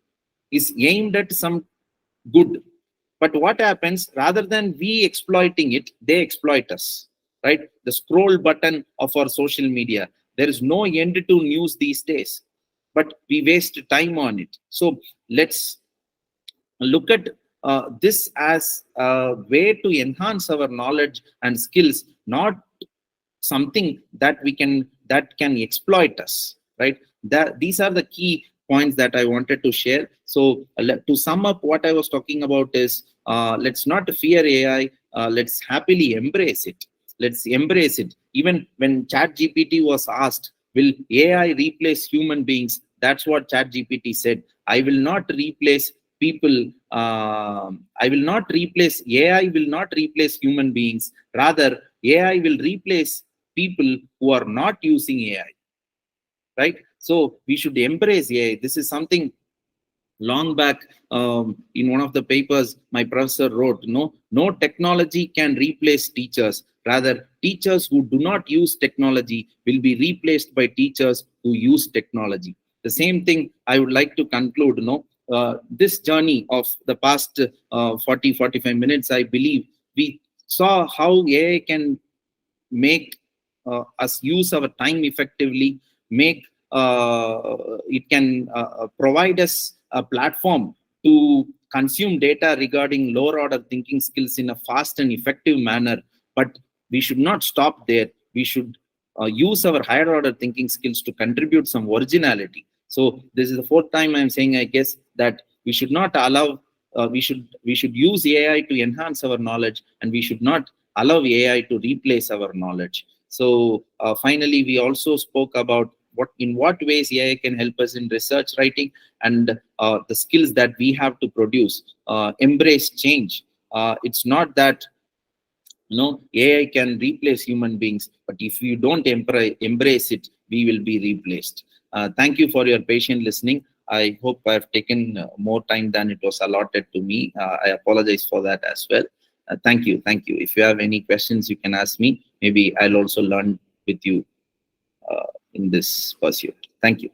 Speaker 8: is aimed at some good. But what happens, rather than we exploiting it, they exploit us, right? The scroll button of our social media. There is no end to news these days, but we waste time on it. So let's look at this as a way to enhance our knowledge and skills, not something that can exploit us, right? These are the key points that I wanted to share. So to sum up, what I was talking about is, let's not fear AI. Let's happily embrace it. Let's embrace it. Even when ChatGPT was asked, will AI replace human beings? That's what ChatGPT said. I will not replace people. AI will not replace human beings. Rather, AI will replace people who are not using AI, right? So we should embrace AI. This is something long back, in one of the papers, my professor wrote, no technology can replace teachers. Rather, teachers who do not use technology will be replaced by teachers who use technology. The same thing I would like to conclude, this journey of the past 40-45 minutes, I believe we saw how AI can make us use our time effectively, it can provide us a platform to consume data regarding lower order thinking skills in a fast and effective manner. But we should not stop there. We should use our higher order thinking skills to contribute some originality. So this is the fourth time I'm saying, I guess, that we should not allow, we should use AI to enhance our knowledge, and we should not allow AI to replace our knowledge. So finally, we also spoke about in what ways AI can help us in research writing, and the skills that we have to produce. Embrace change. It's not that AI can replace human beings, but if you don't embrace it, we will be replaced. Thank you for your patient listening. I hope I've taken more time than it was allotted to me. I apologize for that as well. Thank you. If you have any questions, you can ask me. Maybe I'll also learn with you in this pursuit. Thank you.